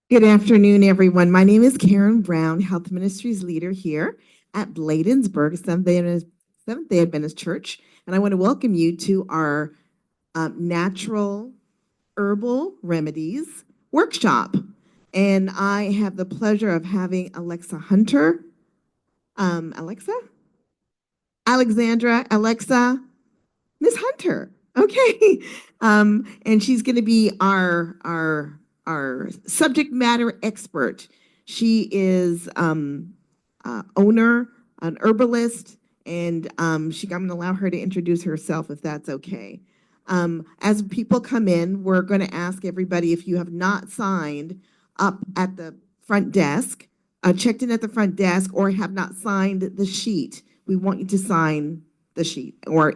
Good afternoon, everyone. My name is Karen Brown, Health Ministries leader here at Bladensburg, Seventh-day Adventist Church. And I want to welcome you to our Natural Herbal Remedies Workshop. And I have the pleasure of having Alexa Hunter. Alexa, Miss Hunter. Okay. And she's going to be our subject matter expert. She is owner, an herbalist, and I'm going to allow her to introduce herself if that's okay. As people come in, we're going to ask everybody if you have not signed up at the front desk, checked in at the front desk, or have not signed the sheet. We want you to sign the sheet or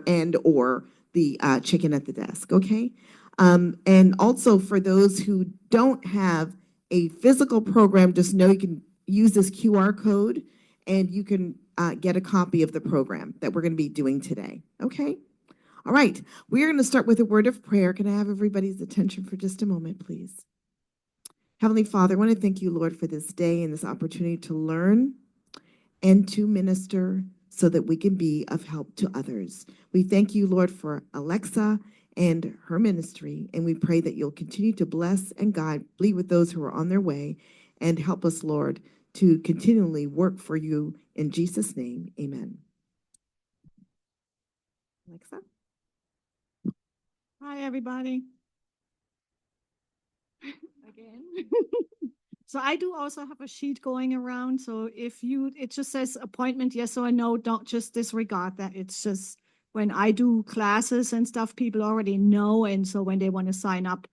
the check-in at the desk, okay? And also for those who don't have a physical program, just know you can use this QR code and you can get a copy of the program that we're going to be doing today, okay? All right, we are going to start with a word of prayer. Can I have everybody's attention for just a moment, please? Heavenly Father, I want to thank you, Lord, for this day and this opportunity to learn and to minister so that we can be of help to others. We thank you, Lord, for Alexa and her ministry, and we pray that you'll continue to bless and guide, be with those who are on their way, and help us, Lord, to continually work for you. In Jesus' name, amen. Alexa? Hi, everybody. Again. So I do also have a sheet going around. So it just says appointment, yes or no, don't just disregard that. It's just when I do classes and stuff, people already know. And so when they want to sign up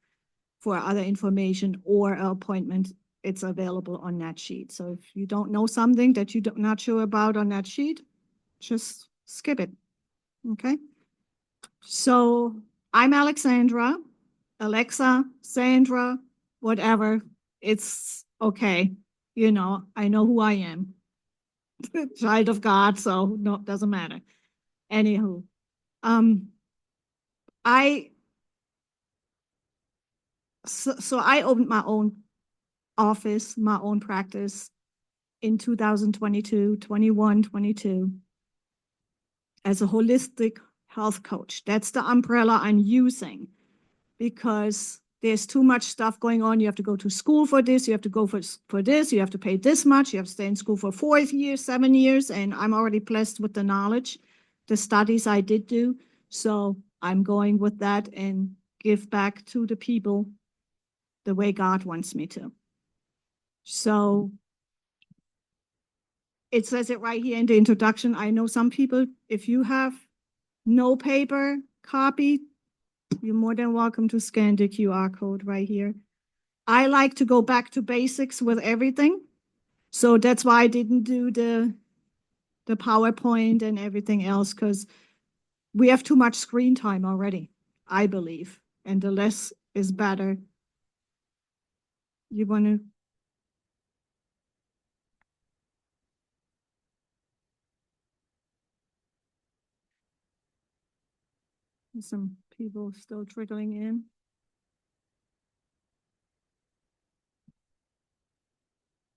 for other information or an appointment, it's available on that sheet. So if you don't know something that you're not sure about on that sheet, just skip it. Okay. So I'm Alexandra, Alexa, Sandra, whatever. It's okay. You know, I know who I am. Child of God, so no, doesn't matter. Anywho, um, I so I opened my own office, my own practice in 2022, 21, 22 as a holistic health coach. That's the umbrella I'm using because there's too much stuff going on. You have to go to school for this. You have to go for this. You have to pay this much. You have to stay in school for 4 years, 7 years. And I'm already blessed with the knowledge, the studies I did do. So I'm going with that and give back to the people the way God wants me to. So it says it right here in the introduction. I know some people, if you have no paper copy, you're more than welcome to scan the QR code right here. I like to go back to basics with everything. So that's why I didn't do the PowerPoint and everything else, because we have too much screen time already, I believe. And the less is better. You want to? Some people still trickling in.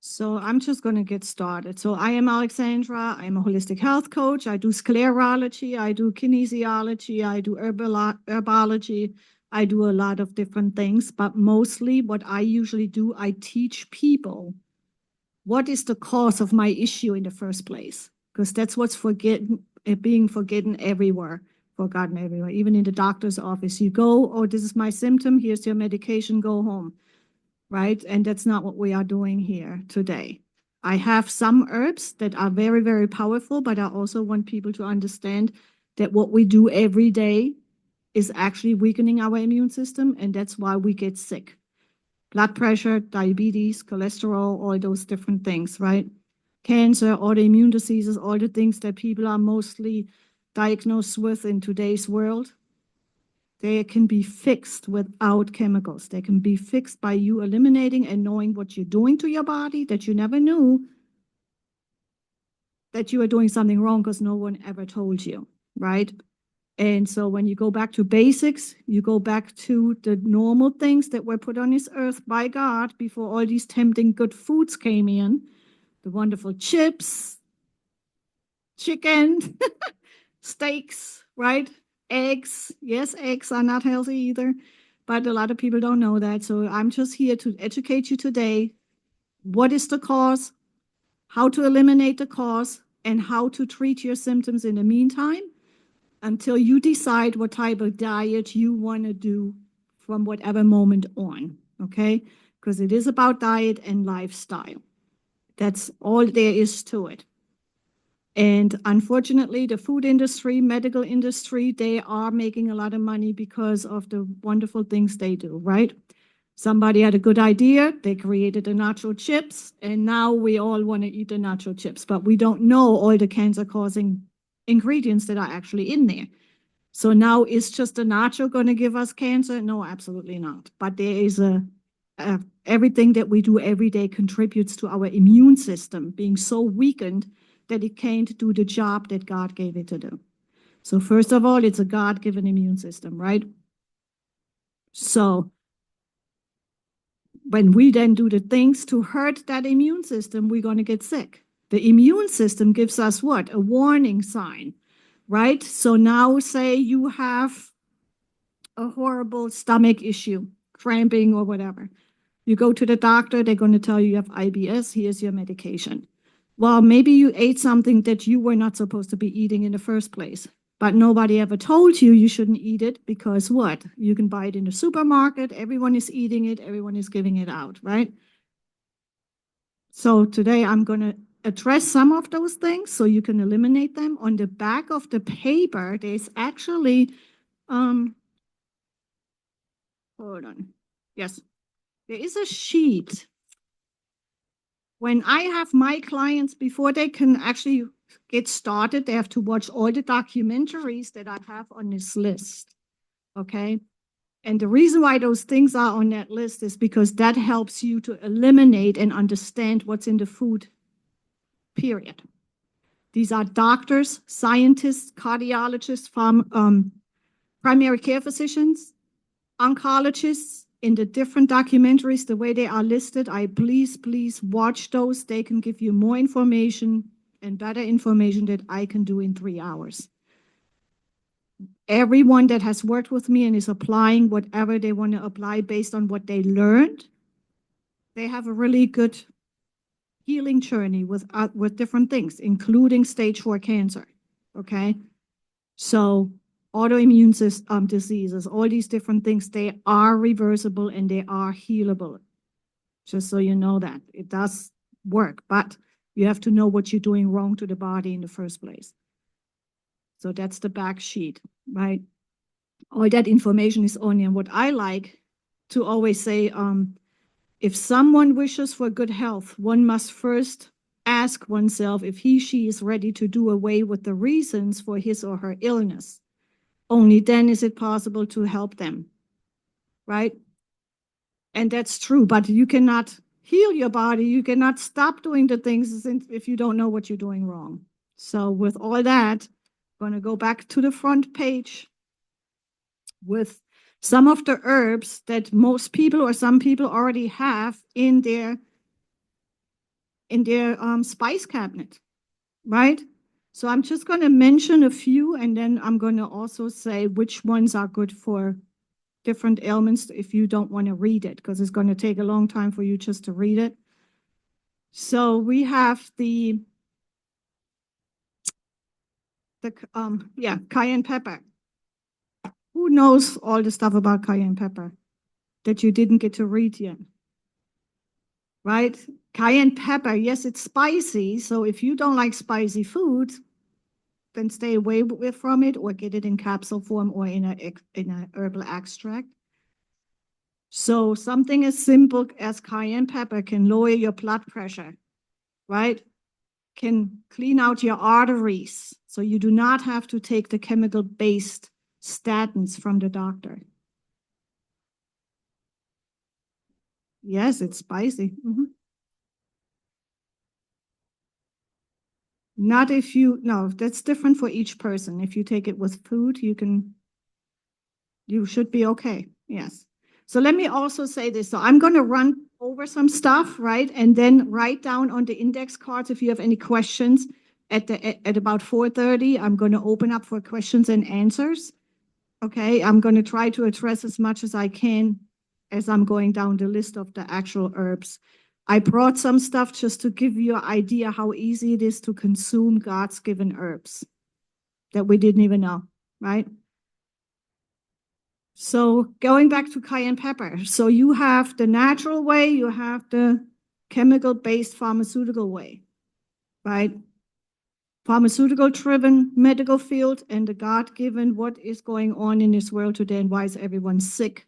So I'm just going to get started. So I am Alexandra. I'm a holistic health coach. I do sclerology. I do kinesiology. I do herbology. I do a lot of different things, but mostly what I usually do, I teach people what is the cause of my issue in the first place, because that's what's being forgotten everywhere, forgotten everywhere, even in the doctor's office. You go, oh, this is my symptom. Here's your medication. Go home. Right? And that's not what we are doing here today. I have some herbs that are very, very powerful, but I also want people to understand that what we do every day is actually weakening our immune system, and that's why we get sick. Blood pressure, diabetes, cholesterol, all those different things, right? Cancer, autoimmune diseases, all the things that people are mostly diagnosed with in today's world. They can be fixed without chemicals. They can be fixed by you eliminating and knowing what you're doing to your body that you never knew that you are doing something wrong because no one ever told you, right? And so when you go back to basics, you go back to the normal things that were put on this earth by God before all these tempting good foods came in, the wonderful chips, chicken, steaks, right? Eggs. Yes, eggs are not healthy either, but a lot of people don't know that. So I'm just here to educate you today. What is the cause? How to eliminate the cause, and how to treat your symptoms in the meantime until you decide what type of diet you want to do from whatever moment on, okay? Because it is about diet and lifestyle. That's all there is to it. And unfortunately, the food industry, medical industry, they are making a lot of money because of the wonderful things they do, right? Somebody had a good idea, they created the nacho chips, and now we all want to eat the nacho chips, but we don't know all the cancer-causing ingredients that are actually in there. So now is just the nacho going to give us cancer? No, absolutely not. But there is everything that we do every day contributes to our immune system being so weakened that it can't do the job that God gave it to do. So first of all, it's a God-given immune system, right? So when we then do the things to hurt that immune system, we're going to get sick. The immune system gives us what? A warning sign, right? So now say you have a horrible stomach issue, cramping or whatever. You go to the doctor, they're going to tell you have IBS, here's your medication. Well, maybe you ate something that you were not supposed to be eating in the first place, but nobody ever told you you shouldn't eat it because what? You can buy it in the supermarket, everyone is eating it, everyone is giving it out, right? So today I'm going to address some of those things so you can eliminate them. On the back of the paper, there's actually, hold on, yes, there is a sheet. When I have my clients, before they can actually get started, they have to watch all the documentaries that I have on this list, okay? And the reason why those things are on that list is because that helps you to eliminate and understand what's in the food, period. These are doctors, scientists, cardiologists, primary care physicians, oncologists, in the different documentaries, the way they are listed. Please watch those. They can give you more information and better information that I can do in 3 hours. Everyone that has worked with me and is applying whatever they want to apply based on what they learned, they have a really good healing journey with different things, including stage 4 cancer, okay? So autoimmune diseases, all these different things, they are reversible and they are healable. Just so you know that. It does work, but you have to know what you're doing wrong to the body in the first place. So that's the back sheet, right? All that information is on here. And what I like to always say, if someone wishes for good health, one must first ask oneself if she is ready to do away with the reasons for his or her illness. Only then is it possible to help them, right? And that's true, but you cannot heal your body. You cannot stop doing the things if you don't know what you're doing wrong. So with all that, I'm going to go back to the front page with some of the herbs that most people or some people already have in their spice cabinet, right? So I'm just going to mention a few, and then I'm going to also say which ones are good for different ailments if you don't want to read it, because it's going to take a long time for you just to read it. So we have the cayenne pepper. Who knows all the stuff about cayenne pepper that you didn't get to read yet? Right? Cayenne pepper, yes, it's spicy. So if you don't like spicy food, then stay away from it or get it in capsule form or in a herbal extract. So something as simple as cayenne pepper can lower your blood pressure, right? Can clean out your arteries. So you do not have to take the chemical-based statins from the doctor. Yes, it's spicy. Not if you, no, that's different for each person. If you take it with food, you should be okay. Yes. So let me also say this. So I'm going to run over some stuff, right? And then write down on the index cards if you have any questions at about 4:30. I'm going to open up for questions and answers. Okay. I'm going to try to address as much as I can as I'm going down the list of the actual herbs. I brought some stuff just to give you an idea how easy it is to consume God's given herbs that we didn't even know, right? So going back to cayenne pepper. So you have the natural way, you have the chemical-based pharmaceutical way, right? Pharmaceutical-driven medical field and the God-given what is going on in this world today and why is everyone sick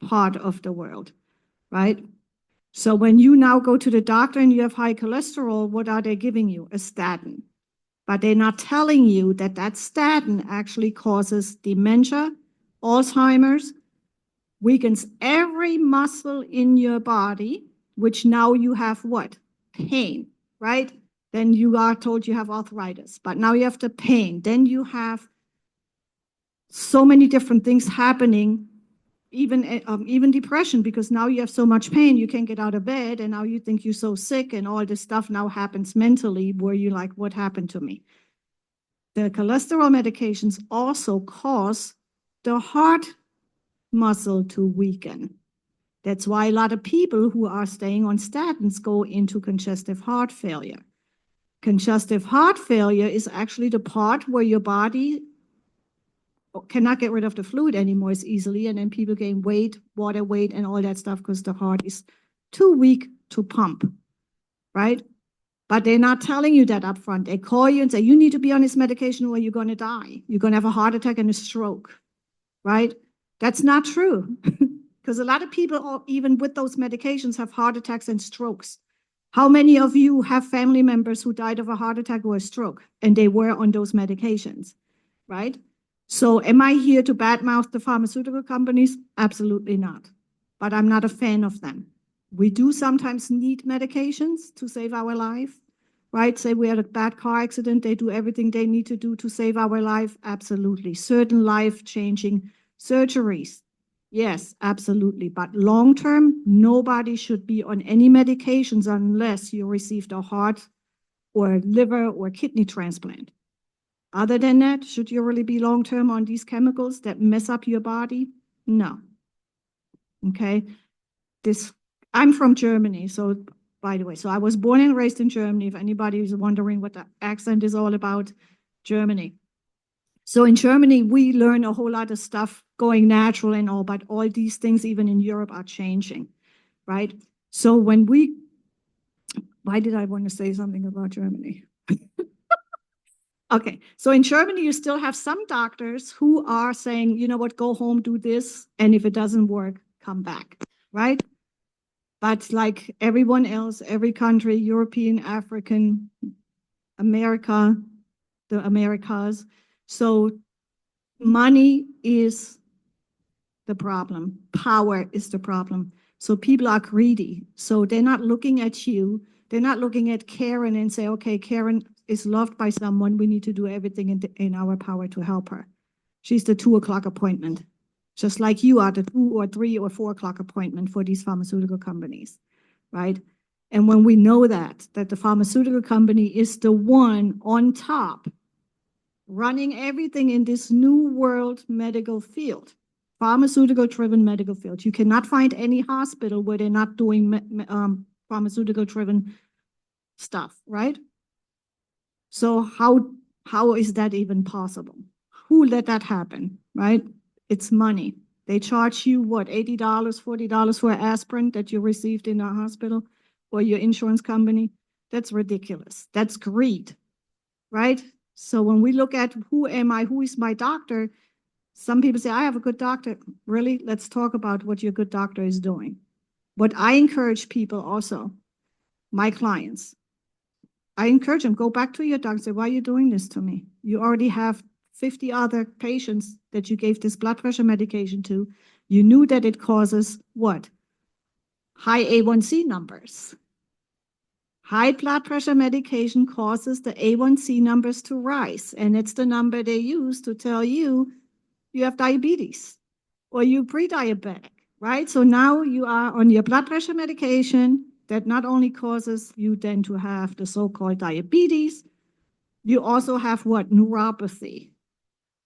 part of the world, right? So when you now go to the doctor and you have high cholesterol, what are they giving you? A statin. But they're not telling you that that statin actually causes dementia, Alzheimer's, weakens every muscle in your body, which now you have what? Pain, right? Then you are told you have arthritis, but now you have the pain. Then you have so many different things happening, even depression, because now you have so much pain, you can't get out of bed, and now you think you're so sick, and all this stuff now happens mentally where you're like, what happened to me? The cholesterol medications also cause the heart muscle to weaken. That's why a lot of people who are staying on statins go into congestive heart failure. Congestive heart failure is actually the part where your body cannot get rid of the fluid anymore as easily, and then people gain weight, water weight, and all that stuff because the heart is too weak to pump, right? But they're not telling you that up front. They call you and say, you need to be on this medication or you're going to die. You're going to have a heart attack and a stroke, right? That's not true. Because a lot of people, even with those medications, have heart attacks and strokes. How many of you have family members who died of a heart attack or a stroke and they were on those medications, right? So am I here to badmouth the pharmaceutical companies? Absolutely not. But I'm not a fan of them. We do sometimes need medications to save our life, right? Say we had a bad car accident, they do everything they need to do to save our life. Absolutely. Certain life-changing surgeries. Yes, absolutely. But long-term, nobody should be on any medications unless you received a heart or liver or kidney transplant. Other than that, should you really be long-term on these chemicals that mess up your body? No. Okay. I'm from Germany, so by the way, so I was born and raised in Germany. If anybody is wondering what the accent is all about, Germany. So in Germany, we learn a whole lot of stuff going natural and all, but all these things, even in Europe, are changing, right? So why did I want to say something about Germany? Okay, so in Germany, you still have some doctors who are saying, you know what, go home, do this, and if it doesn't work, come back, right? But like everyone else, every country, European, African, America, the Americas, so money is the problem. Power is the problem. So people are greedy. So they're not looking at you. They're not looking at Karen and say, okay, Karen is loved by someone. We need to do everything in our power to help her. She's the 2 o'clock appointment, just like you are the 2 or 3 or 4 o'clock appointment for these pharmaceutical companies, right? And when we know that the pharmaceutical company is the one on top running everything in this new world medical field, pharmaceutical-driven medical field. You cannot find any hospital where they're not doing pharmaceutical-driven stuff, right? So how is that even possible? Who let that happen, right? It's money. They charge you, what, $80, $40 for aspirin that you received in a hospital or your insurance company? That's ridiculous. That's greed, right? So when we look at who am I, who is my doctor, some people say, I have a good doctor. Really? Let's talk about what your good doctor is doing. What I encourage people also, my clients, I encourage them, go back to your doctor and say, why are you doing this to me? You already have 50 other patients that you gave this blood pressure medication to. You knew that it causes what? High A1C numbers. High blood pressure medication causes the A1C numbers to rise, and it's the number they use to tell you you have diabetes or you pre-diabetic, right? So now you are on your blood pressure medication that not only causes you then to have the so-called diabetes, you also have what? Neuropathy,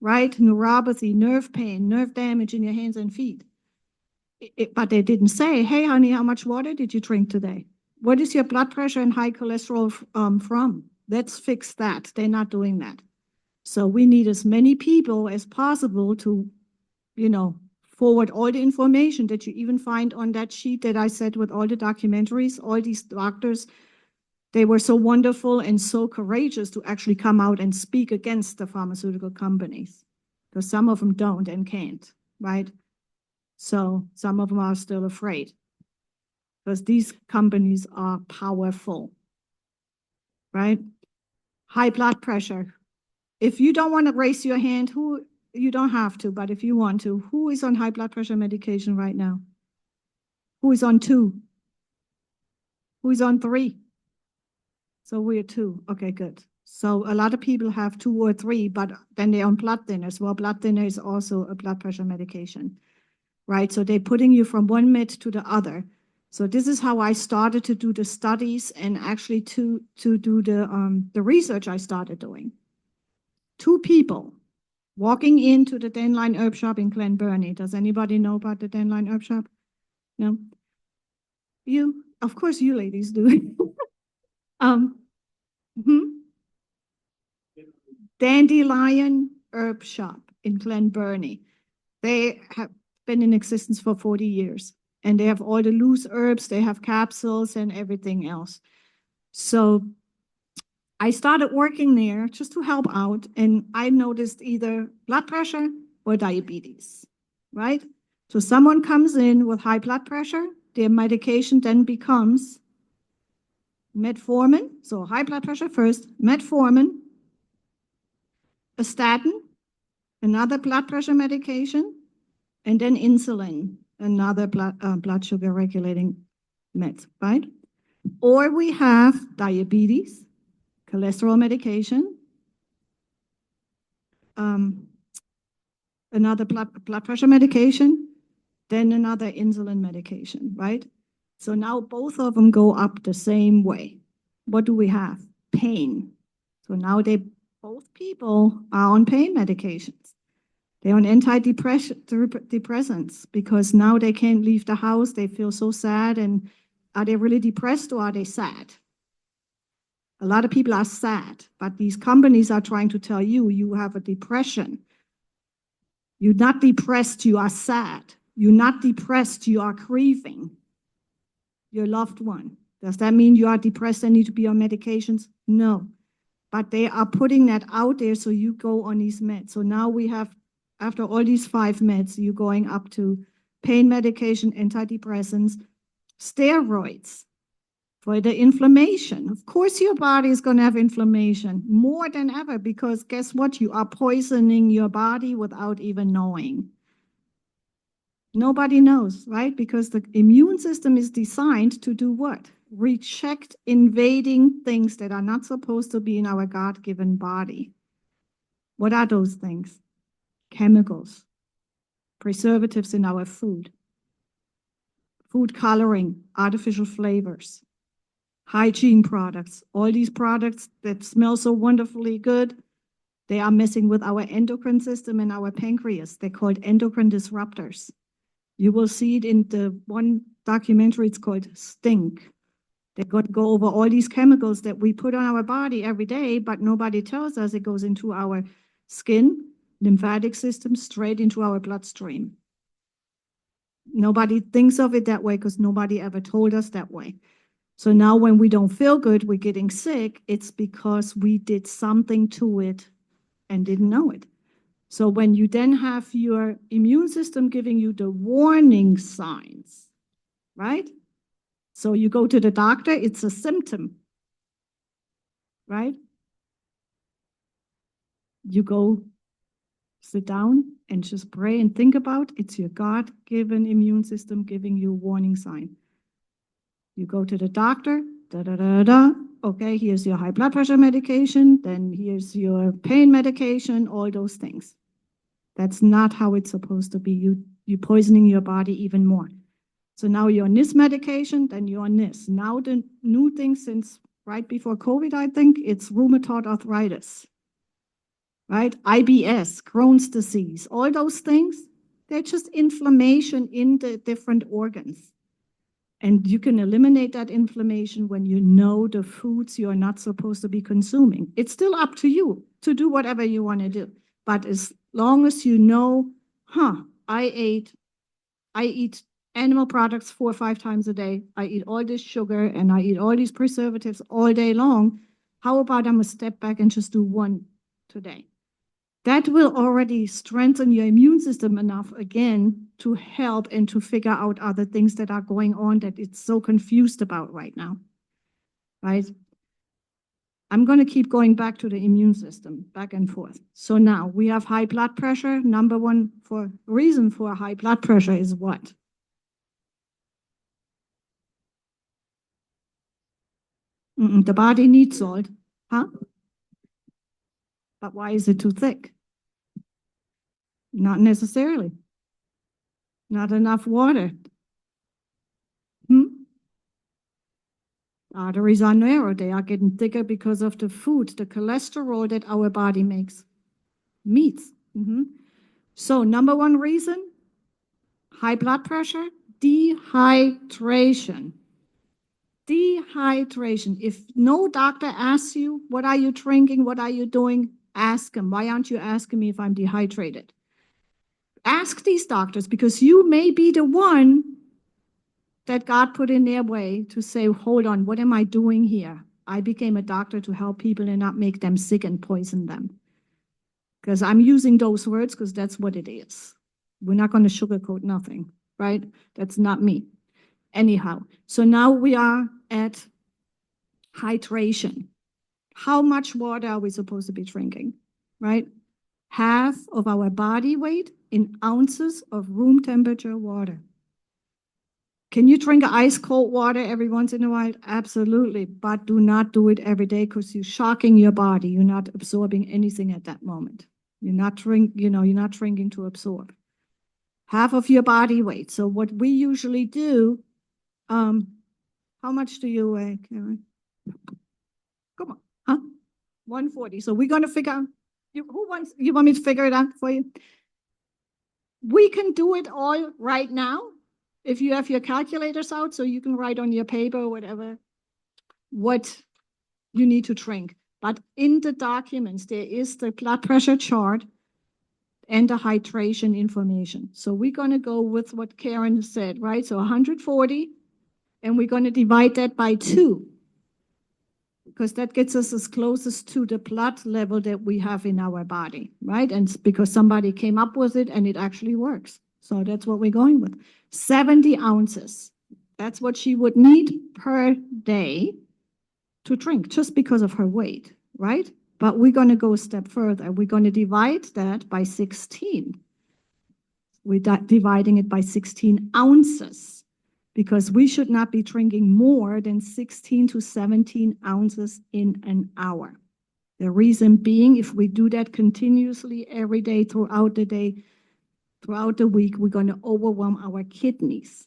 right? Neuropathy, nerve pain, nerve damage in your hands and feet. But they didn't say, hey, honey, how much water did you drink today? What is your blood pressure and high cholesterol from? Let's fix that. They're not doing that. So we need as many people as possible to, forward all the information that you even find on that sheet that I said with all the documentaries. All these doctors, they were so wonderful and so courageous to actually come out and speak against the pharmaceutical companies, because some of them don't and can't, right? So some of them are still afraid because these companies are powerful, right? High blood pressure. If you don't want to raise your hand, you don't have to, but if you want to, who is on high blood pressure medication right now? Who is on 2? Who is on 3? So we're 2. Okay, good. So a lot of people have 2 or 3, but then they're on blood thinners. Well, blood thinner is also a blood pressure medication, right? So they're putting you from one med to the other. So this is how I started to do the studies and actually to do the research I started doing. 2 people walking into the Dandelion Herb Shop in Glen Burnie. Does anybody know about the Dandelion Herb Shop? No? You? Of course you ladies do. Dandelion Herb Shop in Glen Burnie. They have been in existence for 40 years. And they have all the loose herbs. They have capsules and everything else. So I started working there just to help out, and I noticed either blood pressure or diabetes, right? So someone comes in with high blood pressure, their medication then becomes metformin, so high blood pressure first, metformin, a statin, another blood pressure medication, and then insulin, another blood sugar regulating meds, right? Or we have diabetes, cholesterol medication, another blood pressure medication, then another insulin medication, right? So now both of them go up the same way. What do we have? Pain. So now both people are on pain medications. They're on antidepressants because now they can't leave the house. They feel so sad. And are they really depressed or are they sad? A lot of people are sad, but these companies are trying to tell you you have a depression. You're not depressed, you are sad. You're not depressed, you are grieving your loved one. Does that mean you are depressed and need to be on medications? No. But they are putting that out there so you go on these meds. So now we have, after all these 5 meds, you're going up to pain medication, antidepressants, steroids for the inflammation. Of course, your body is going to have inflammation more than ever because guess what? You are poisoning your body without even knowing. Nobody knows, right? Because the immune system is designed to do what? Reject invading things that are not supposed to be in our God-given body. What are those things? Chemicals, preservatives in our food coloring, artificial flavors, hygiene products, all these products that smell so wonderfully good, they are messing with our endocrine system and our pancreas. They're called endocrine disruptors. You will see it in the one documentary, it's called Stink. They're going to go over all these chemicals that we put on our body every day, but nobody tells us it goes into our skin, lymphatic system, straight into our bloodstream. Nobody thinks of it that way because nobody ever told us that way. So now when we don't feel good, we're getting sick, it's because we did something to it and didn't know it. So when you then have your immune system giving you the warning signs, right? So you go to the doctor, it's a symptom, right? You go sit down and just pray and think about it's your God-given immune system giving you a warning sign. You go to the doctor Okay, here's your high blood pressure medication, then here's your pain medication, all those things. That's not how it's supposed to be. You're poisoning your body even more. So now you're on this medication, then you're on this. Now the new thing since right before COVID, I think, it's rheumatoid arthritis, right? IBS, Crohn's disease, all those things, they're just inflammation in the different organs. And you can eliminate that inflammation when you know the foods you're not supposed to be consuming. It's still up to you to do whatever you want to do. But as long as you know, I eat animal products 4 or 5 times a day. I eat all this sugar and I eat all these preservatives all day long. How about I'm a step back and just do one today? That will already strengthen your immune system enough again to help and to figure out other things that are going on that it's so confused about right now, right? I'm going to keep going back to the immune system, back and forth. So now we have high blood pressure. Number one reason for high blood pressure is what? The body needs salt, huh? But why is it too thick? Not necessarily. Not enough water. Arteries are narrow. They are getting thicker because of the food, the cholesterol that our body makes. Meats. So number one reason, high blood pressure, dehydration. Dehydration. If no doctor asks you, what are you drinking? What are you doing? Ask them. Why aren't you asking me if I'm dehydrated? Ask these doctors because you may be the one that God put in their way to say, hold on, what am I doing here? I became a doctor to help people and not make them sick and poison them. Because I'm using those words because that's what it is. We're not going to sugarcoat nothing, right? That's not me. Anyhow, so now we are at hydration. How much water are we supposed to be drinking, right? Half of our body weight in ounces of room temperature water. Can you drink ice cold water every once in a while? Absolutely, but do not do it every day because you're shocking your body. You're not absorbing anything at that moment. You're not drinking to absorb. Half of your body weight. So what we usually do, how much do you weigh, Karen? Come on, huh? 140. So we're going to figure out, you want me to figure it out for you? We can do it all right now. If you have your calculators out, so you can write on your paper or whatever, what you need to drink. But in the documents, there is the blood pressure chart and the hydration information. So we're going to go with what Karen said, right? So 140, and we're going to divide that by 2, because that gets us as closest to the blood level that we have in our body, right? And it's because somebody came up with it and it actually works. So that's what we're going with. 70 ounces. That's what she would need per day to drink just because of her weight, right? But we're going to go a step further. We're going to divide that by 16. We're dividing it by 16 ounces because we should not be drinking more than 16 to 17 ounces in an hour. The reason being, if we do that continuously every day throughout the day, throughout the week, we're going to overwhelm our kidneys.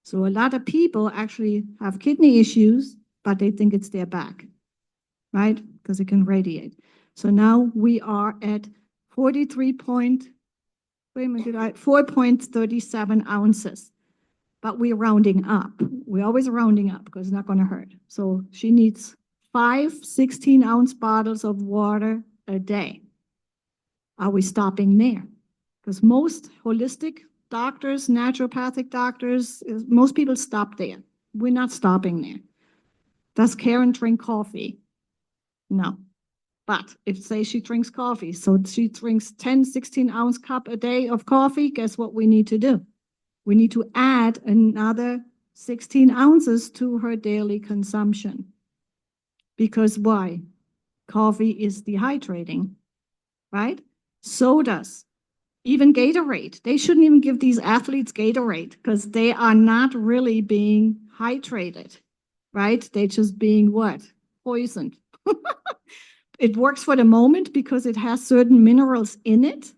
So a lot of people actually have kidney issues, but they think it's their back, right? Because it can radiate. So now we are at 4.37 ounces, but we're rounding up. We're always rounding up because it's not going to hurt. So she needs 5 16-ounce bottles of water a day. Are we stopping there? Because most holistic doctors, naturopathic doctors, most people stop there. We're not stopping there. Does Karen drink coffee? No. But if say she drinks coffee, so she drinks 10, 16-ounce cup a day of coffee, guess what we need to do? We need to add another 16 ounces to her daily consumption. Because why? Coffee is dehydrating, right? Sodas. Even Gatorade. They shouldn't even give these athletes Gatorade because they are not really being hydrated. right? They're just being what? Poisoned. It works for the moment because it has certain minerals in it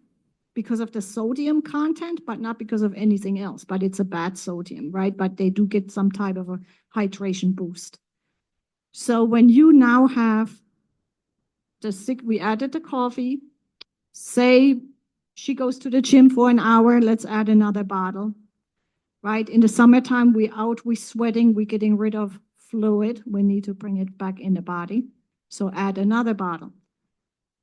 because of the sodium content, but not because of anything else. But it's a bad sodium, right? But they do get some type of a hydration boost. So when you now have we added the coffee, say she goes to the gym for an hour, let's add another bottle, right? In the summertime, we're sweating, we're getting rid of fluid. We need to bring it back in the body. So add another bottle.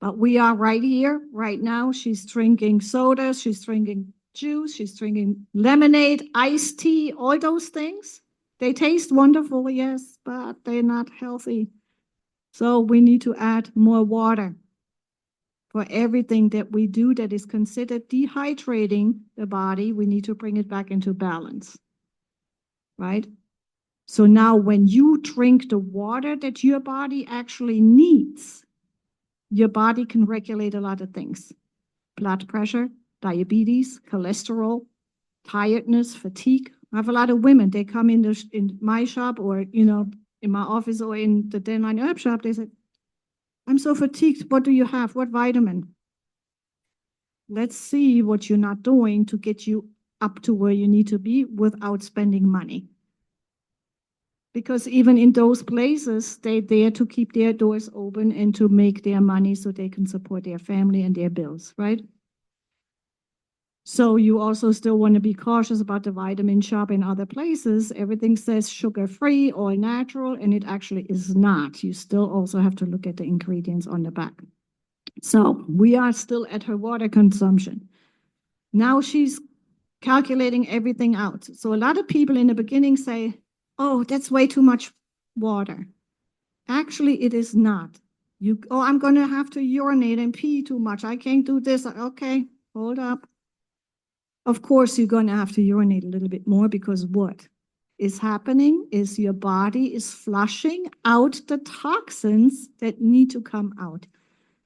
But we are right here, right now. She's drinking soda, she's drinking juice, she's drinking lemonade, iced tea, all those things. They taste wonderful, yes, but they're not healthy. So we need to add more water for everything that we do that is considered dehydrating the body. We need to bring it back into balance, right? So now when you drink the water that your body actually needs, your body can regulate a lot of things. Blood pressure, diabetes, cholesterol, tiredness, fatigue. I have a lot of women, they come in my shop or, in my office or in the Denline Herb shop, they say, I'm so fatigued. What do you have? What vitamin? Let's see what you're not doing to get you up to where you need to be without spending money. Because even in those places, they're there to keep their doors open and to make their money so they can support their family and their bills, right? So you also still want to be cautious about the vitamin shop in other places. Everything says sugar-free or natural, and it actually is not. You still also have to look at the ingredients on the back. So we are still at her water consumption. Now she's calculating everything out. So a lot of people in the beginning say, oh, that's way too much water. Actually, it is not. I'm going to have to urinate and pee too much. I can't do this. Okay, hold up. Of course, you're going to have to urinate a little bit more because what is happening is your body is flushing out the toxins that need to come out,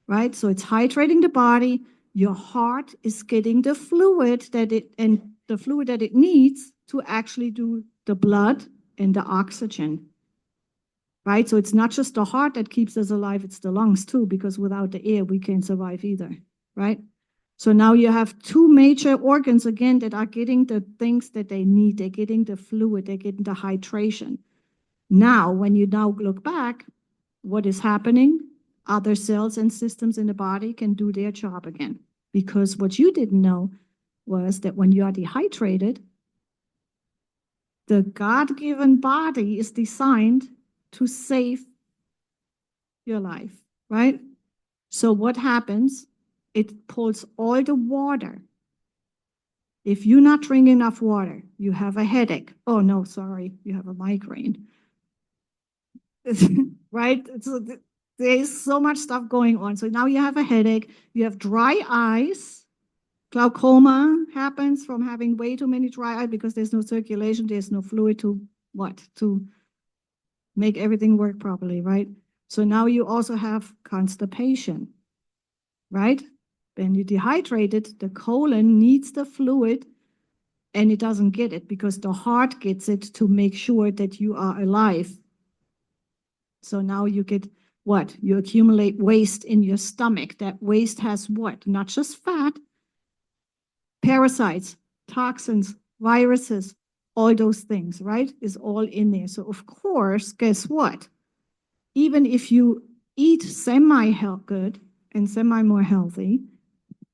right? So it's hydrating the body. Your heart is getting the fluid that it needs to actually do the blood and the oxygen, right? So it's not just the heart that keeps us alive, it's the lungs too, because without the air, we can't survive either, right? So now you have two major organs again that are getting the things that they need. They're getting the fluid, they're getting the hydration. Now, when you now look back, what is happening? Other cells and systems in the body can do their job again. Because what you didn't know was that when you are dehydrated, the God-given body is designed to save your life, right? So what happens? It pulls all the water. If you're not drinking enough water, you have a headache. Oh, no, sorry, you have a migraine. Right? There's so much stuff going on. So now you have a headache, you have dry eyes. Glaucoma happens from having way too many dry eyes because there's no circulation, there's no fluid to make everything work properly, right? So now you also have constipation, right? When you're dehydrated, the colon needs the fluid and it doesn't get it because the heart gets it to make sure that you are alive. So now you get what? You accumulate waste in your stomach. That waste has what? Not just fat, parasites, toxins, viruses, all those things, right? Is all in there. So of course, guess what? Even if you eat semi-good and semi-more healthy,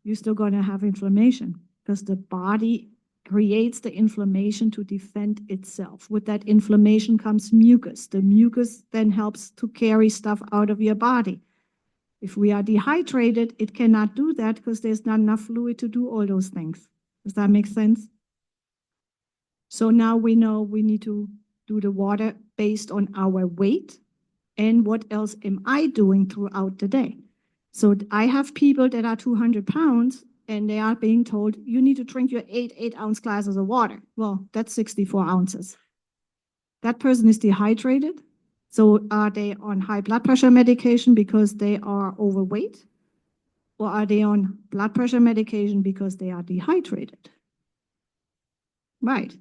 you're still going to have inflammation because the body creates the inflammation to defend itself. With that inflammation comes mucus. The mucus then helps to carry stuff out of your body. If we are dehydrated, it cannot do that because there's not enough fluid to do all those things. Does that make sense? So now we know we need to do the water based on our weight and what else am I doing throughout the day. So I have people that are 200 pounds and they are being told, you need to drink your 8-ounce glasses of water. Well, that's 64 ounces. That person is dehydrated. So are they on high blood pressure medication because they are overweight? Or are they on blood pressure medication because they are dehydrated? Right.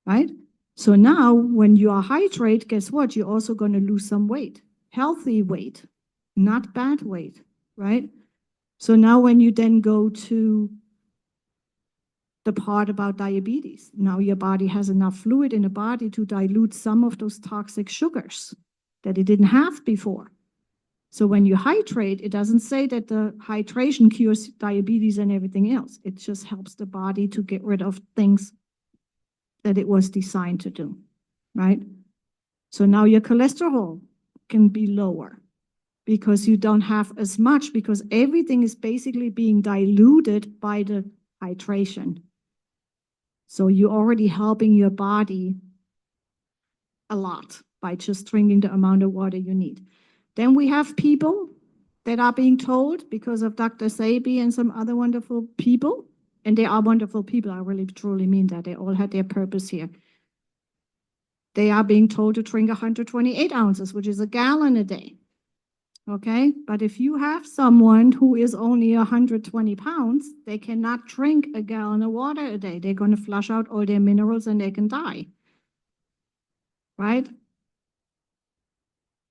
Right? So now when you are hydrate, guess what? You're also going to lose some weight, healthy weight, not bad weight, right? So now when you then go to the part about diabetes, now your body has enough fluid in the body to dilute some of those toxic sugars that it didn't have before. So when you hydrate, it doesn't say that the hydration cures diabetes and everything else. It just helps the body to get rid of things that it was designed to do, right? So now your cholesterol can be lower because you don't have as much, because everything is basically being diluted by the hydration. So you're already helping your body a lot by just drinking the amount of water you need. Then we have people that are being told, because of Dr. Sabi and some other wonderful people, and they are wonderful people, I really truly mean that. They all had their purpose here. They are being told to drink 128 ounces, which is a gallon a day. Okay, but if you have someone who is only 120 pounds, they cannot drink a gallon of water a day. They're going to flush out all their minerals and they can die. Right?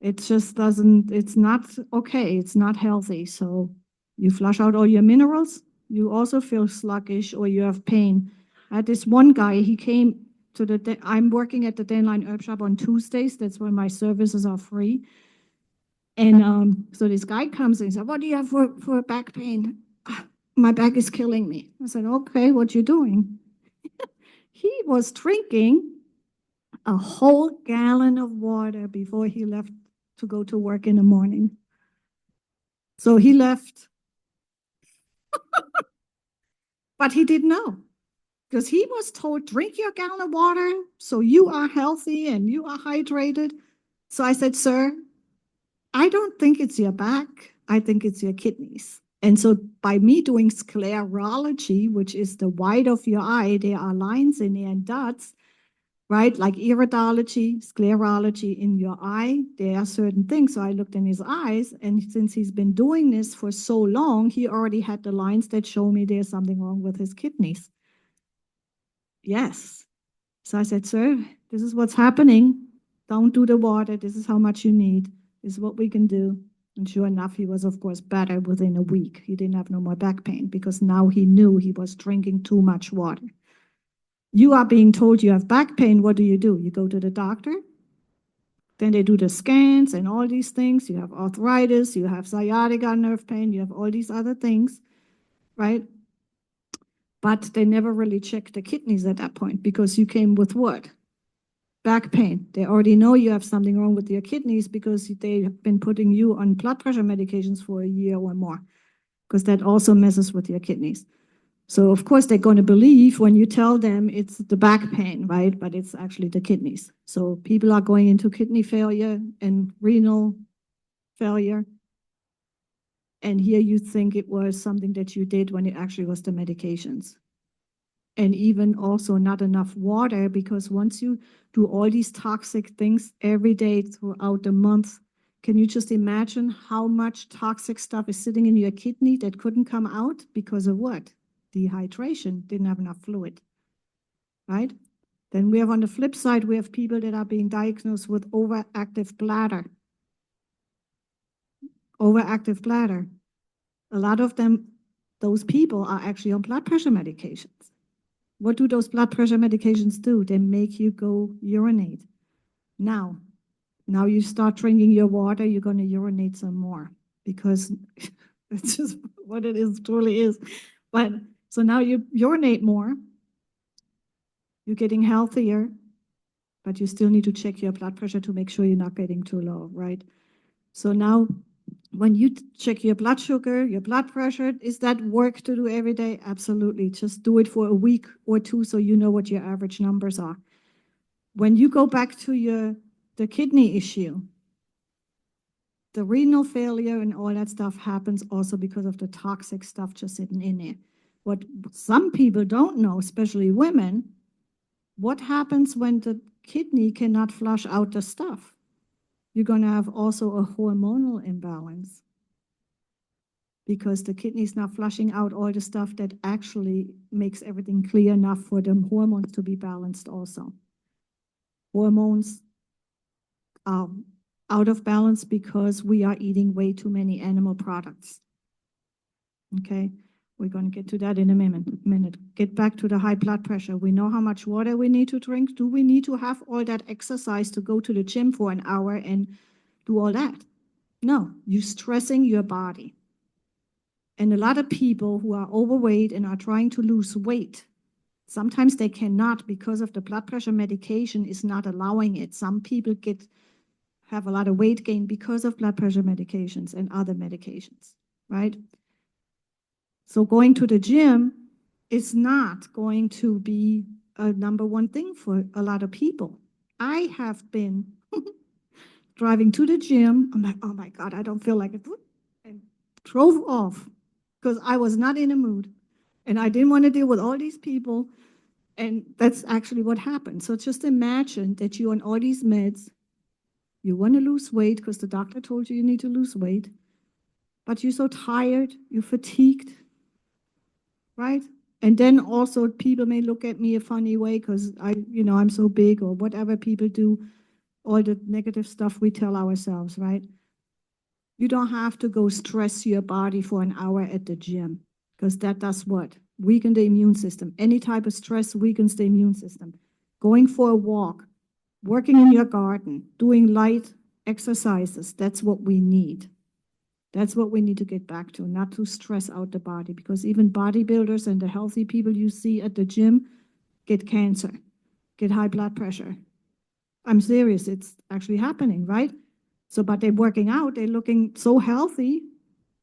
It just doesn't, it's not okay. It's not healthy. So you flush out all your minerals, you also feel sluggish or you have pain. I had this one guy, he came to I'm working at the Dandelion Herb Shop on Tuesdays. That's when my services are free. And so this guy comes and he said, "What do you have for back pain?" "Ah, my back is killing me." I said, "Okay, what you doing?" He was drinking a whole gallon of water before he left to go to work in the morning. So he left, but he didn't know, because he was told, drink your gallon of water so you are healthy and you are hydrated. So I said, "Sir, I don't think it's your back. I think it's your kidneys." And so by me doing sclerology, which is the white of your eye, there are lines in there and dots, right? Like iridology, sclerology in your eye, there are certain things. So I looked in his eyes, and since he's been doing this for so long, he already had the lines that show me there's something wrong with his kidneys. Yes. So I said, "Sir, this is what's happening. Don't do the water. This is how much you need. This is what we can do." And sure enough, he was, of course, better within a week. He didn't have no more back pain because now he knew he was drinking too much water. You are being told you have back pain. What do? You go to the doctor. Then they do the scans and all these things. You have arthritis, you have sciatica nerve pain, you have all these other things, right? But they never really check the kidneys at that point, because you came with what? Back pain. They already know you have something wrong with your kidneys because they have been putting you on blood pressure medications for a year or more, because that also messes with your kidneys. So of course they're going to believe when you tell them it's the back pain, right? But it's actually the kidneys. So people are going into kidney failure and renal failure. And here you think it was something that you did when it actually was the medications. And even also not enough water, because once you do all these toxic things every day throughout the month, can you just imagine how much toxic stuff is sitting in your kidney that couldn't come out because of what? Dehydration, didn't have enough fluid, right? Then we have, on the flip side, we have people that are being diagnosed with overactive bladder. Overactive bladder. A lot of them, those people are actually on blood pressure medications. What do those blood pressure medications do? They make you go urinate. Now you start drinking your water, you're going to urinate some more, because it's just what it is, truly is. But so now you urinate more, you're getting healthier, but you still need to check your blood pressure to make sure you're not getting too low, right? So now when you check your blood sugar, your blood pressure, is that work to do every day? Absolutely. Just do it for a week or two so you know what your average numbers are. When you go back to the kidney issue, the renal failure and all that stuff happens also because of the toxic stuff just sitting in there. What some people don't know, especially women, what happens when the kidney cannot flush out the stuff? You're going to have also a hormonal imbalance, because the kidney is not flushing out all the stuff that actually makes everything clear enough for the hormones to be balanced also. hormones are out of balance because we are eating way too many animal products. Okay, we're going to get to that in a minute. Get back to the high blood pressure. We know how much water we need to drink. Do we need to have all that exercise to go to the gym for an hour and do all that? No, you're stressing your body. And a lot of people who are overweight and are trying to lose weight, sometimes they cannot because of the blood pressure medication is not allowing it. Some people have a lot of weight gain because of blood pressure medications and other medications, right? So going to the gym is not going to be a number one thing for a lot of people. I have been driving to the gym. I'm like, oh my God, I don't feel like it. And drove off because I was not in a mood. And I didn't want to deal with all these people. And that's actually what happened. So just imagine that you're on all these meds. You want to lose weight because the doctor told you need to lose weight. But you're so tired, you're fatigued, right? And then also people may look at me a funny way because I'm so big or whatever people do, all the negative stuff we tell ourselves, right? You don't have to go stress your body for an hour at the gym because that does what? Weaken the immune system. Any type of stress weakens the immune system. Going for a walk, working in your garden, doing light exercises, that's what we need. That's what we need to get back to, not to stress out the body, because even bodybuilders and the healthy people you see at the gym get cancer, get high blood pressure. I'm serious, it's actually happening, right? So, but they're working out, they're looking so healthy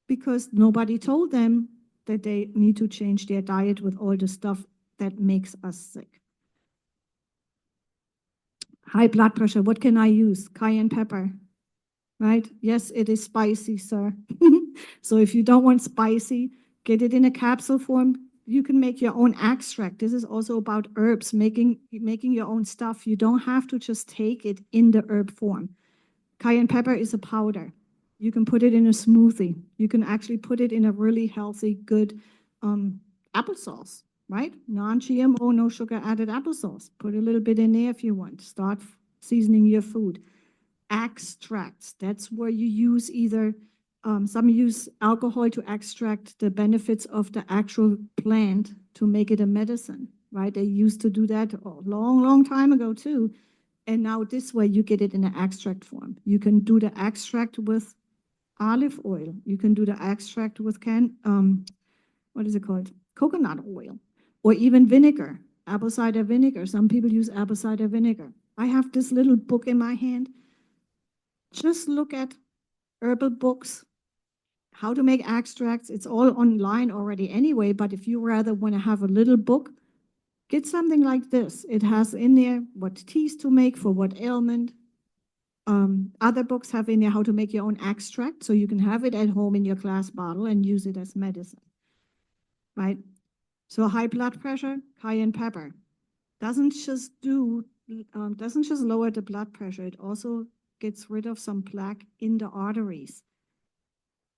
because nobody told them that they need to change their diet with all the stuff that makes us sick. High blood pressure, what can I use? Cayenne pepper, right? Yes, it is spicy, sir. So if you don't want spicy, get it in a capsule form. You can make your own extract. This is also about herbs, making your own stuff. You don't have to just take it in the herb form. Cayenne pepper is a powder. You can put it in a smoothie. You can actually put it in a really healthy, good applesauce, right? Non-GMO, no sugar added applesauce. Put a little bit in there if you want. Start seasoning your food. Extracts, that's where you use either, some use alcohol to extract the benefits of the actual plant to make it a medicine, right? They used to do that a long, long time ago too. And now this way you get it in an extract form. You can do the extract with olive oil. You can do the extract with what is it called? Coconut oil, or even vinegar, apple cider vinegar. Some people use apple cider vinegar. I have this little book in my hand. Just look at herbal books, how to make extracts. It's all online already anyway, but if you rather want to have a little book, get something like this. It has in there what teas to make for what ailment. Other books have in there how to make your own extract, so you can have it at home in your glass bottle and use it as medicine, right? So high blood pressure, cayenne pepper doesn't just lower the blood pressure. It also gets rid of some plaque in the arteries,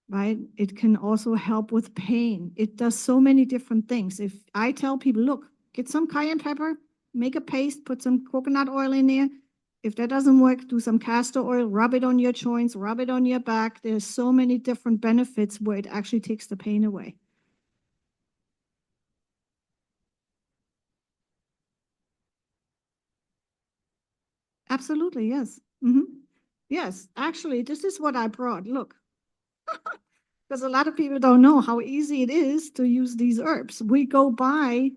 right? It can also help with pain. It does so many different things. If I tell people, look, get some cayenne pepper, make a paste, put some coconut oil in there. If that doesn't work, do some castor oil, rub it on your joints, rub it on your back. There's so many different benefits where it actually takes the pain away. Absolutely, yes. Yes, actually, this is what I brought. Look, because a lot of people don't know how easy it is to use these herbs. We go buy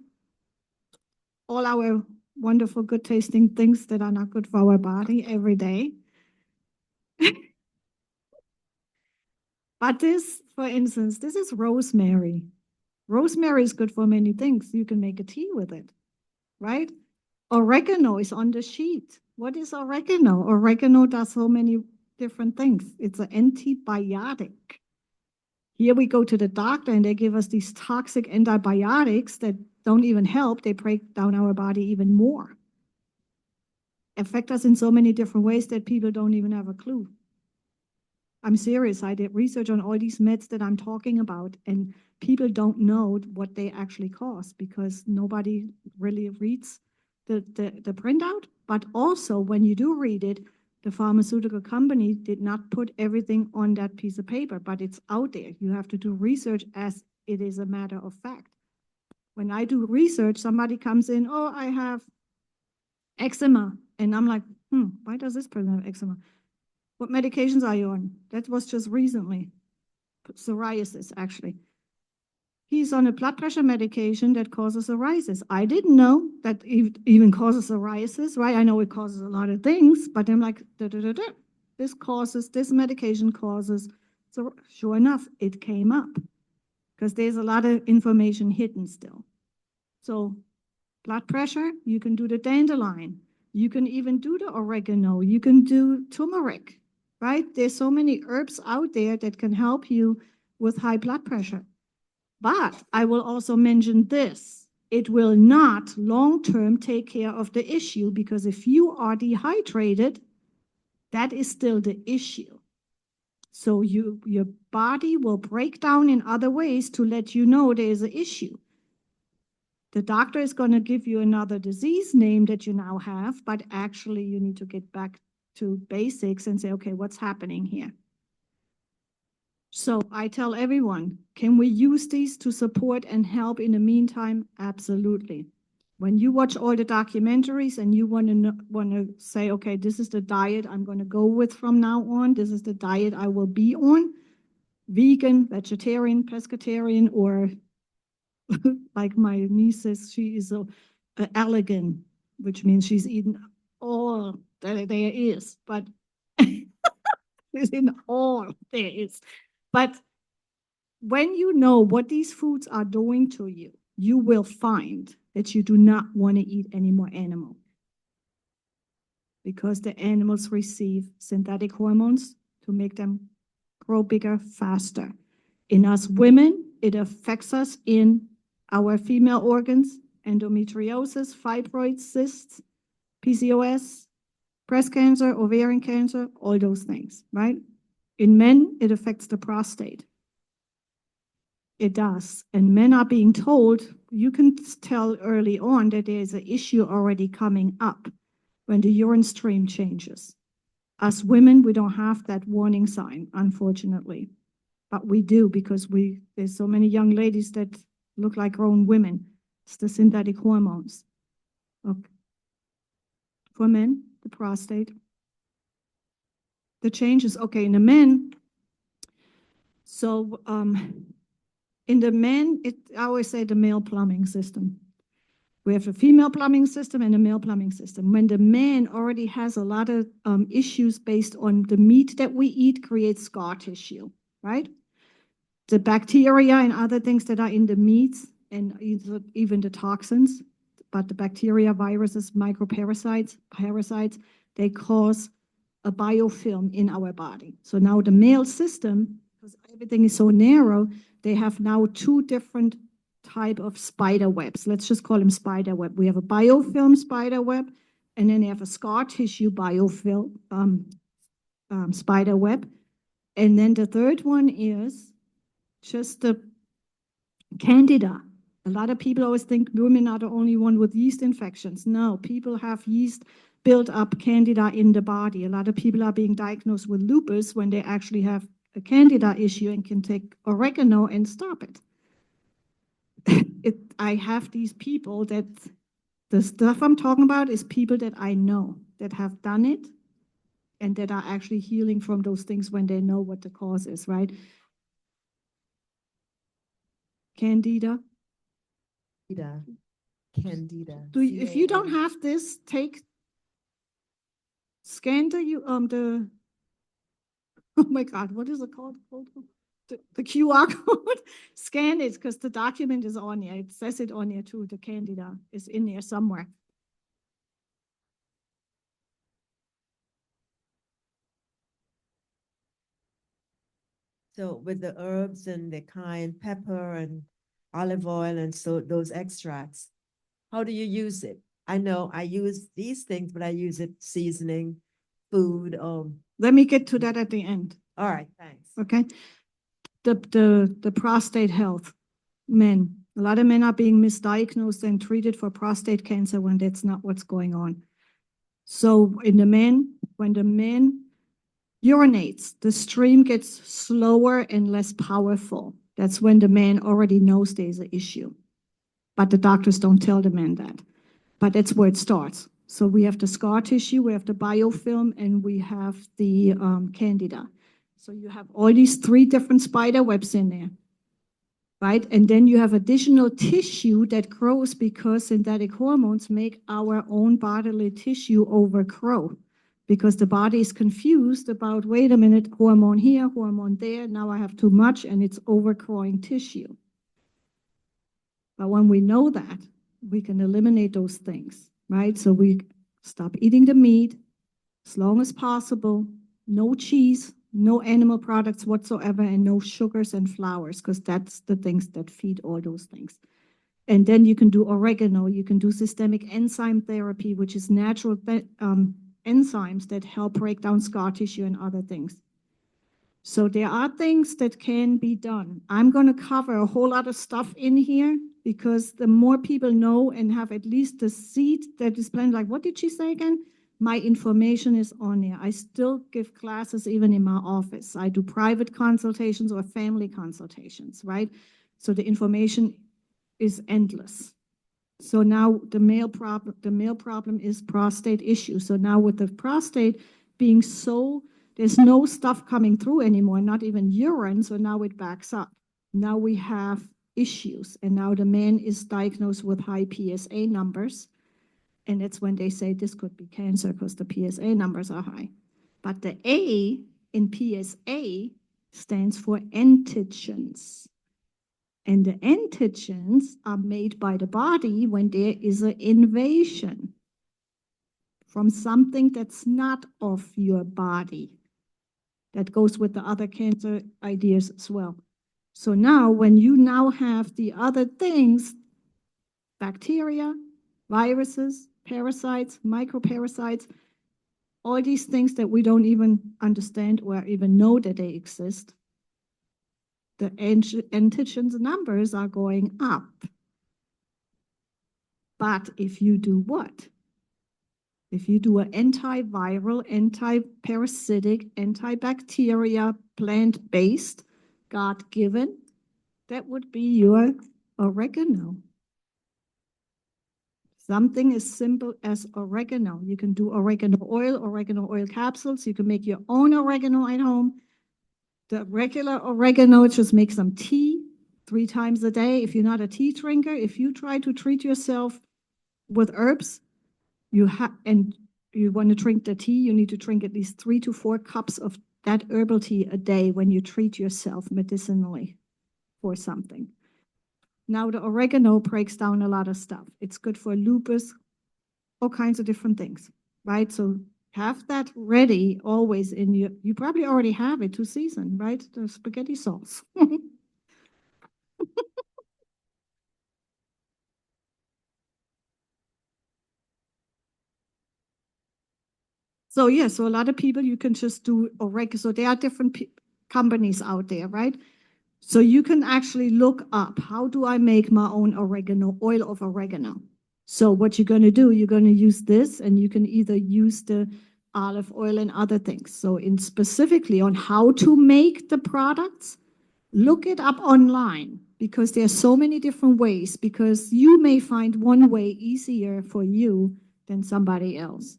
all our wonderful, good tasting things that are not good for our body every day. But this, for instance, this is rosemary. Rosemary is good for many things. You can make a tea with it, right? Oregano is on the sheet. What is oregano? Oregano does so many different things. It's an antibiotic. Here we go to the doctor and they give us these toxic antibiotics that don't even help. They break down our body even more. Affect us in so many different ways that people don't even have a clue. I'm serious. I did research on all these meds that I'm talking about, and people don't know what they actually cause because nobody really reads the printout. But also, when you do read it, the pharmaceutical company did not put everything on that piece of paper, but it's out there. You have to do research as it is a matter of fact. When I do research, somebody comes in, oh, I have eczema. And I'm like, why does this person have eczema? What medications are you on? That was just recently. Psoriasis, actually. He's on a blood pressure medication that causes psoriasis. I didn't know that it even causes psoriasis, right? I know it causes a lot of things, but I'm like, this medication causes, so sure enough, it came up because there's a lot of information hidden still. So blood pressure, you can do the dandelion. You can even do the oregano. You can do turmeric, right? There's so many herbs out there that can help you with high blood pressure. But I will also mention this. It will not long-term take care of the issue, because if you are dehydrated, that is still the issue. So your body will break down in other ways to let you know there is an issue. The doctor is going to give you another disease name that you now have, but actually you need to get back to basics and say, okay, what's happening here? So I tell everyone, can we use these to support and help in the meantime? Absolutely. When you watch all the documentaries and you want to say, okay, this is the diet I'm going to go with from now on. This is the diet I will be on. Vegan, vegetarian, pescatarian, or like my niece says, she is a elegant, which means she's eaten all that there is, but it's in all there is. But when you know what these foods are doing to you, you will find that you do not want to eat any more animal, because the animals receive synthetic hormones to make them grow bigger faster. In us women, it affects us in our female organs, endometriosis, fibroids, cysts, PCOS, breast cancer, ovarian cancer, all those things, right? In men, it affects the prostate. It does. And men are being told, you can tell early on that there's an issue already coming up when the urine stream changes. Us women, we don't have that warning sign, unfortunately. But we do, because there's so many young ladies that look like grown women. It's the synthetic hormones. Okay. For men, the prostate. The changes, okay, in the men, so in the men, I always say the male plumbing system. We have a female plumbing system and a male plumbing system. When the man already has a lot of issues based on the meat that we eat, creates scar tissue, right? The bacteria and other things that are in the meats, and even the toxins, but the bacteria, viruses, microparasites, parasites, they cause a biofilm in our body. So now the male system, because everything is so narrow, they have now two different type of spider webs. Let's just call them spider web. We have a biofilm spider web, and then they have a scar tissue biofilm spider web. And then the third one is just the candida. A lot of people always think women are the only one with yeast infections. No, people have yeast built up candida in the body. A lot of people are being diagnosed with lupus when they actually have a candida issue and can take oregano and stop it. I have these people that the stuff I'm talking about is people that I know that have done it and that are actually healing from those things when they know what the cause is, right? Candida. Candida. If you don't have this, scan the oh my God, what is it called? The QR code. Scan it, because the document is on there. It says it on there too. The candida is in there somewhere. So with the herbs and the cayenne pepper and olive oil and so those extracts, how do you use it? I know I use these things, but I use it seasoning, food. Let me get to that at the end. All right, thanks. Okay. The prostate health, men. A lot of men are being misdiagnosed and treated for prostate cancer when that's not what's going on. So when the man urinates, the stream gets slower and less powerful. That's when the man already knows there's an issue. But the doctors don't tell the man that. But that's where it starts. So we have the scar tissue, we have the biofilm, and we have the candida. So you have all these 3 different spider webs in there, right? And then you have additional tissue that grows because synthetic hormones make our own bodily tissue overgrow, because the body is confused about, wait a minute, hormone here, hormone there, now I have too much and it's overgrowing tissue. But when we know that, we can eliminate those things, right? So we stop eating the meat as long as possible, no cheese, no animal products whatsoever, and no sugars and flours, because that's the things that feed all those things. And then you can do oregano, you can do systemic enzyme therapy, which is natural enzymes that help break down scar tissue and other things. So there are things that can be done. I'm going to cover a whole lot of stuff in here, because the more people know and have at least the seed that is planted, like, what did she say again? My information is on there. I still give classes even in my office. I do private consultations or family consultations, right? So the information is endless. So now the male problem is prostate issue. So now with the prostate being so, there's no stuff coming through anymore, not even urine, so now it backs up. Now we have issues, and now the man is diagnosed with high PSA numbers, and it's when they say this could be cancer because the PSA numbers are high. But the A in PSA stands for antigens. And the antigens are made by the body when there is an invasion from something that's not of your body. That goes with the other cancer ideas as well. So now, when you now have the other things, bacteria, viruses, parasites, microparasites, all these things that we don't even understand or even know that they exist, the antigens numbers are going up. But if you do what? If you do an antiviral, anti-parasitic, antibacteria, plant-based, God-given, that would be your oregano. Something as simple as oregano. You can do oregano oil capsules. You can make your own oregano at home. The regular oregano, just make some tea 3 times a day. If you're not a tea drinker, if you try to treat yourself with herbs, and you want to drink the tea, you need to drink at least 3 to 4 cups of that herbal tea a day when you treat yourself medicinally for something. Now the oregano breaks down a lot of stuff. It's good for lupus, all kinds of different things, right? So have that ready always in you probably already have it to season, right? The spaghetti sauce. So yeah, so a lot of people, you can just do oregano. So there are different companies out there, right? So you can actually look up, how do I make my own oregano, oil of oregano? So what you're going to do, you're going to use this, and you can either use the olive oil and other things. So in specifically on how to make the products, look it up online, because there's so many different ways, because you may find one way easier for you than somebody else,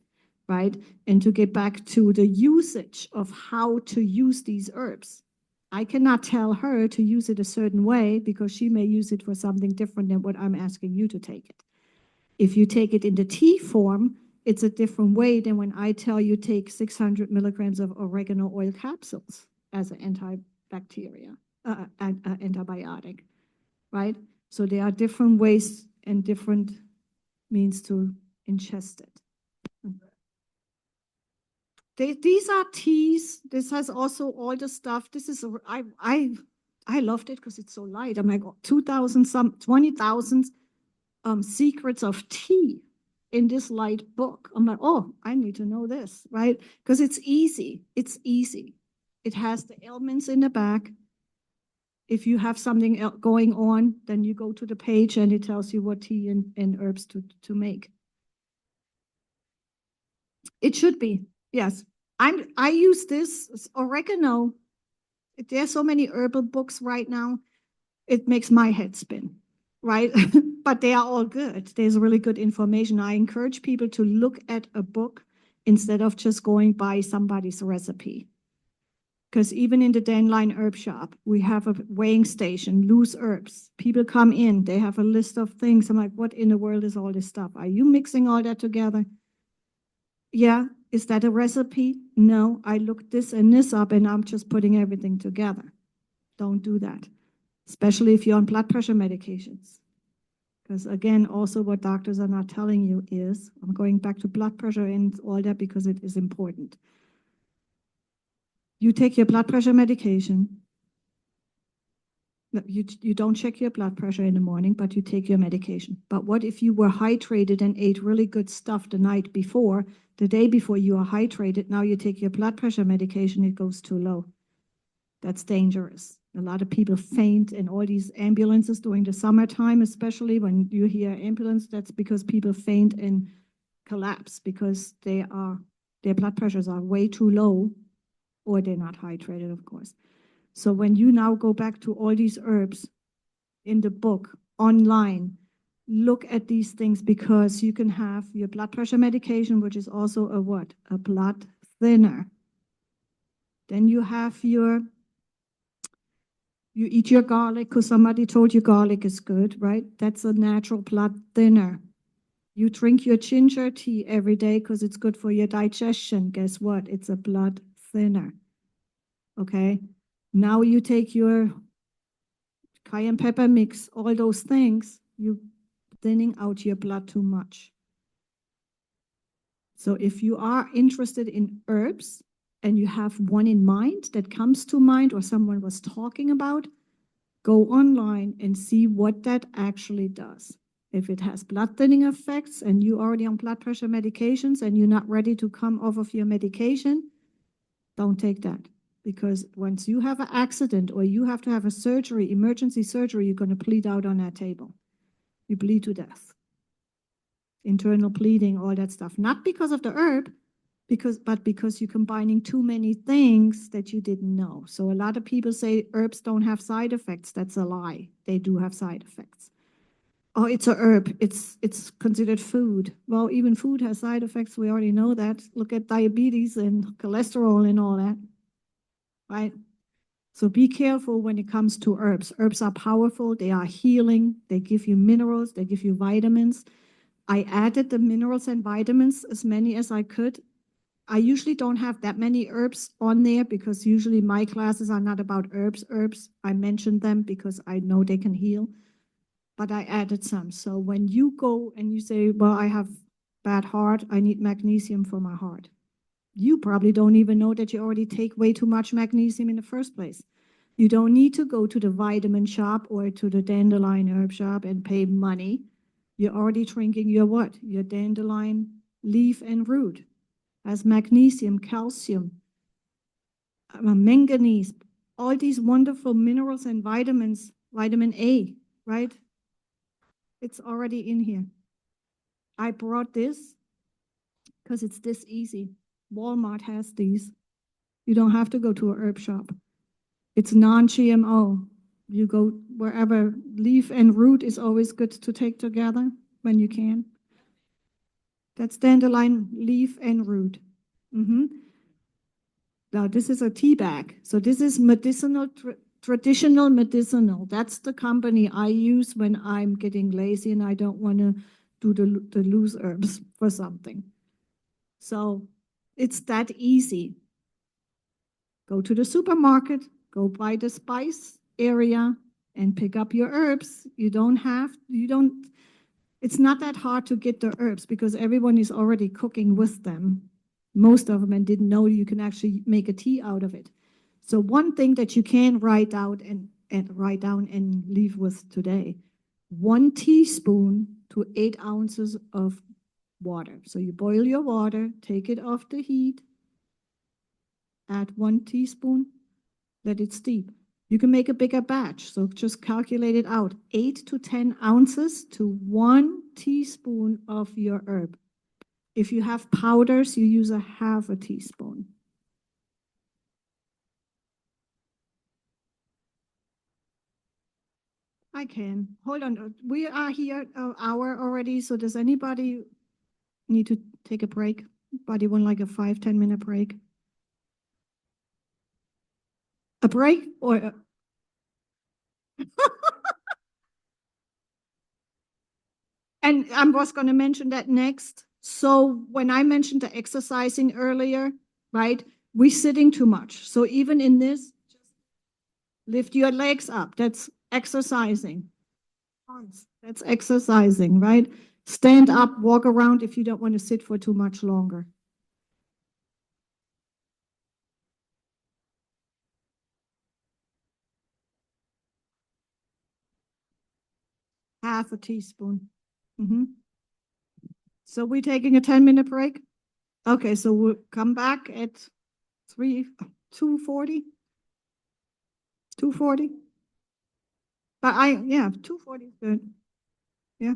right? And to get back to the usage of how to use these herbs, I cannot tell her to use it a certain way, because she may use it for something different than what I'm asking you to take it. If you take it in the tea form, it's a different way than when I tell you take 600 milligrams of oregano oil capsules as an antibacteria, antibiotic, right? So there are different ways and different means to ingest it. These are teas. This has also all the stuff. This is, I loved it because it's so light. I'm like, 20,000 secrets of tea in this light book. I'm like, oh, I need to know this, right? Because it's easy. It's easy. It has the ailments in the back. If you have something going on, then you go to the page and it tells you what tea and herbs to make. It should be, yes. I use this oregano. There's so many herbal books right now. It makes my head spin, right? But they are all good. There's really good information. I encourage people to look at a book instead of just going by somebody's recipe. Because even in the Dandelion Herb Shop, we have a weighing station, loose herbs. People come in, they have a list of things. I'm like, what in the world is all this stuff? Are you mixing all that together? Yeah. Is that a recipe? No, I looked this and this up and I'm just putting everything together. Don't do that, especially if you're on blood pressure medications. Because again, also what doctors are not telling you is, I'm going back to blood pressure and all that because it is important. You take your blood pressure medication. You don't check your blood pressure in the morning, but you take your medication. But what if you were hydrated and ate really good stuff the night before, the day before you are hydrated, now you take your blood pressure medication, it goes too low. That's dangerous. A lot of people faint in all these ambulances during the summertime, especially when you hear ambulance, that's because people faint and collapse because their blood pressures are way too low or they're not hydrated, of course. So when you now go back to all these herbs in the book, online, look at these things because you can have your blood pressure medication, which is also a what? A blood thinner. Then you have you eat your garlic because somebody told you garlic is good, right? That's a natural blood thinner. You drink your ginger tea every day because it's good for your digestion. Guess what? It's a blood thinner. Okay? Now you take your cayenne pepper mix, all those things, you thinning out your blood too much. So if you are interested in herbs and you have one in mind that comes to mind or someone was talking about, go online and see what that actually does. If it has blood thinning effects and you're already on blood pressure medications and you're not ready to come off of your medication, don't take that. Because once you have an accident or you have to have a surgery, emergency surgery, you're going to bleed out on that table. You bleed to death. Internal bleeding, all that stuff. Not because of the herb, but because you're combining too many things that you didn't know. So a lot of people say herbs don't have side effects. That's a lie. They do have side effects. Oh, it's a herb. It's considered food. Well, even food has side effects. We already know that. Look at diabetes and cholesterol and all that. Right? So be careful when it comes to herbs. Herbs are powerful. They are healing. They give you minerals. They give you vitamins. I added the minerals and vitamins as many as I could. I usually don't have that many herbs on there because usually my classes are not about herbs. I mentioned them because I know they can heal, but I added some. So when you go and you say, well, I have bad heart, I need magnesium for my heart. You probably don't even know that you already take way too much magnesium in the first place. You don't need to go to the vitamin shop or to the dandelion herb shop and pay money. You're already drinking your what? Your dandelion leaf and root. Has magnesium, calcium, manganese, all these wonderful minerals and vitamins, vitamin A, right? It's already in here. I brought this because it's this easy. Walmart has these. You don't have to go to a herb shop. It's non-GMO. You go wherever. Leaf and root is always good to take together when you can. That's dandelion leaf and root. Now, this is a tea bag. So this is medicinal, traditional medicinal. That's the company I use when I'm getting lazy and I don't want to do the loose herbs for something. So it's that easy. Go to the supermarket, go by the spice area and pick up your herbs. It's not that hard to get the herbs because everyone is already cooking with them. Most of them and didn't know you can actually make a tea out of it. So one thing that you can write out and write down and leave with today, 1 teaspoon to 8 ounces of water. So you boil your water, take it off the heat, add 1 teaspoon, let it steep. You can make a bigger batch, so just calculate it out. 8 to 10 ounces to 1 teaspoon of your herb. If you have powders, you use a half a teaspoon. I can. Hold on. We are here an hour already. So does anybody need to take a break? Anybody want like a 5-10 minute break? A break or? And I was going to mention that next. So when I mentioned the exercising earlier, right? We're sitting too much. So even in this, just lift your legs up. That's exercising. That's exercising, right? Stand up, walk around if you don't want to sit for too much longer. Half a teaspoon. So we're taking a 10-minute break? Okay, so we'll come back at 2:40? 2:40? But 2:40 is good. Yeah.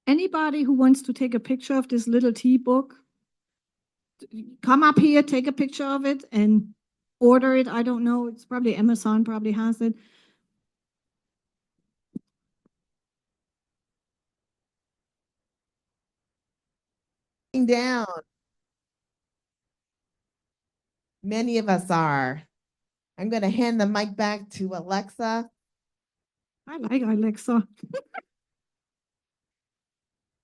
Anybody who wants to take a picture of this little tea book, come up here, take a picture of it and order it. I don't know. It's probably Amazon probably has it. Down. Many of us are. I'm going to hand the mic back to Alexa. I like Alexa.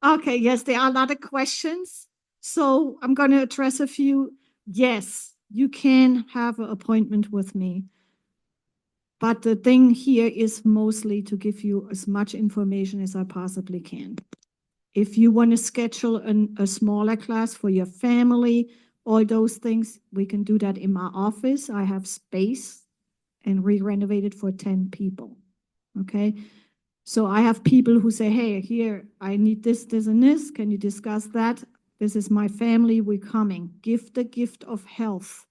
Okay, yes, there are a lot of questions. So I'm going to address a few. Yes, you can have an appointment with me. But the thing here is mostly to give you as much information as I possibly can. If you want to schedule a smaller class for your family, all those things, we can do that in my office. I have space and re-renovated for 10 people. Okay. So I have people who say, hey, here, I need this, this, and this. Can you discuss that? This is my family. We're coming. Give the gift of health,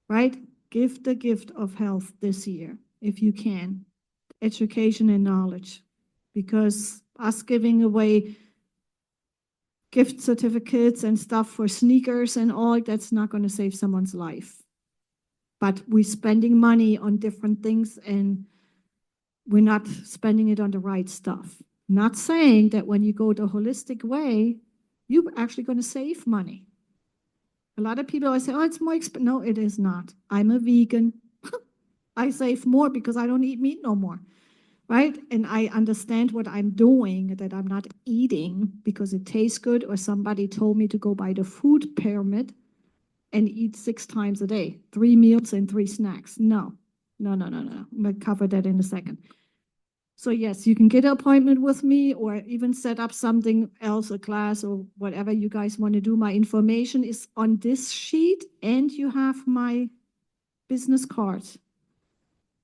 right? Give the gift of health this year, if you can. Education and knowledge. Because us giving away gift certificates and stuff for sneakers and all, that's not going to save someone's life. But we're spending money on different things and we're not spending it on the right stuff. Not saying that when you go the holistic way, you're actually going to save money. A lot of people always say, oh, it's more expensive. No, it is not. I'm a vegan. I save more because I don't eat meat no more, right? And I understand what I'm doing, that I'm not eating because it tastes good or somebody told me to go by the food pyramid and eat 6 times a day, 3 meals and 3 snacks. No. I'm going to cover that in a second. So yes, you can get an appointment with me or even set up something else, a class or whatever you guys want to do. My information is on this sheet and you have my business card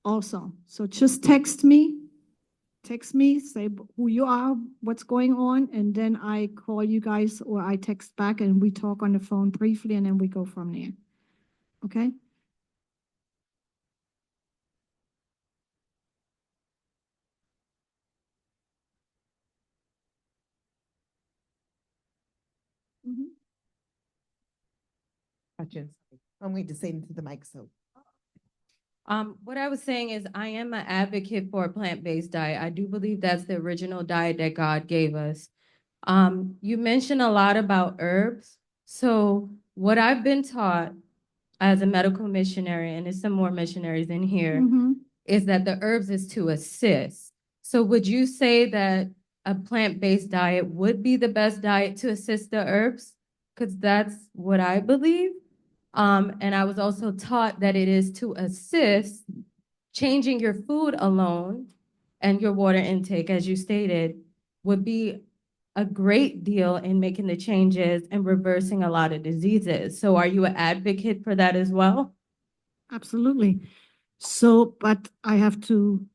also. So just text me, say who you are, what's going on, and then I call you guys or I text back and we talk on the phone briefly and then we go from there. Okay? Questions. I'm going to say into the mic. So What I was saying is I am an advocate for a plant-based diet. I do believe that's the original diet that God gave us. You mentioned a lot about herbs. So what I've been taught as a medical missionary, and there's some more missionaries in here, is that the herbs is to assist. So would you say that a plant-based diet would be the best diet to assist the herbs? Because that's what I believe. And I was also taught that it is to assist changing your food alone and your water intake, as you stated, would be a great deal in making the changes and reversing a lot of diseases. So are you an advocate for that as well? Absolutely. So, but I have to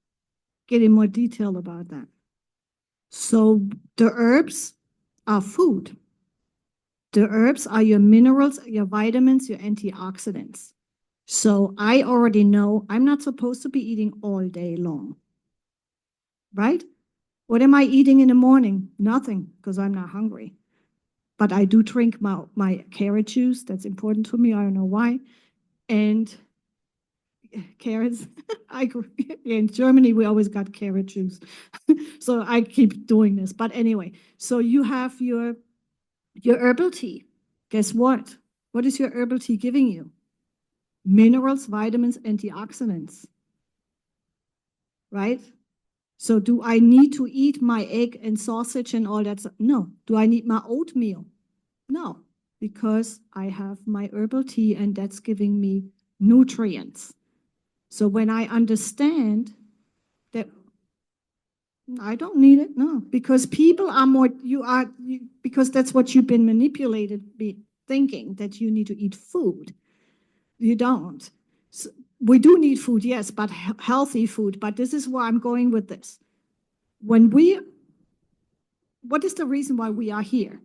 get in more detail about that. So the herbs are food. The herbs are your minerals, your vitamins, your antioxidants. So I already know I'm not supposed to be eating all day long, right? What am I eating in the morning? Nothing, because I'm not hungry. But I do drink my carrot juice. That's important to me. I don't know why. And carrots, in Germany, we always got carrot juice. So I keep doing this. But anyway, so you have your herbal tea. Guess what? What is your herbal tea giving you? Minerals, vitamins, antioxidants, right? So do I need to eat my egg and sausage and all that stuff? No. Do I need my oatmeal? No, because I have my herbal tea and that's giving me nutrients. So when I understand that I don't need it, no, because people are more, because that's what you've been manipulated, thinking that you need to eat food. You don't. So we do need food, yes, but healthy food. But this is where I'm going with this. What is the reason why we are here?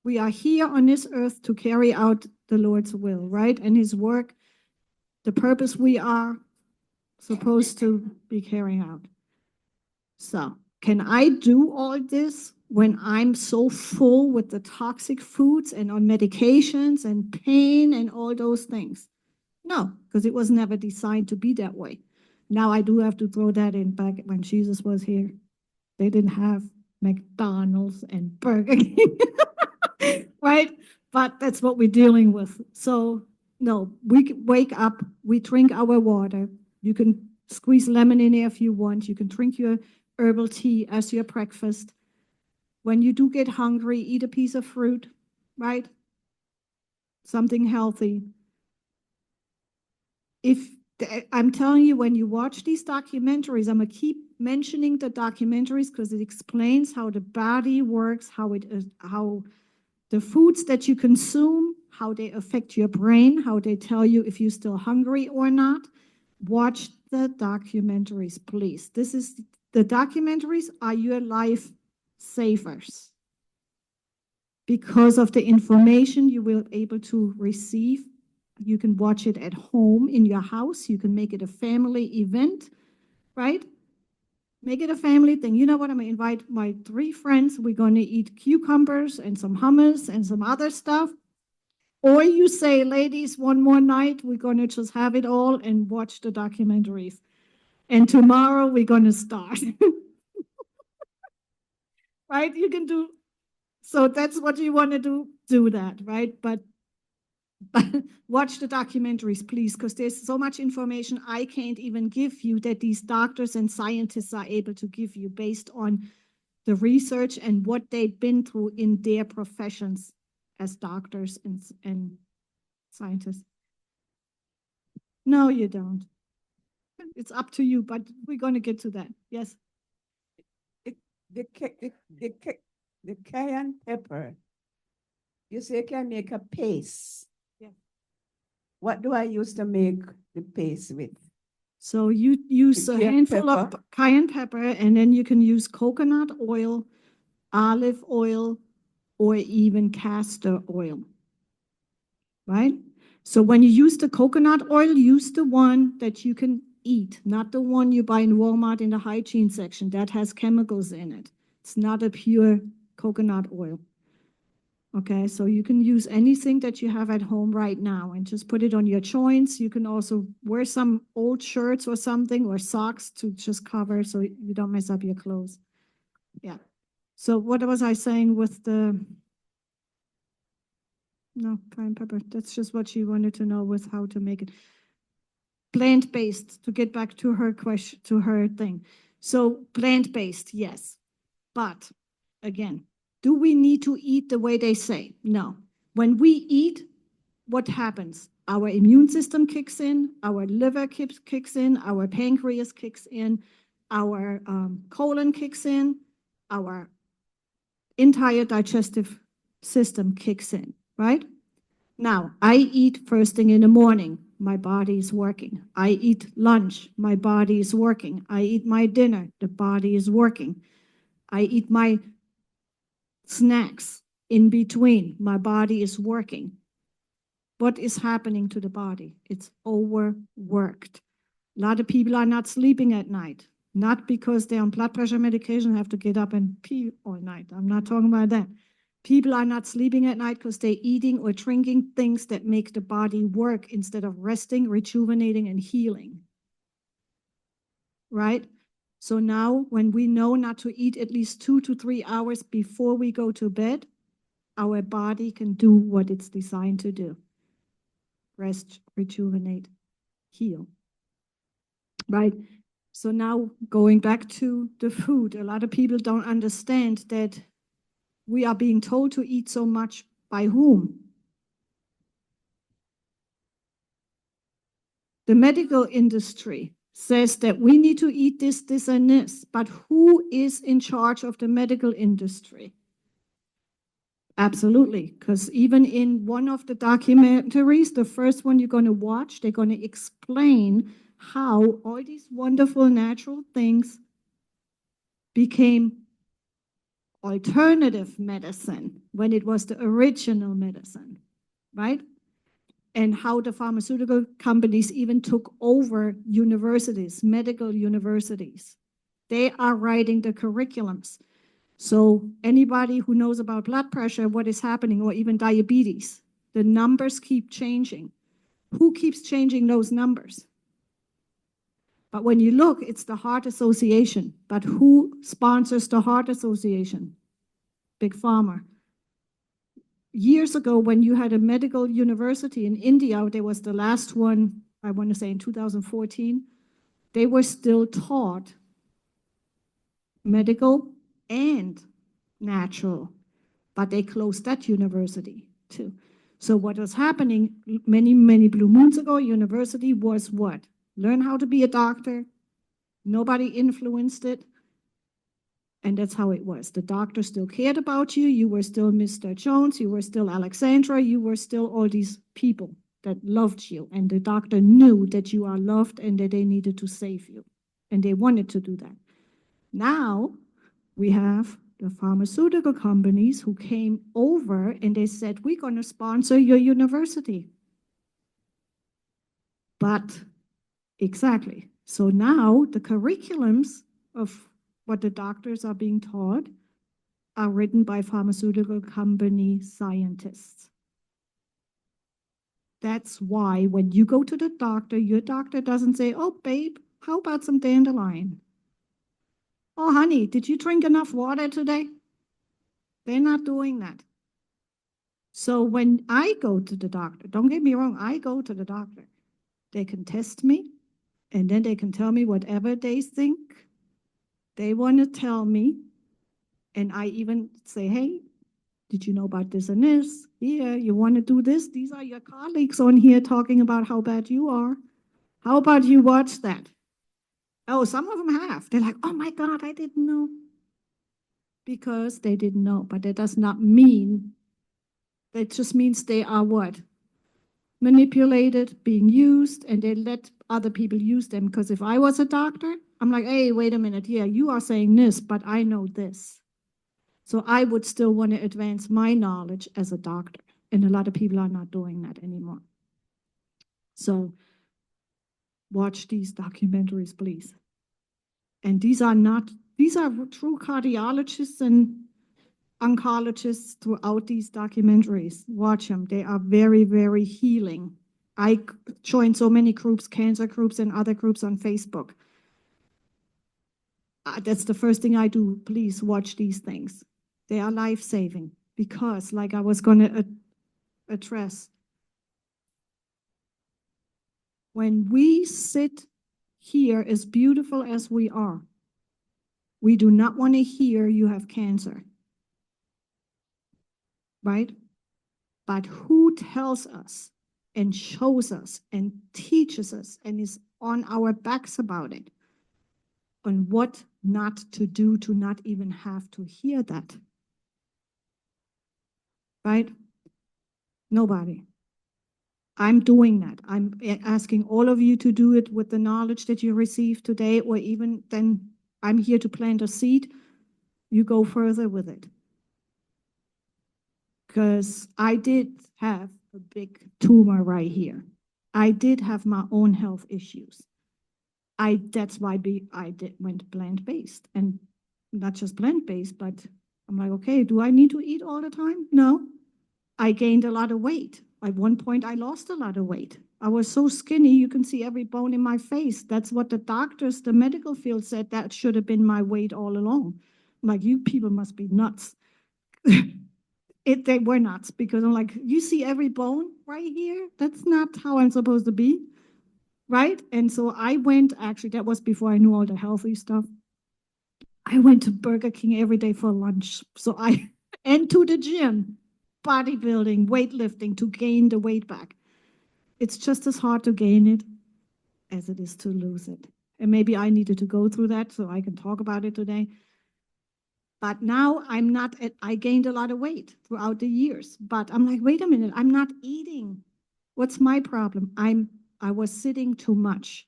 We are here on this earth to carry out the Lord's will, right? And his work, the purpose we are supposed to be carrying out. So, can I do all this when I'm so full with the toxic foods and on medications and pain and all those things? No, because it was never designed to be that way. Now I do have to throw that in back when Jesus was here. They didn't have McDonald's and Burger King, right? But that's what we're dealing with. So, no, we wake up, we drink our water. You can squeeze lemon in there if you want. You can drink your herbal tea as your breakfast. When you do get hungry, eat a piece of fruit, right? Something healthy. I'm telling you, when you watch these documentaries, I'm gonna keep mentioning the documentaries because it explains how the body works, how the foods that you consume, how they affect your brain, how they tell you if you're still hungry or not. Watch the documentaries, please. The documentaries are your life savers because of the information you will be able to receive. You can watch it at home in your house. You can make it a family event, right? Make it a family thing. You know what? I'm going to invite my 3 friends. We're going to eat cucumbers and some hummus and some other stuff. Or you say, ladies, one more night, we're going to just have it all and watch the documentaries. And tomorrow we're going to start. Right? You can do, so that's what you want to do that, right? But watch the documentaries, please, because there's so much information I can't even give you that these doctors and scientists are able to give you based on the research and what they've been through in their professions as doctors and scientists. No, you don't. It's up to you, but we're going to get to that. Yes. The cayenne pepper, you say you can make a paste. Yeah. What do I use to make the paste with? So you use a Cayenne handful of pepper. cayenne pepper, and then you can use coconut oil, olive oil, or even castor oil, right? So when you use the coconut oil, use the one that you can eat, not the one you buy in Walmart in the hygiene section. That has chemicals in it. It's not a pure coconut oil. Okay, so you can use anything that you have at home right now and just put it on your joints. You can also wear some old shirts or something or socks to just cover so you don't mess up your clothes. Yeah. So what was I saying with the, no, cayenne pepper. That's just what she wanted to know with how to make it. Plant-based, to get back to her question, to her thing. So plant-based, yes. But again, do we need to eat the way they say? No. When we eat, what happens? Our immune system kicks in, our liver kicks in, our pancreas kicks in, our colon kicks in, our entire digestive system kicks in, right? Now, I eat first thing in the morning, my body is working. I eat lunch, my body is working. I eat my dinner, the body is working. I eat my snacks in between, my body is working. what is happening to the body? It's overworked. A lot of people are not sleeping at night, not because they're on blood pressure medication, have to get up and pee all night. I'm not talking about that. People are not sleeping at night because they're eating or drinking things that make the body work instead of resting, rejuvenating, and healing. Right? So now when we know not to eat at least 2 to 3 hours before we go to bed, our body can do what it's designed to do. Rest, rejuvenate, heal. Right? So now going back to the food, a lot of people don't understand that we are being told to eat so much by whom? The medical industry says that we need to eat this, this, and this, but who is in charge of the medical industry? Absolutely, because even in one of the documentaries, the first one you're going to watch, they're going to explain how all these wonderful natural things became alternative medicine when it was the original medicine, right? And how the pharmaceutical companies even took over universities, medical universities. They are writing the curriculums. So anybody who knows about blood pressure, what is happening, or even diabetes, the numbers keep changing. Who keeps changing those numbers? But when you look, it's the Heart Association. But who sponsors the Heart Association? Big Pharma. Years ago, when you had a medical university in India, there was the last one, I want to say in 2014, they were still taught medical and natural, but they closed that university too. So what was happening many, many blue moons ago, university was what? Learn how to be a doctor. Nobody influenced it. And that's how it was. The doctor still cared about you. You were still Mr. Jones. You were still Alexandra. You were still all these people that loved you. And the doctor knew that you are loved and that they needed to save you. And they wanted to do that. Now we have the pharmaceutical companies who came over and they said, we're going to sponsor your university. But exactly. So now the curriculums of what the doctors are being taught are written by pharmaceutical company scientists. That's why when you go to the doctor, your doctor doesn't say, oh, babe, how about some dandelion? Oh, honey, did you drink enough water today? They're not doing that. So when I go to the doctor, don't get me wrong, I go to the doctor. They can test me, and then they can tell me whatever they think they want to tell me. And I even say, hey, did you know about this and this? Here, you want to do this? These are your colleagues on here talking about how bad you are. How about you watch that? Oh, some of them have. They're like, oh my God, I didn't know. Because they didn't know. But that does not mean, that just means they are what? Manipulated, being used, and they let other people use them. Because if I was a doctor, I'm like, hey, wait a minute, yeah, you are saying this, but I know this. So I would still want to advance my knowledge as a doctor. And a lot of people are not doing that anymore. So watch these documentaries, please. And these are true cardiologists and oncologists throughout these documentaries. Watch them. They are very, very healing. I joined so many groups, cancer groups and other groups on Facebook. That's the first thing I do. Please watch these things. They are life-saving because, like I was going to address, when we sit here as beautiful as we are, we do not want to hear you have cancer, right? But who tells us and shows us and teaches us and is on our backs about it, on what not to do to not even have to hear that? Right? Nobody. I'm doing that. I'm asking all of you to do it with the knowledge that you received today, or even then I'm here to plant a seed. You go further with it. Because I did have a big tumor right here. I did have my own health issues. That's why went plant-based, and not just plant-based, but I'm like, okay, do I need to eat all the time? No. I gained a lot of weight. At one point, I lost a lot of weight. I was so skinny, you can see every bone in my face. That's what the doctors, the medical field said that should have been my weight all along. I'm like, you people must be nuts. They were nuts, because I'm like, you see every bone right here? That's not how I'm supposed to be, right? And so I went, actually, that was before I knew all the healthy stuff. I went to Burger King every day for lunch. And to the gym, bodybuilding, weightlifting to gain the weight back. It's just as hard to gain it as it is to lose it. And maybe I needed to go through that so I can talk about it today. But now I gained a lot of weight throughout the years. But I'm like, wait a minute, I'm not eating. What's my problem? I was sitting too much,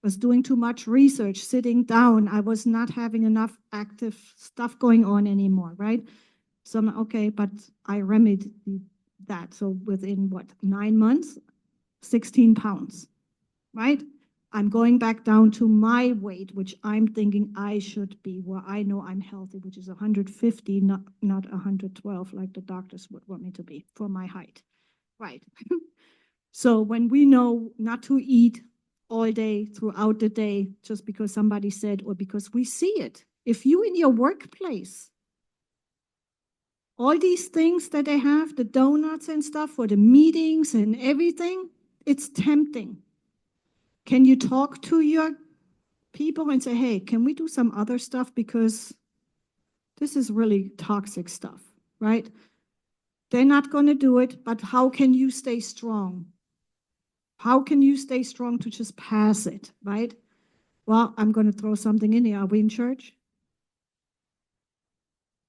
was doing too much research, sitting down. I was not having enough active stuff going on anymore, right? So I'm okay, but I remedied that. So within 9 months, 16 pounds, right? I'm going back down to my weight, which I'm thinking I should be, where I know I'm healthy, which is 150, not 112, like the doctors would want me to be for my height, right? So when we know not to eat all day, throughout the day, just because somebody said, or because we see it. If you in your workplace, all these things that they have, the donuts and stuff for the meetings and everything, it's tempting. Can you talk to your people and say, hey, can we do some other stuff? Because this is really toxic stuff, right? They're not going to do it, but how can you stay strong? How can you stay strong to just pass it, right? Well, I'm going to throw something in here. Are we in church?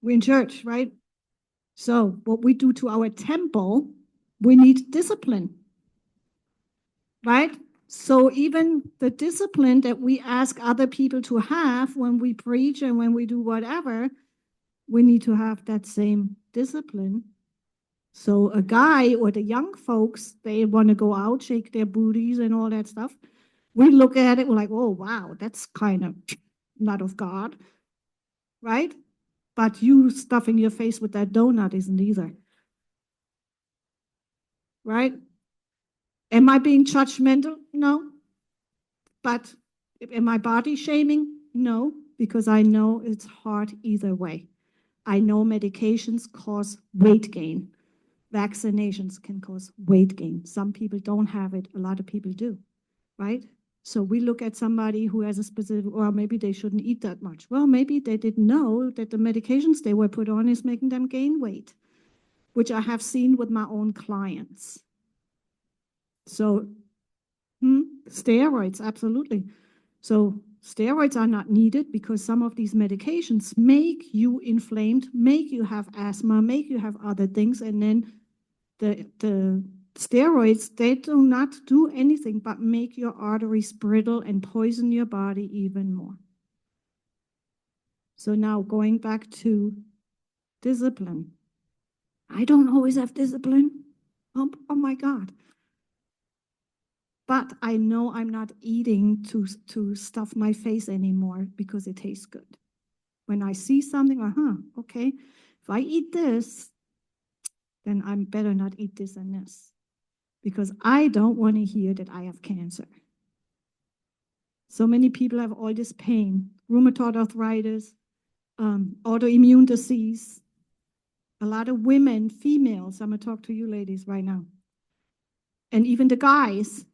We're in church, right? So what we do to our temple, we need discipline, right? So even the discipline that we ask other people to have when we preach and when we do whatever, we need to have that same discipline. So a guy or the young folks, they want to go out, shake their booties and all that stuff. We look at it, we're like, oh, wow, that's kind of not of God, right? But you stuffing your face with that donut isn't either, right? Am I being judgmental? No. But am I body shaming? No, because I know it's hard either way. I know medications cause weight gain. Vaccinations can cause weight gain. Some people don't have it. A lot of people do, right? So we look at somebody who has a specific, or maybe they shouldn't eat that much. Well, maybe they didn't know that the medications they were put on is making them gain weight, which I have seen with my own clients. So steroids, absolutely. So steroids are not needed because some of these medications make you inflamed, make you have asthma, make you have other things, and then the steroids, they do not do anything but make your arteries brittle and poison your body even more. So now going back to discipline. I don't always have discipline. Oh my God. But I know I'm not eating to stuff my face anymore because it tastes good. When I see something, okay, if I eat this, then I'm better not eat this and this. Because I don't want to hear that I have cancer. So many people have all this pain, rheumatoid arthritis, autoimmune disease. A lot of women, females, I'm going to talk to you ladies right now. And even the guys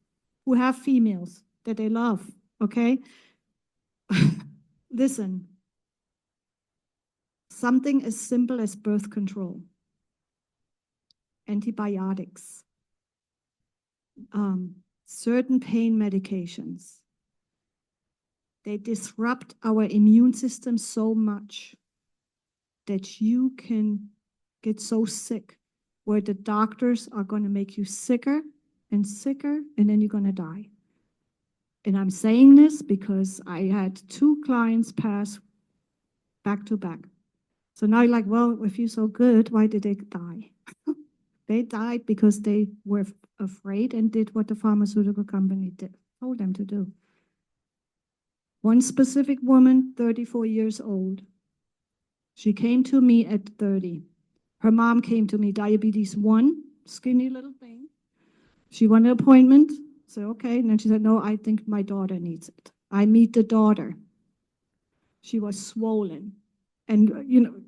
who have females that they love, okay? Listen, something as simple as birth control, antibiotics, certain pain medications, they disrupt our immune system so much that you can get so sick where the doctors are going to make you sicker and sicker, and then you're going to die. And I'm saying this because I had 2 clients pass back to back. So now you're like, well, if you're so good, why did they die? They died because they were afraid and did what the pharmaceutical company told them to do. One specific woman, 34 years old. She came to me at 30. Her mom came to me, diabetes 1, skinny little thing. She wanted an appointment. So, okay. And then she said, no, I think my daughter needs it. I meet the daughter. She was swollen. And,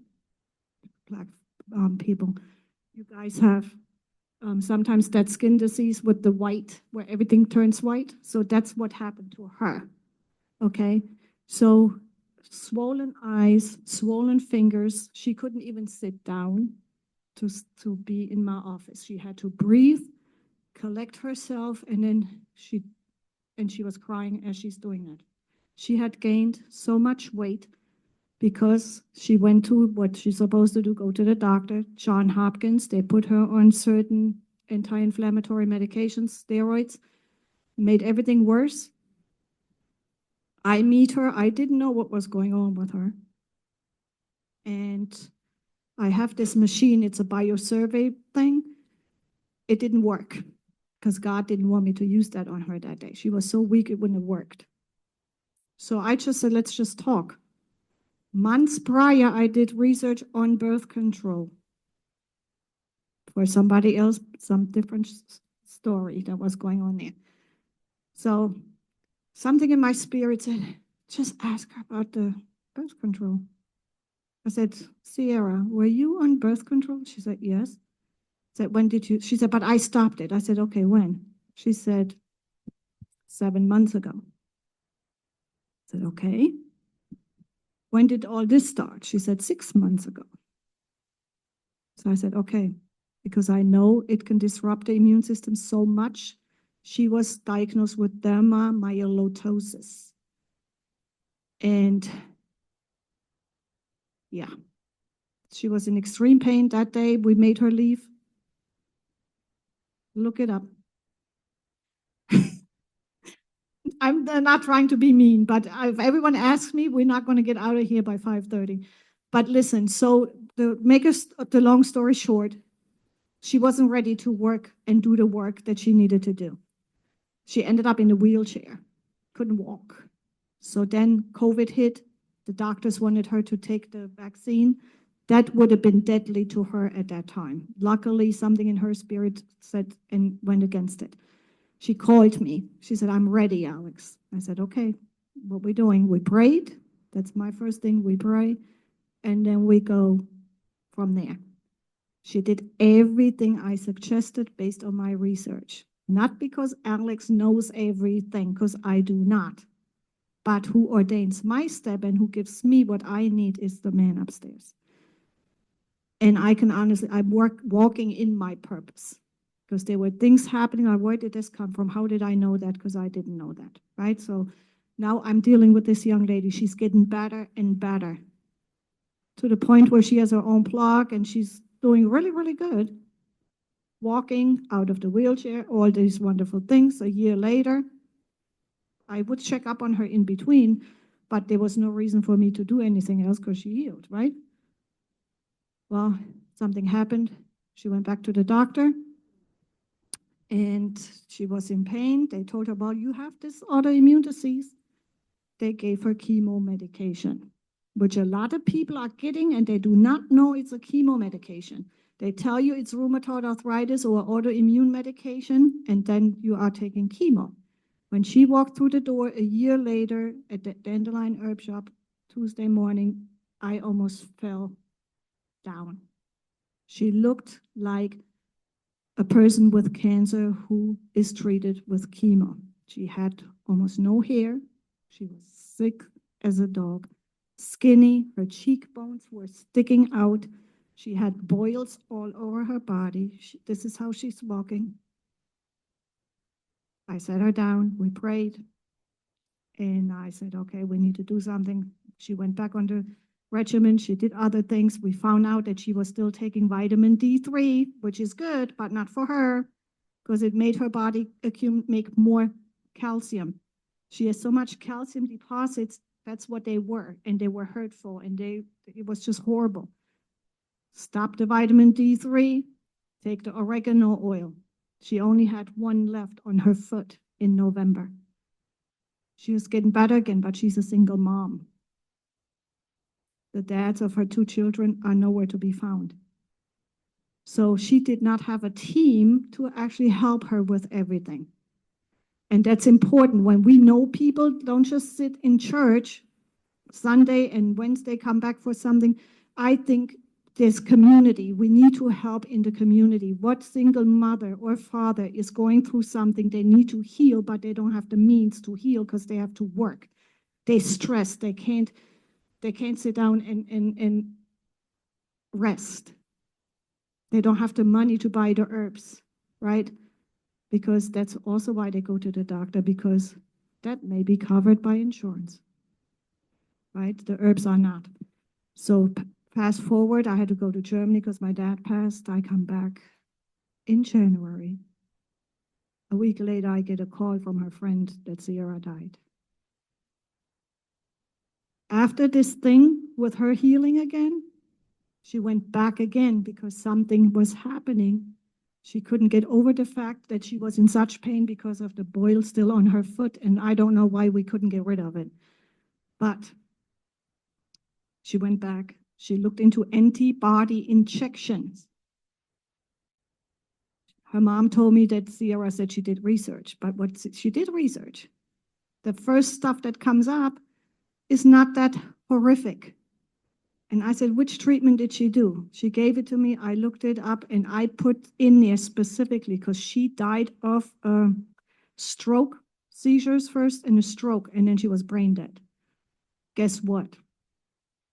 Black people, you guys have sometimes that skin disease with the white, where everything turns white. So that's what happened to her. Okay. So swollen eyes, swollen fingers. She couldn't even sit down to be in my office. She had to breathe, collect herself, and then she was crying as she's doing that. She had gained so much weight because she went to what she's supposed to do, go to the doctor, John Hopkins. They put her on certain anti-inflammatory medications, steroids, made everything worse. I meet her. I didn't know what was going on with her. And I have this machine. It's a biosurvey thing. It didn't work because God didn't want me to use that on her that day. She was so weak, it wouldn't have worked. So I just said, let's just talk. Months prior, I did research on birth control for somebody else, some different story that was going on there. So something in my spirit said, just ask her about the birth control. I said, Sierra, were you on birth control? She said, yes. I said, when did you? She said, but I stopped it. I said, okay, when? She said, 7 months ago. I said, okay. When did all this start? She said, 6 months ago. So I said, okay, because I know it can disrupt the immune system so much. She was diagnosed with dermatomyositis. And yeah, she was in extreme pain that day. We made her leave. Look it up. I'm not trying to be mean, but if everyone asks me, we're not going to get out of here by 5:30. But listen, so to make the long story short, she wasn't ready to work and do the work that she needed to do. She ended up in a wheelchair, couldn't walk. So then COVID hit. The doctors wanted her to take the vaccine. That would have been deadly to her at that time. Luckily, something in her spirit said and went against it. She called me. She said, I'm ready, Alex. I said, okay, what we doing? We prayed. That's my first thing. We pray. And then we go from there. She did everything I suggested based on my research. Not because Alex knows everything, because I do not. But who ordains my step and who gives me what I need is the man upstairs. And I can honestly, I'm walking in my purpose. Because there were things happening. Where did this come from? How did I know that? Because I didn't know that, right? So now I'm dealing with this young lady. She's getting better and better to the point where she has her own blog and she's doing really, really good. Walking out of the wheelchair, all these wonderful things. A year later, I would check up on her in between, but there was no reason for me to do anything else because she healed, right? Well, something happened. She went back to the doctor. And she was in pain. They told her, well, you have this autoimmune disease. They gave her chemo medication, which a lot of people are getting, and they do not know it's a chemo medication. They tell you it's rheumatoid arthritis or autoimmune medication, and then you are taking chemo. When she walked through the door a year later at the Dandelion Herb Shop, Tuesday morning, I almost fell down. She looked like a person with cancer who is treated with chemo. She had almost no hair. She was sick as a dog, skinny. Her cheekbones were sticking out. She had boils all over her body. This is how she's walking. I sat her down. We prayed. And I said, okay, we need to do something. She went back on the regimen. She did other things. We found out that she was still taking vitamin D3, which is good, but not for her, because it made her body make more calcium. She has so much calcium deposits. That's what they were, and they were hurtful, and it was just horrible. Stop the vitamin D3, take the oregano oil. She only had one left on her foot in November. She was getting better again, but she's a single mom. The dads of her 2 children are nowhere to be found. So she did not have a team to actually help her with everything. And that's important. When we know people, don't just sit in church Sunday and Wednesday, come back for something. I think there's community. We need to help in the community. What single mother or father is going through something they need to heal, but they don't have the means to heal because they have to work. They're stressed. They can't sit down and rest. They don't have the money to buy the herbs, right? Because that's also why they go to the doctor, because that may be covered by insurance, right? The herbs are not. So fast forward, I had to go to Germany because my dad passed. I come back in January. A week later, I get a call from her friend that Sierra died. After this thing with her healing again, she went back again because something was happening. She couldn't get over the fact that she was in such pain because of the boil still on her foot, and I don't know why we couldn't get rid of it. But she went back. She looked into antibody injections. Her mom told me that Sierra said she did research, but what she did research. The first stuff that comes up is not that horrific. And I said, which treatment did she do? She gave it to me. I looked it up and I put in there specifically because she died of stroke, seizures first and a stroke, and then she was brain dead. Guess what?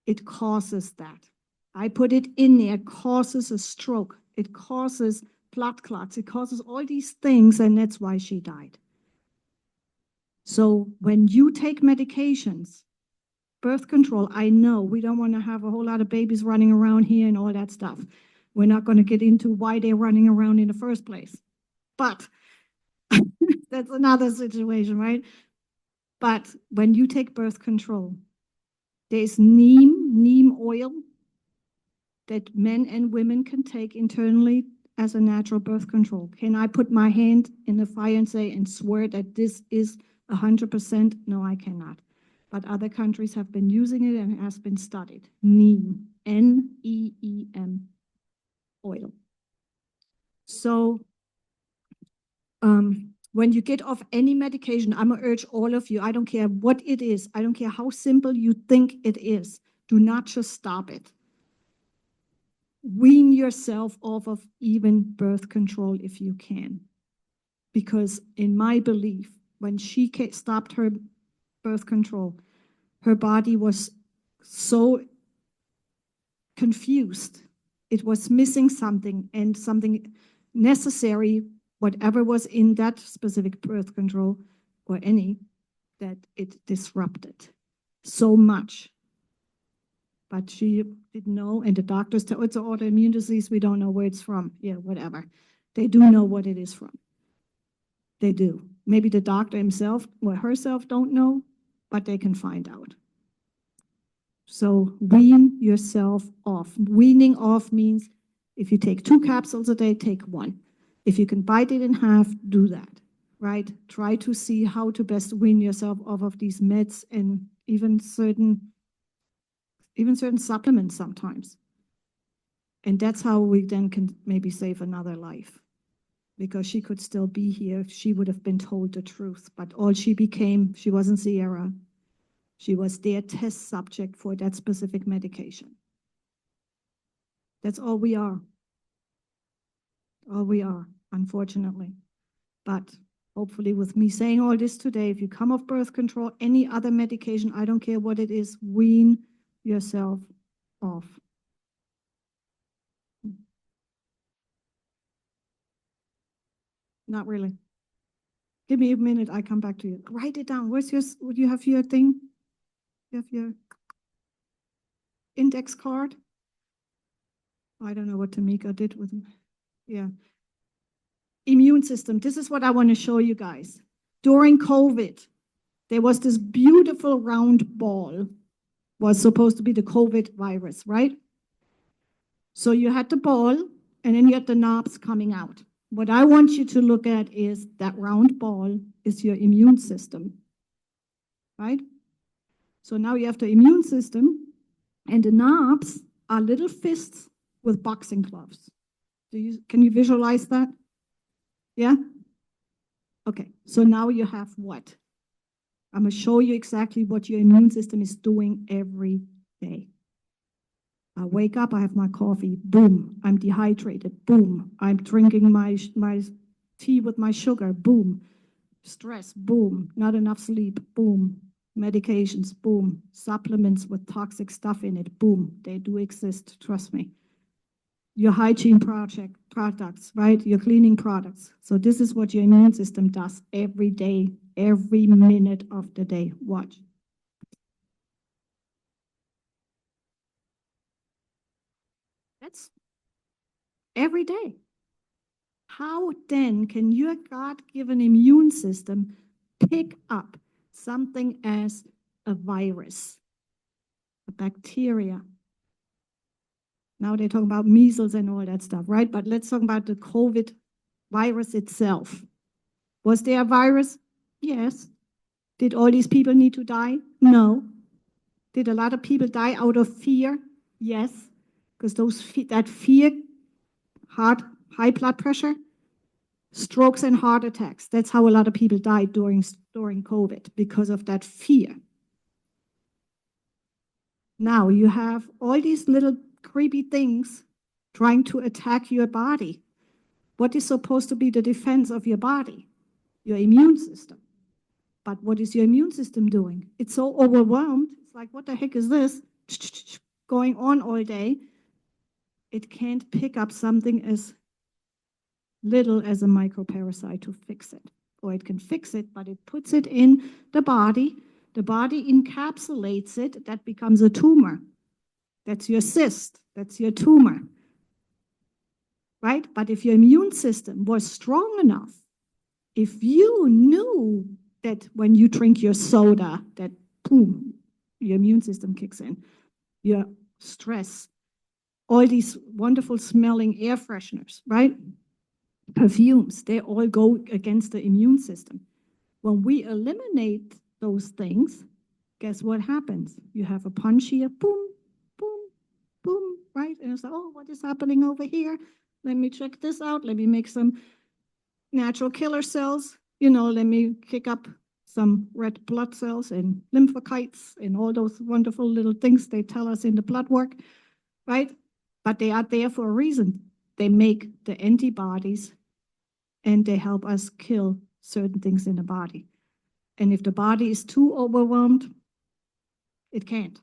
It causes that. I put it in there. It causes a stroke. It causes blood clots. It causes all these things, and that's why she died. So when you take medications, birth control, I know we don't want to have a whole lot of babies running around here and all that stuff. We're not going to get into why they're running around in the first place. But that's another situation, right? But when you take birth control, there's neem oil that men and women can take internally as a natural birth control. Can I put my hand in the fire and say and swear that this is 100%? No, I cannot. But other countries have been using it and it has been studied. Neem, N-E-E-M, oil. So when you get off any medication, I'm going to urge all of you, I don't care what it is, I don't care how simple you think it is, do not just stop it. Wean yourself off of even birth control if you can. Because in my belief, when she stopped her birth control, her body was so confused. It was missing something, and something necessary, whatever was in that specific birth control or any, that it disrupted so much. But she didn't know, and the doctors tell it's an autoimmune disease. We don't know where it's from. Yeah, whatever. They do know what it is from. They do. Maybe the doctor himself or herself don't know, but they can find out. So wean yourself off. Weaning off means if you take 2 capsules a day, take 1. If you can bite it in half, do that, right? Try to see how to best wean yourself off of these meds and even certain supplements sometimes. And that's how we then can maybe save another life, because she could still be here if she would have been told the truth. But all she became, she wasn't Sierra. She was their test subject for that specific medication. That's all we are. All we are, unfortunately. But hopefully with me saying all this today, if you come off birth control, any other medication, I don't care what it is, wean yourself off. Not really. Give me a minute, I come back to you. Write it down. Would you have your thing? You have your index card? I don't know what Tamika did with him. Yeah. Immune system. This is what I want to show you guys. During COVID, there was this beautiful round ball, was supposed to be the COVID virus, right? So you had the ball, and then you have the knobs coming out. What I want you to look at is that round ball is your immune system, right? So now you have the immune system, and the knobs are little fists with boxing gloves. Can you visualize that? Yeah? Okay, so now you have what? I'm going to show you exactly what your immune system is doing every day. I wake up, I have my coffee, boom, I'm dehydrated, boom, I'm drinking my tea with my sugar, boom, stress, boom, not enough sleep, boom, medications, boom, supplements with toxic stuff in it, boom, they do exist, trust me. Your hygiene products, right? Your cleaning products. So this is what your immune system does every day, every minute of the day. Watch. That's every day. How then can your God-given immune system pick up something as a virus, a bacteria? Now they're talking about measles and all that stuff, right? But let's talk about the COVID virus itself. Was there a virus? Yes. Did all these people need to die? No. Did a lot of people die out of fear? Yes. Because that fear, high blood pressure, strokes and heart attacks. That's how a lot of people died during COVID, because of that fear. Now you have all these little creepy things trying to attack your body. What is supposed to be the defense of your body? Your immune system. But what is your immune system doing? It's so overwhelmed. It's like, what the heck is this going on all day? It can't pick up something as little as a microparasite to fix it. Or it can fix it, but it puts it in the body. The body encapsulates it. That becomes a tumor. That's your cyst. That's your tumor. Right? But if your immune system was strong enough, if you knew that when you drink your soda, that boom, your immune system kicks in, your stress, all these wonderful smelling air fresheners, right? Perfumes, they all go against the immune system. When we eliminate those things, guess what happens? You have a punch here, boom, boom, boom, right? And it's like, oh, what is happening over here? Let me check this out. Let me make some natural killer cells. Let me kick up some red blood cells and lymphocytes and all those wonderful little things they tell us in the blood work, right? But they are there for a reason. They make the antibodies and they help us kill certain things in the body. And if the body is too overwhelmed, it can't.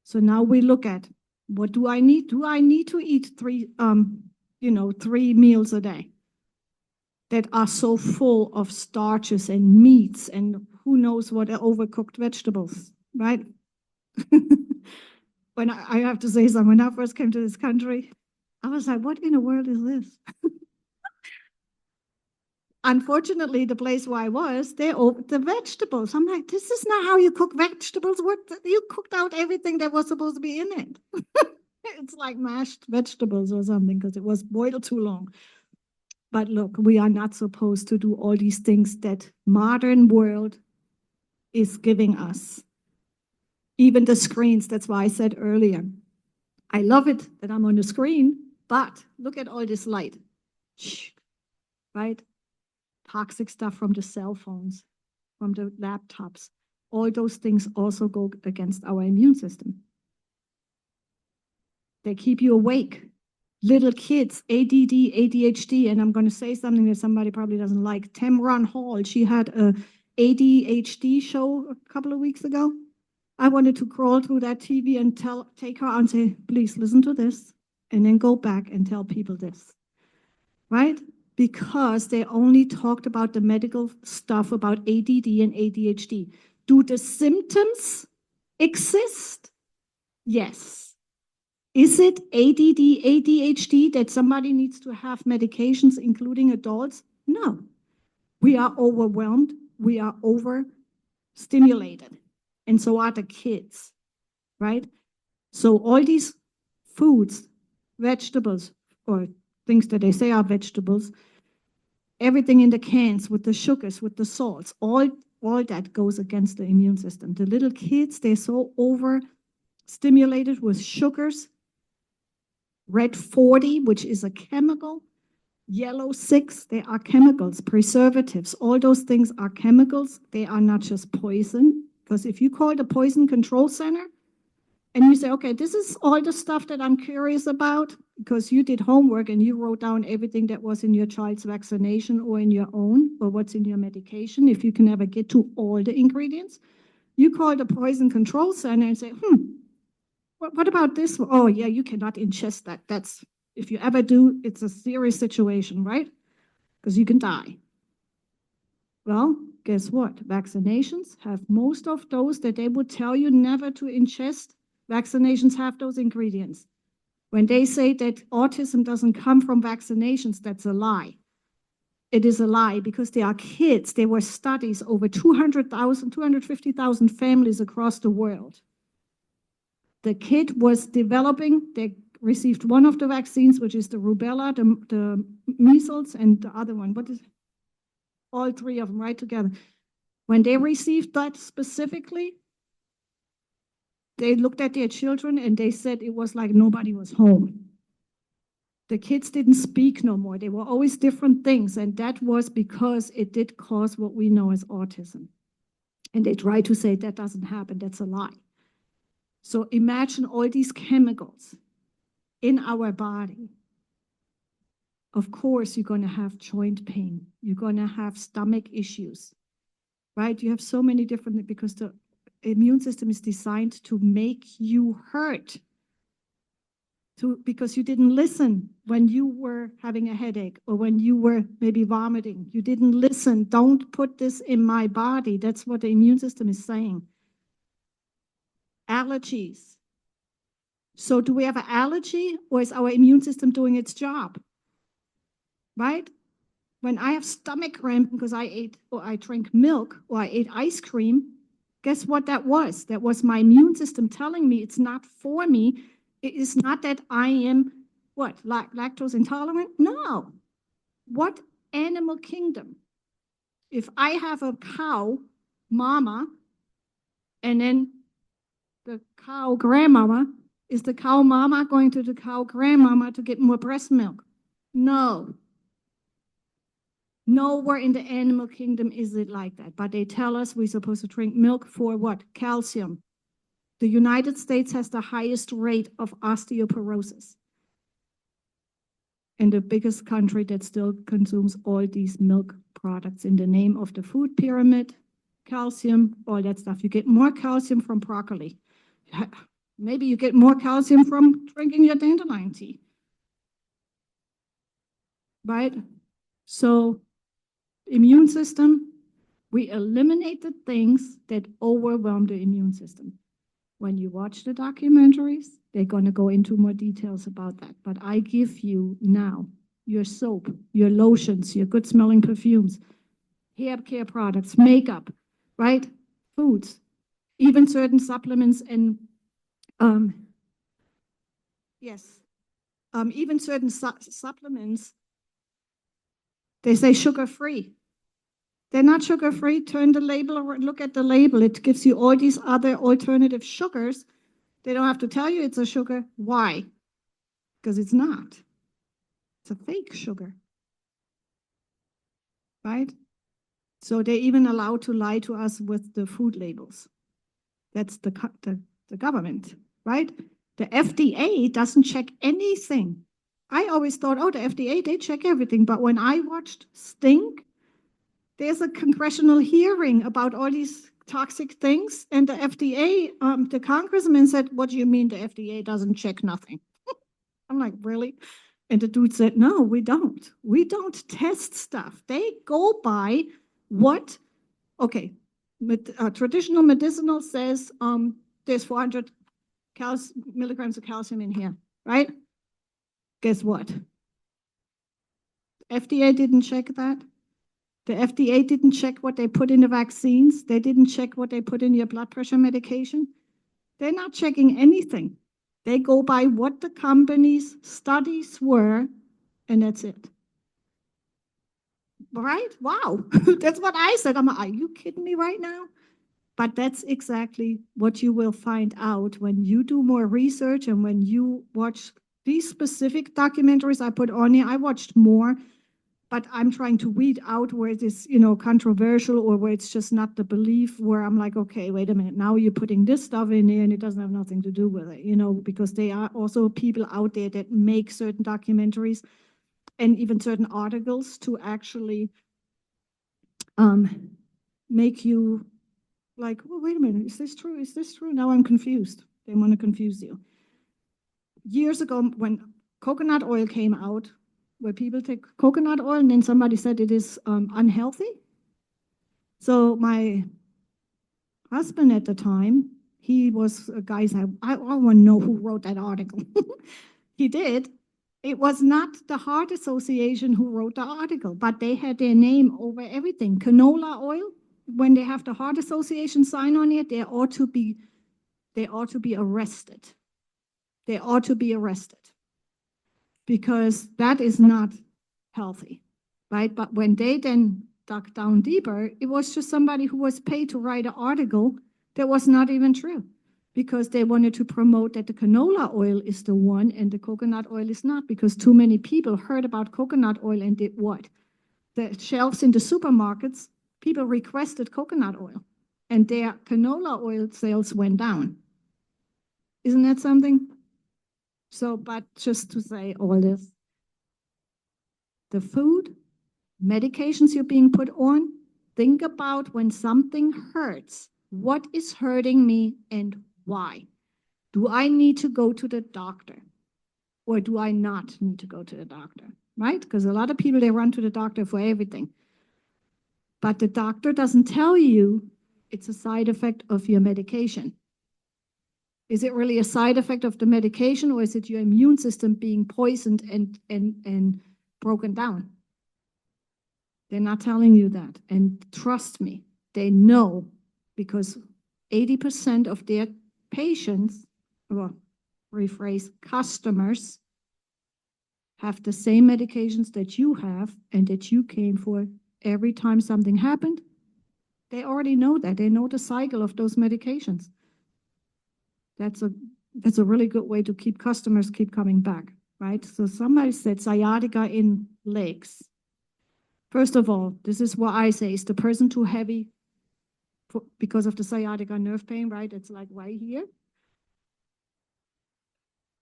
So now we look at, what do I need? Do I need to eat 3 meals a day that are so full of starches and meats and who knows what, overcooked vegetables, right? When I have to say something, when I first came to this country, I was like, what in the world is this? Unfortunately, the place where I was, the vegetables. I'm like, this is not how you cook vegetables. You cooked out everything that was supposed to be in it. It's like mashed vegetables or something because it was boiled too long. But look, we are not supposed to do all these things that modern world is giving us. Even the screens, that's why I said earlier, I love it that I'm on the screen, but look at all this light, right? Toxic stuff from the cell phones, from the laptops. All those things also go against our immune system. They keep you awake. Little kids, ADD, ADHD, and I'm going to say something that somebody probably doesn't like. Tamron Hall, she had a ADHD show a couple of weeks ago. I wanted to crawl through that TV and take her out and say, please listen to this, and then go back and tell people this, right? Because they only talked about the medical stuff about ADD and ADHD. Do the symptoms exist? Yes. Is it ADD, ADHD that somebody needs to have medications, including adults? No. We are overwhelmed. We are overstimulated. And so are the kids, right? So all these foods, vegetables, or things that they say are vegetables, everything in the cans with the sugars, with the salts, all that goes against the immune system. The little kids, they're so overstimulated with sugars, red 40, which is a chemical, yellow 6, they are chemicals, preservatives, all those things are chemicals. They are not just poison, because if you call the poison control center and you say, okay, this is all the stuff that I'm curious about, because you did homework and you wrote down everything that was in your child's vaccination or in your own, or what's in your medication, if you can ever get to all the ingredients, you call the poison control center and say, what about this? Oh, yeah, you cannot ingest that. That's, if you ever do, it's a serious situation, right? Because you can die. Well, guess what? Vaccinations have most of those that they would tell you never to ingest. Vaccinations have those ingredients. When they say that autism doesn't come from vaccinations, that's a lie. It is a lie because they are kids. There were studies over 200,000, 250,000 families across the world. The kid was developing, they received one of the vaccines, which is the rubella, the measles, and the other one. What is it? All three of them right together. When they received that specifically, they looked at their children and they said it was like nobody was home. The kids didn't speak no more. They were always different things. And that was because it did cause what we know as autism. And they try to say that doesn't happen. That's a lie. So imagine all these chemicals in our body. Of course, you're going to have joint pain. You're going to have stomach issues, right? You have so many different, because the immune system is designed to make you hurt. Because you didn't listen when you were having a headache or when you were maybe vomiting. You didn't listen. Don't put this in my body. That's what the immune system is saying. Allergies. So do we have an allergy, or is our immune system doing its job? Right? When I have stomach cramp because I ate or I drank milk or I ate ice cream, guess what that was? That was my immune system telling me it's not for me. It is not that I am, what, lactose intolerant? No. What animal kingdom? If I have a cow mama and then the cow grandmama, is the cow mama going to the cow grandmama to get more breast milk? No. Nowhere in the animal kingdom is it like that. But they tell us we're supposed to drink milk for what? Calcium. The United States has the highest rate of osteoporosis. And the biggest country that still consumes all these milk products in the name of the food pyramid, calcium, all that stuff. You get more calcium from broccoli. Maybe you get more calcium from drinking your dandelion tea. Right? So, immune system, we eliminate the things that overwhelm the immune system. When you watch the documentaries, they're going to go into more details about that. But I give you now your soap, your lotions, your good smelling perfumes, hair care products, makeup, right? Foods, even certain supplements and even certain supplements, they say sugar-free. They're not sugar-free. Turn the label or look at the label. It gives you all these other alternative sugars. They don't have to tell you it's a sugar. Why? Because it's not. It's a fake sugar. Right? So they're even allowed to lie to us with the food labels. That's the government, right? The FDA doesn't check anything. I always thought, oh, the FDA, they check everything. But when I watched Stink, there's a congressional hearing about all these toxic things, and the FDA, the congressman said, what do you mean the FDA doesn't check nothing? I'm like, really? And the dude said, no, we don't. We don't test stuff. They go by what, okay, traditional medicinal says there's 400 milligrams of calcium in here, right? Guess what? FDA didn't check that. The FDA didn't check what they put in the vaccines. They didn't check what they put in your blood pressure medication. They're not checking anything. They go by what the company's studies were, and that's it. Right? Wow. That's what I said. I'm like, are you kidding me right now? But that's exactly what you will find out when you do more research and when you watch these specific documentaries I put on here. I watched more, but I'm trying to weed out where it is, controversial or where it's just not the belief, where I'm like, okay, wait a minute, now you're putting this stuff in there and it doesn't have nothing to do with it, because there are also people out there that make certain documentaries and even certain articles to actually make you like, well, wait a minute, is this true? Is this true? Now I'm confused. They want to confuse you. Years ago, when coconut oil came out, where people take coconut oil and then somebody said it is unhealthy. So my husband at the time, he was a guy said, I want to know who wrote that article. He did. It was not the Heart Association who wrote the article, but they had their name over everything. Canola oil, when they have the Heart Association sign on it, they ought to be arrested. They ought to be arrested because that is not healthy, right? But when they then dug down deeper, it was just somebody who was paid to write an article that was not even true, because they wanted to promote that the canola oil is the one and the coconut oil is not, because too many people heard about coconut oil and did what? The shelves in the supermarkets, people requested coconut oil and their canola oil sales went down. Isn't that something? So, but just to say all this, the food, medications you're being put on, think about when something hurts, what is hurting me and why? Do I need to go to the doctor or do I not need to go to the doctor, right? Because a lot of people, they run to the doctor for everything. But the doctor doesn't tell you it's a side effect of your medication. Is it really a side effect of the medication, or is it your immune system being poisoned and broken down? They're not telling you that. And trust me, they know, because 80% of their patients, or rephrase, customers, have the same medications that you have and that you came for every time something happened. They already know that. They know the cycle of those medications. That's a really good way to keep customers keep coming back, right? So somebody said sciatica in legs. First of all, this is what I say, is the person too heavy because of the sciatica nerve pain, right? It's like right here.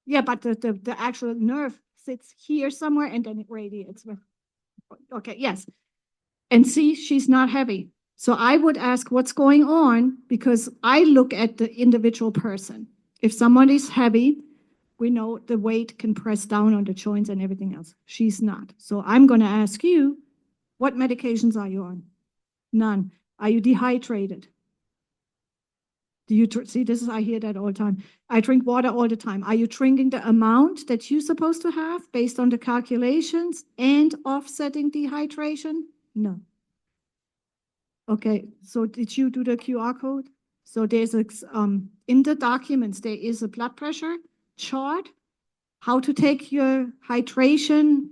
Yeah, but the actual nerve sits here somewhere and then it radiates. Okay, yes. And see, she's not heavy. So I would ask what's going on, because I look at the individual person. If somebody's heavy, we know the weight can press down on the joints and everything else. She's not. So I'm going to ask you, what medications are you on? None. Are you dehydrated? Do you see, I hear that all the time. I drink water all the time. Are you drinking the amount that you're supposed to have based on the calculations and offsetting dehydration? No. Okay, so did you do the QR code? So there's in the documents, there is a blood pressure chart. How to take your hydration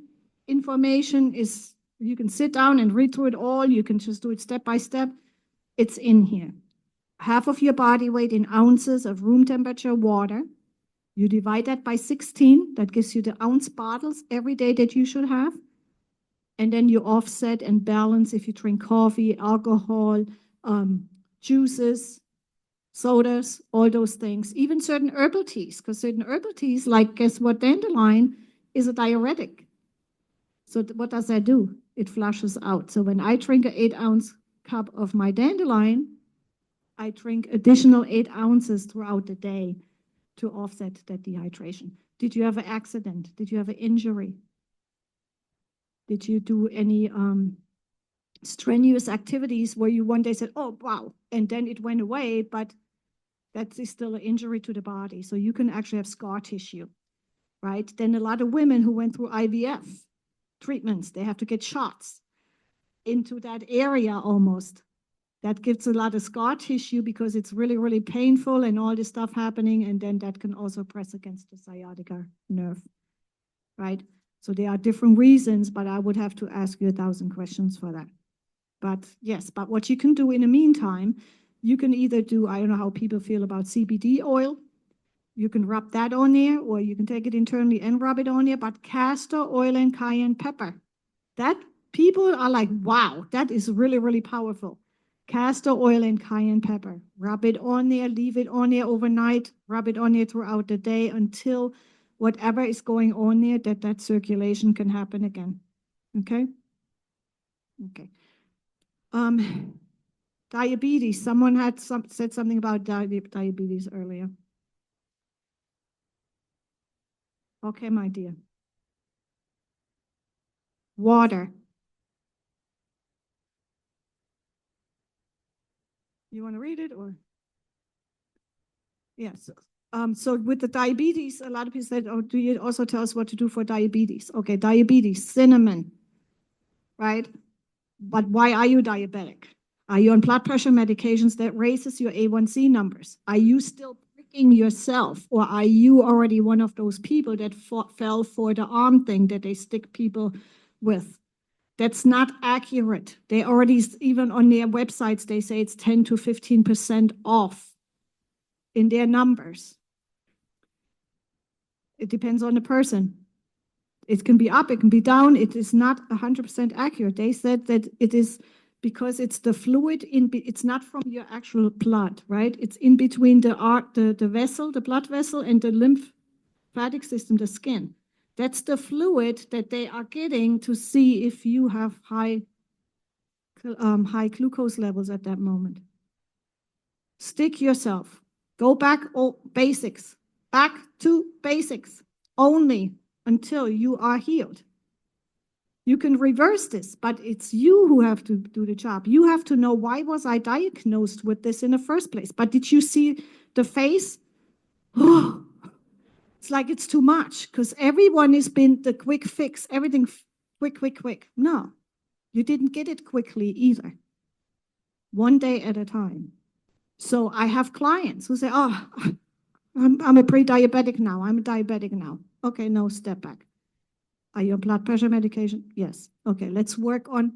information is, you can sit down and read through it all. You can just do it step by step. It's in here. Half of your body weight in ounces of room temperature water. You divide that by 16. That gives you the ounce bottles every day that you should have. And then you offset and balance if you drink coffee, alcohol, juices, sodas, all those things, even certain herbal teas, because certain herbal teas, like guess what, dandelion is a diuretic. So what does that do? It flushes out. So when I drink an 8-ounce cup of my dandelion, I drink additional 8 ounces throughout the day to offset that dehydration. Did you have an accident? Did you have an injury? Did you do any strenuous activities where you one day said, oh, wow, and then it went away, but that is still an injury to the body. So you can actually have scar tissue, right? Then a lot of women who went through IVF treatments, they have to get shots into that area almost. That gives a lot of scar tissue because it's really, really painful and all this stuff happening. And then that can also press against the sciatica nerve, right? So there are different reasons, but I would have to ask you 1,000 questions for that. But yes, but what you can do in the meantime, you can either do, I don't know how people feel about CBD oil. You can rub that on there, or you can take it internally and rub it on there, but castor oil and cayenne pepper. That people are like, wow, that is really, really powerful. Castor oil and cayenne pepper. Rub it on there, leave it on there overnight, rub it on there throughout the day until whatever is going on there, that circulation can happen again. Okay? Okay. Diabetes. Someone had said something about diabetes earlier. Okay, my dear. Water. You want to read it or? Yes. So with the diabetes, a lot of people said, oh, do you also tell us what to do for diabetes? Okay, diabetes, cinnamon, right? But why are you diabetic? Are you on blood pressure medications that raises your A1C numbers? Are you still pricking yourself, or are you already one of those people that fell for the arm thing that they stick people with? That's not accurate. They already, even on their websites, they say it's 10 to 15% off in their numbers. It depends on the person. It can be up, it can be down. It is not 100% accurate. They said that it is because it's the fluid it's not from your actual blood, right? It's in between the vessel, the blood vessel, and the lymphatic system, the skin. That's the fluid that they are getting to see if you have high glucose levels at that moment. Stick yourself. Go back, basics. Back to basics only until you are healed. You can reverse this, but it's you who have to do the job. You have to know, why was I diagnosed with this in the first place? But did you see the face? Oh, it's like it's too much, because everyone has been the quick fix, everything quick, quick, quick. No, you didn't get it quickly either. One day at a time. So I have clients who say, oh, I'm a pre-diabetic now. I'm a diabetic now. Okay, no, step back. Are you on blood pressure medication? Yes. Okay, let's work on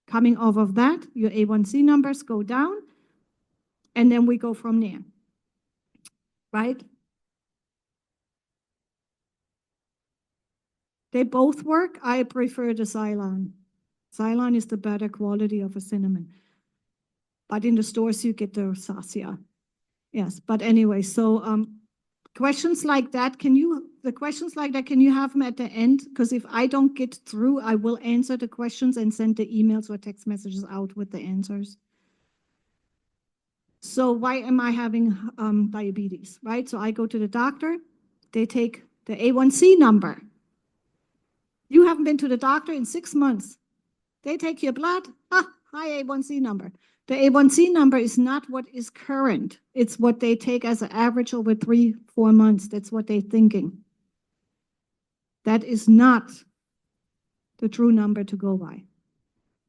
coming off of that. Your A1C numbers go down, and then we go from there. Right? They both work. I prefer the Cylon. Cylon is the better quality of a cinnamon. But in the stores, you get the Rosacia. Yes, but anyway, so questions like that, can you have them at the end? Because if I don't get through, I will answer the questions and send the emails or text messages out with the answers. So why am I having diabetes, right? So I go to the doctor, they take the A1C number. You haven't been to the doctor in 6 months. They take your blood, high A1C number. The A1C number is not what is current. It's what they take as an average over 3-4 months. That's what they're thinking. That is not the true number to go by.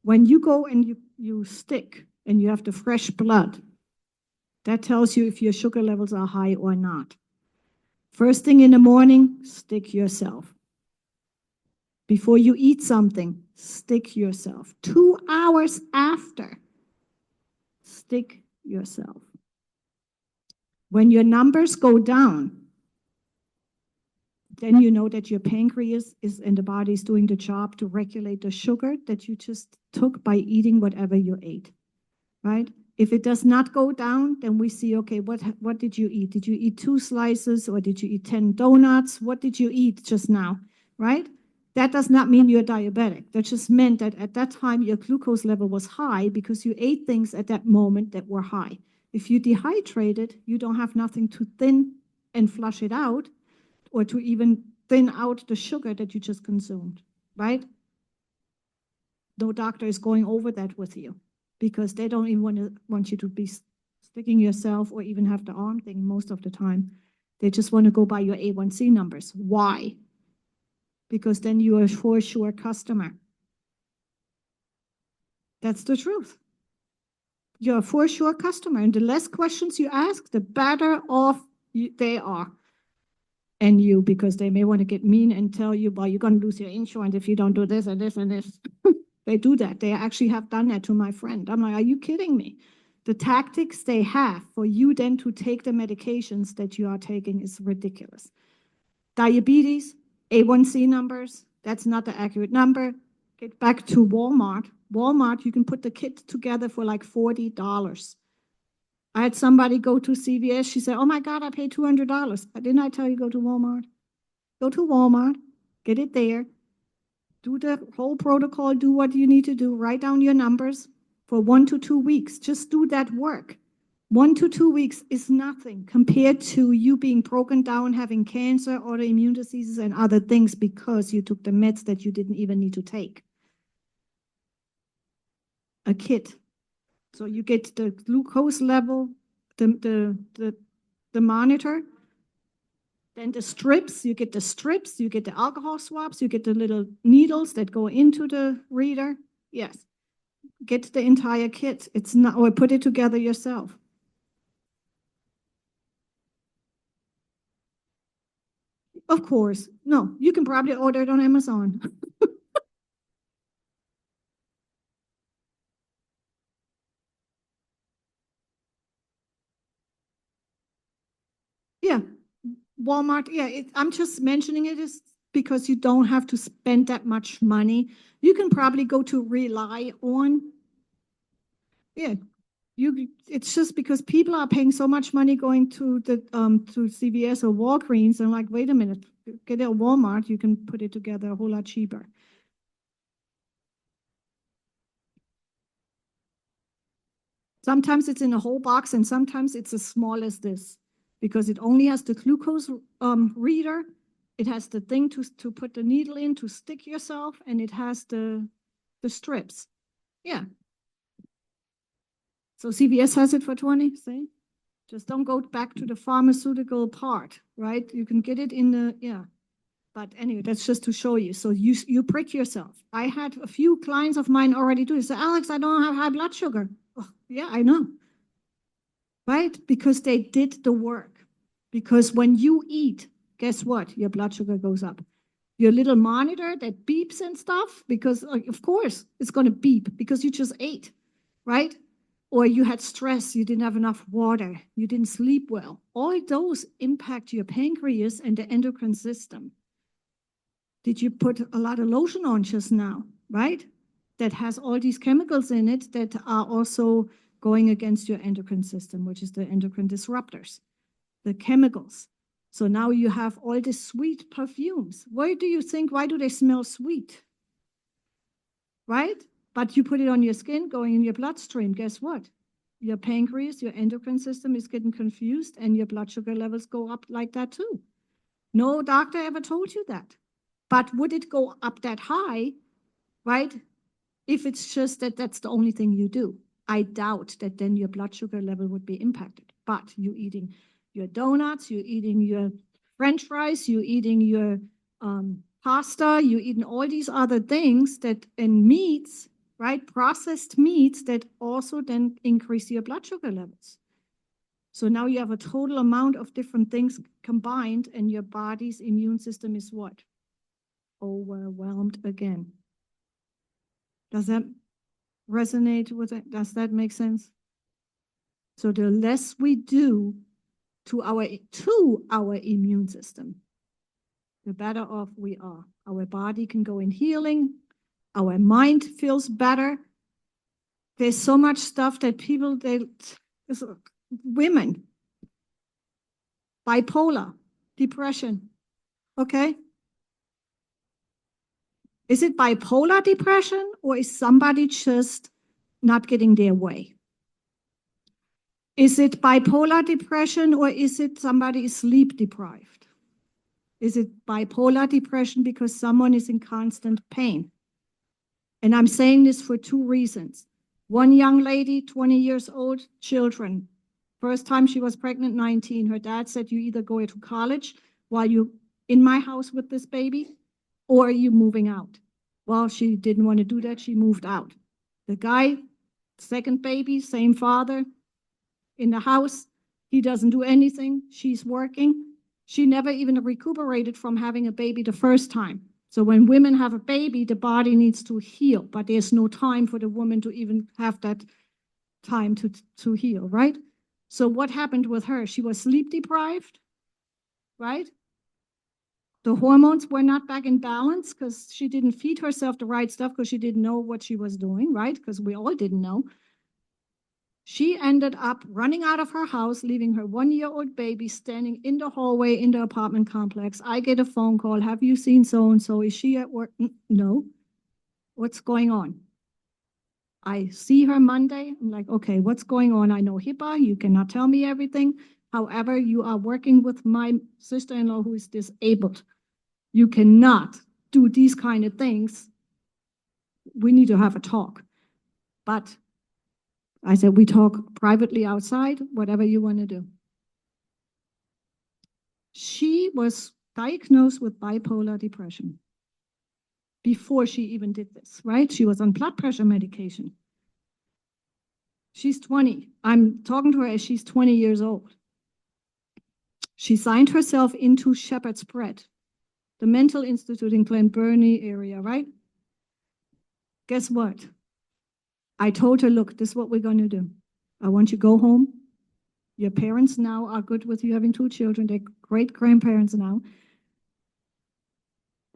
When you go and you stick and you have the fresh blood, that tells you if your sugar levels are high or not. First thing in the morning, stick yourself. Before you eat something, stick yourself. 2 hours after, stick yourself. When your numbers go down, then you know that your pancreas is and the body is doing the job to regulate the sugar that you just took by eating whatever you ate, right? If it does not go down, then we see, okay, what did you eat? Did you eat 2 slices or did you eat 10 donuts? What did you eat just now, right? That does not mean you're diabetic. That just meant that at that time, your glucose level was high because you ate things at that moment that were high. If you dehydrated, you don't have nothing to thin and flush it out or to even thin out the sugar that you just consumed, right? No doctor is going over that with you because they don't even want you to be sticking yourself or even have the arm thing most of the time. They just want to go by your A1C numbers. Why? Because then you are for sure customer. That's the truth. You're a for sure customer, and the less questions you ask, the better off they are. and you, because they may want to get mean and tell you, well, you're going to lose your insurance if you don't do this and this and this. They do that. They actually have done that to my friend. I'm like, are you kidding me? The tactics they have for you then to take the medications that you are taking is ridiculous. Diabetes, A1C numbers, that's not the accurate number. Get back to Walmart. Walmart, you can put the kit together for like $40. I had somebody go to CVS. She said, oh my God, I paid $200. Didn't I tell you go to Walmart? Go to Walmart, get it there, do the whole protocol, do what you need to do, write down your numbers for 1 to 2 weeks. Just do that work. 1 to 2 weeks is nothing compared to you being broken down, having cancer, autoimmune diseases, and other things because you took the meds that you didn't even need to take. A kit. So you get the glucose level, the monitor, then the strips, you get the alcohol swabs, you get the little needles that go into the reader. Yes, get the entire kit. It's not, or put it together yourself. Of course, no, you can probably order it on Amazon. Yeah, Walmart, yeah, I'm just mentioning it is because you don't have to spend that much money. You can probably go to rely on, yeah, it's just because people are paying so much money going to the to CVS or Walgreens, and like, wait a minute, get it at Walmart, you can put it together a whole lot cheaper. Sometimes it's in a whole box, and sometimes it's as small as this, because it only has the glucose reader. It has the thing to put the needle in to stick yourself, and it has the strips. Yeah. So CVS has it for 20, see? Just don't go back to the pharmaceutical part, right? You can get it in the, yeah. But anyway, that's just to show you. So you prick yourself. I had a few clients of mine already do it. Say, Alex, I don't have high blood sugar. Oh, yeah, I know. Right? Because they did the work. Because when you eat, guess what? Your blood sugar goes up. Your little monitor that beeps and stuff, because of course it's going to beep because you just ate, right? Or you had stress, you didn't have enough water, you didn't sleep well. All those impact your pancreas and the endocrine system. Did you put a lot of lotion on just now, right? That has all these chemicals in it that are also going against your endocrine system, which is the endocrine disruptors, the chemicals. So now you have all the sweet perfumes. Why do you think, why do they smell sweet? Right? But you put it on your skin, going in your bloodstream. Guess what? Your pancreas, your endocrine system is getting confused, and your blood sugar levels go up like that too. No doctor ever told you that. But would it go up that high, right? If it's just that that's the only thing you do. I doubt that then your blood sugar level would be impacted. But you eating your donuts, you're eating your French fries, you're eating your pasta, you're eating all these other things that, and meats, right? Processed meats that also then increase your blood sugar levels. So now you have a total amount of different things combined, and your body's immune system is what? Overwhelmed again. Does that resonate with it? Does that make sense? So the less we do to our immune system, the better off we are. Our body can go in healing. Our mind feels better. There's so much stuff that people, women, bipolar, depression, okay? Is it bipolar depression, or is somebody just not getting their way? Is it bipolar depression, or is it somebody is sleep deprived? Is it bipolar depression because someone is in constant pain? And I'm saying this for two reasons. One young lady, 20 years old, children. First time she was pregnant, 19. Her dad said, you either go to college while you're in my house with this baby, or you're moving out. Well, she didn't want to do that. She moved out. The guy, second baby, same father, in the house. He doesn't do anything. She's working. She never even recuperated from having a baby the first time. So when women have a baby, the body needs to heal, but there's no time for the woman to even have that time to heal, right? So what happened with her? She was sleep deprived, right? The hormones were not back in balance because she didn't feed herself the right stuff because she didn't know what she was doing, right? Because we all didn't know. She ended up running out of her house, leaving her 1-year-old baby standing in the hallway in the apartment complex. I get a phone call. Have you seen so-and-so? Is she at work? No. What's going on? I see her Monday. I'm like, okay, what's going on? I know HIPAA. You cannot tell me everything. However, you are working with my sister-in-law who is disabled. You cannot do these kind of things. We need to have a talk. But I said, we talk privately outside, whatever you want to do. She was diagnosed with bipolar depression before she even did this, right? She was on blood pressure medication. She's 20. I'm talking to her as she's 20 years old. She signed herself into Shepherd's Pret, the mental institute in Glen Burnie area, right? Guess what? I told her, look, this is what we're going to do. I want you to go home. Your parents now are good with you having 2 children. They're great grandparents now.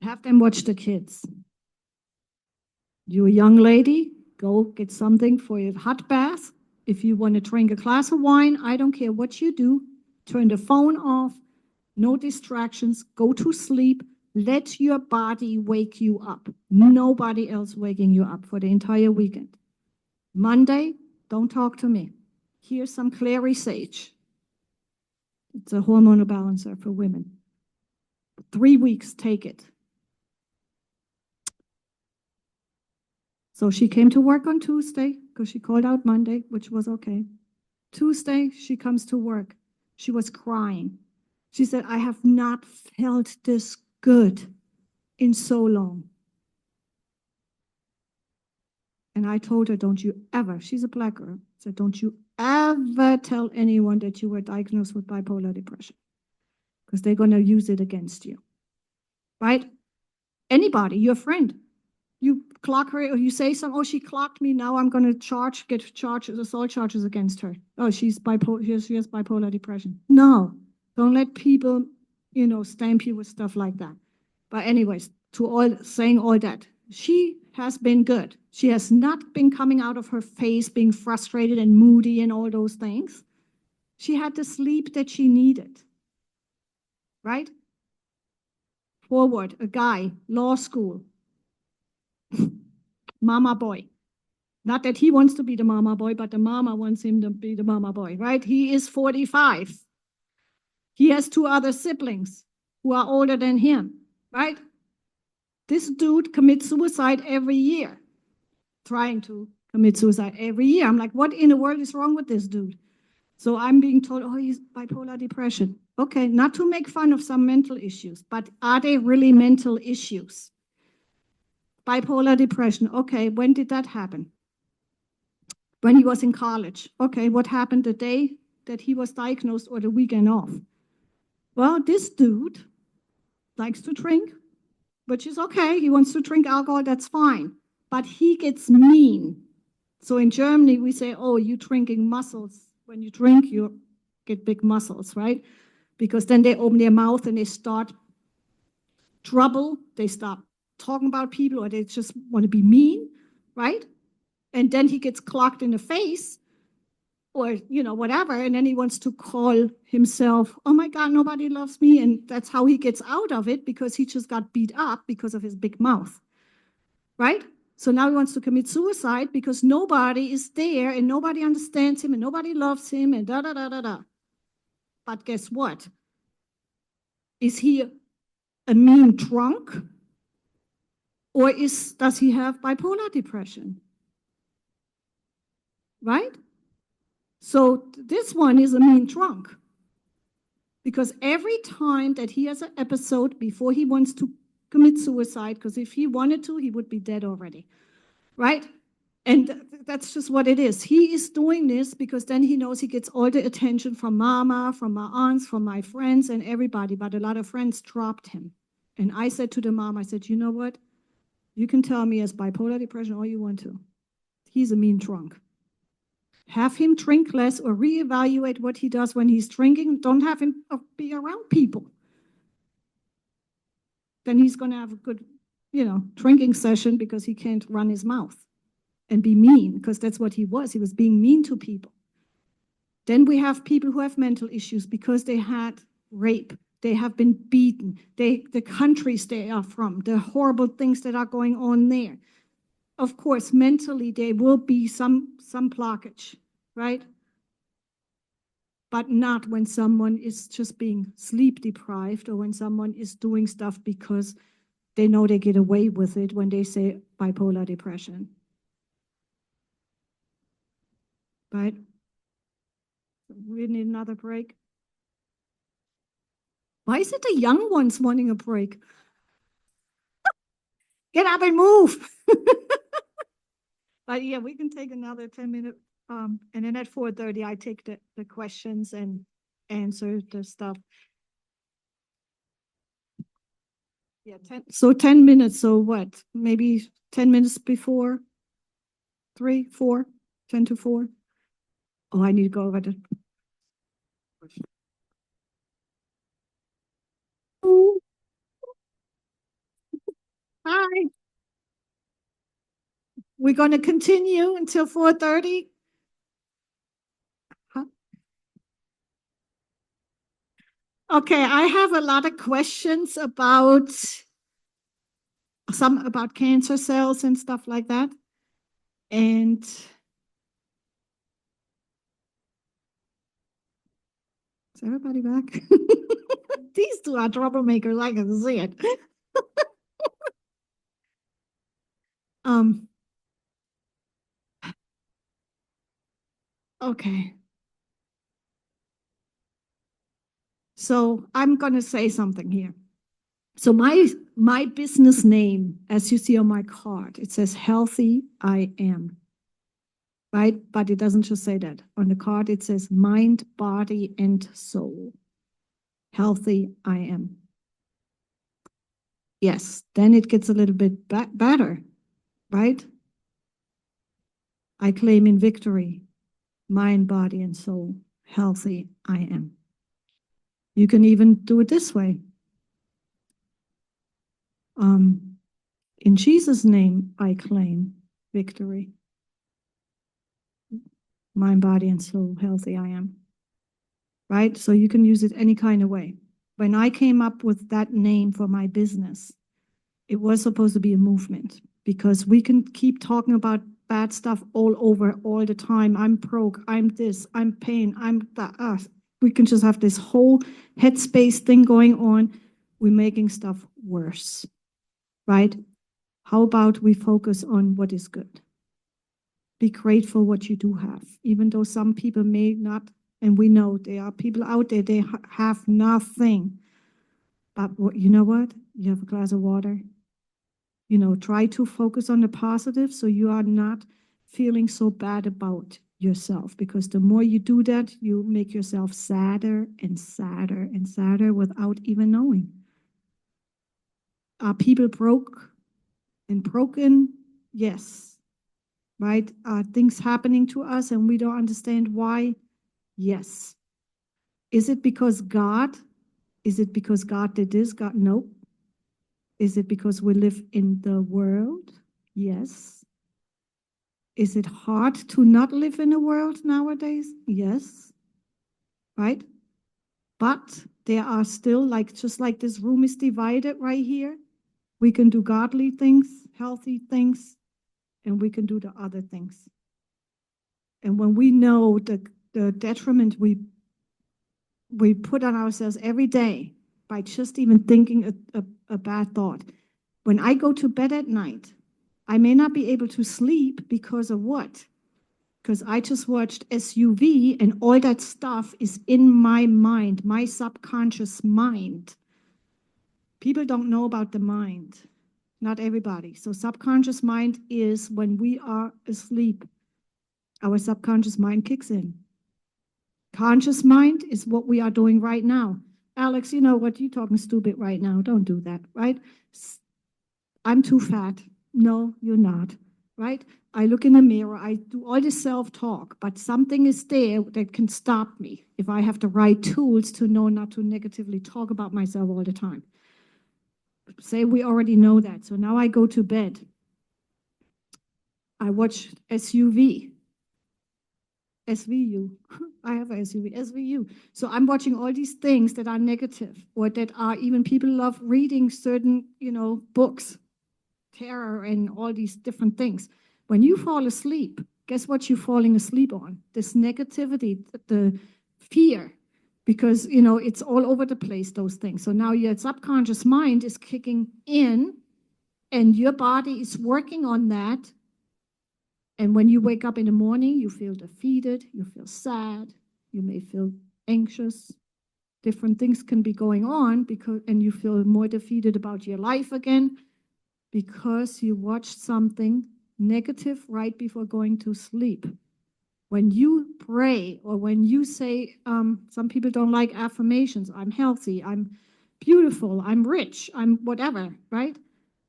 Have them watch the kids. You a young lady, go get something for your hot bath. If you want to drink a glass of wine, I don't care what you do. Turn the phone off. No distractions. Go to sleep. Let your body wake you up. Nobody else waking you up for the entire weekend. Monday, don't talk to me. Here's some clary sage. It's a hormonal balancer for women. 3 weeks, take it. So she came to work on Tuesday because she called out Monday, which was okay. Tuesday, she comes to work. She was crying. She said, I have not felt this good in so long. And I told her, don't you ever, she's a black girl, said, don't you ever tell anyone that you were diagnosed with bipolar depression because they're going to use it against you, right? Anybody, your friend, you clock her or you say something, oh, she clocked me, now I'm going to get charges, assault charges against her. Oh, she has bipolar depression. No, don't let people, stamp you with stuff like that. But anyways, saying all that, she has been good. She has not been coming out of her face being frustrated and moody and all those things. She had the sleep that she needed, right? Forward, a guy, law school, mama boy. Not that he wants to be the mama boy, but the mama wants him to be the mama boy, right? He is 45. He has 2 other siblings who are older than him, right? This dude commits suicide every year, trying to commit suicide every year. I'm like, what in the world is wrong with this dude? So I'm being told, oh, he's bipolar depression. Okay, not to make fun of some mental issues, but are they really mental issues? Bipolar depression, okay, when did that happen? When he was in college. Okay, what happened the day that he was diagnosed or the weekend off? Well, this dude likes to drink, which is okay. He wants to drink alcohol, that's fine. But he gets mean. So in Germany, we say, oh, you're drinking muscles. When you drink, you get big muscles, right? Because then they open their mouth and they start trouble. They start talking about people or they just want to be mean, right? And then he gets clocked in the face or, whatever. And then he wants to call himself, oh my God, nobody loves me. And that's how he gets out of it because he just got beat up because of his big mouth, right? So now he wants to commit suicide because nobody is there and nobody understands him and nobody loves him and da-da-da-da-da. But guess what? Is he a mean drunk? Or does he have bipolar depression? Right? So this one is a mean drunk. Because every time that he has an episode before he wants to commit suicide, because if he wanted to, he would be dead already. Right? And that's just what it is. He is doing this because then he knows he gets all the attention from mama, from my aunts, from my friends and everybody. But a lot of friends dropped him. And I said to the mom, I said, you know what? You can tell me as bipolar depression all you want to. He's a mean drunk. Have him drink less or reevaluate what he does when he's drinking. Don't have him be around people. Then he's going to have a good, drinking session because he can't run his mouth and be mean, because that's what he was. He was being mean to people. Then we have people who have mental issues because they had rape. They have been beaten. The countries they are from, the horrible things that are going on there. Of course, mentally, there will be some blockage, right? But not when someone is just being sleep deprived or when someone is doing stuff because they know they get away with it when they say bipolar depression. Right? We need another break. Why is it the young ones wanting a break? Get up and move. But yeah, we can take another 10-minute, and then at 4:30, I take the questions and answer the stuff. Yeah, 10 minutes, so what? Maybe 10 minutes before 3, 4, 10 to 4. Oh, I need to go over the. Hi. We're going to continue until 4:30. Huh? Okay, I have a lot of questions about cancer cells and stuff like that. And is everybody back? These two are troublemakers, I can see it. Okay. So I'm going to say something here. So my business name, as you see on my card, it says Healthy I Am, right? But it doesn't just say that. On the card, it says mind, body, and soul. Healthy I Am. Yes, then it gets a little bit better, right? I claim in victory, mind, body, and soul. Healthy I am. You can even do it this way. In Jesus' name, I claim victory. Mind, body, and soul, healthy I am. Right? So you can use it any kind of way. When I came up with that name for my business, it was supposed to be a movement because we can keep talking about bad stuff all over all the time. I'm broke, I'm this, I'm pain, I'm that. We can just have this whole headspace thing going on. We're making stuff worse, right? How about we focus on what is good? Be grateful what you do have, even though some people may not, and we know there are people out there, they have nothing. But you know what? You have a glass of water. Try to focus on the positive so you are not feeling so bad about yourself, because the more you do that, you make yourself sadder and sadder and sadder without even knowing. Are people broke and broken? Yes. Right? Are things happening to us and we don't understand why? Yes. Is it because God? Is it because God did this? God, no. Is it because we live in the world? Yes. Is it hard to not live in a world nowadays? Yes. Right? But there are still, just like this room is divided right here, we can do godly things, healthy things, and we can do the other things. And when we know the detriment we put on ourselves every day by just even thinking a bad thought. When I go to bed at night, I may not be able to sleep because of what? Because I just watched SUV and all that stuff is in my mind, my subconscious mind. People don't know about the mind. not everybody. So subconscious mind is when we are asleep, our subconscious mind kicks in. Conscious mind is what we are doing right now. Alex, you know what? You're talking stupid right now. Don't do that, right? I'm too fat. No, you're not, right? I look in the mirror. I do all this self-talk, but something is there that can stop me if I have the right tools to know not to negatively talk about myself all the time. Say we already know that. So now I go to bed. I watch SUV. SVU. I have a SUV, SVU. So I'm watching all these things that are negative or that are even people love reading certain, books, terror and all these different things. When you fall asleep, guess what you're falling asleep on? This negativity, the fear, because, it's all over the place, those things. So now your subconscious mind is kicking in and your body is working on that. And when you wake up in the morning, you feel defeated, you feel sad, you may feel anxious. Different things can be going on and you feel more defeated about your life again because you watched something negative right before going to sleep. When you pray or when you say, some people don't like affirmations, I'm healthy, I'm beautiful, I'm rich, I'm whatever, right?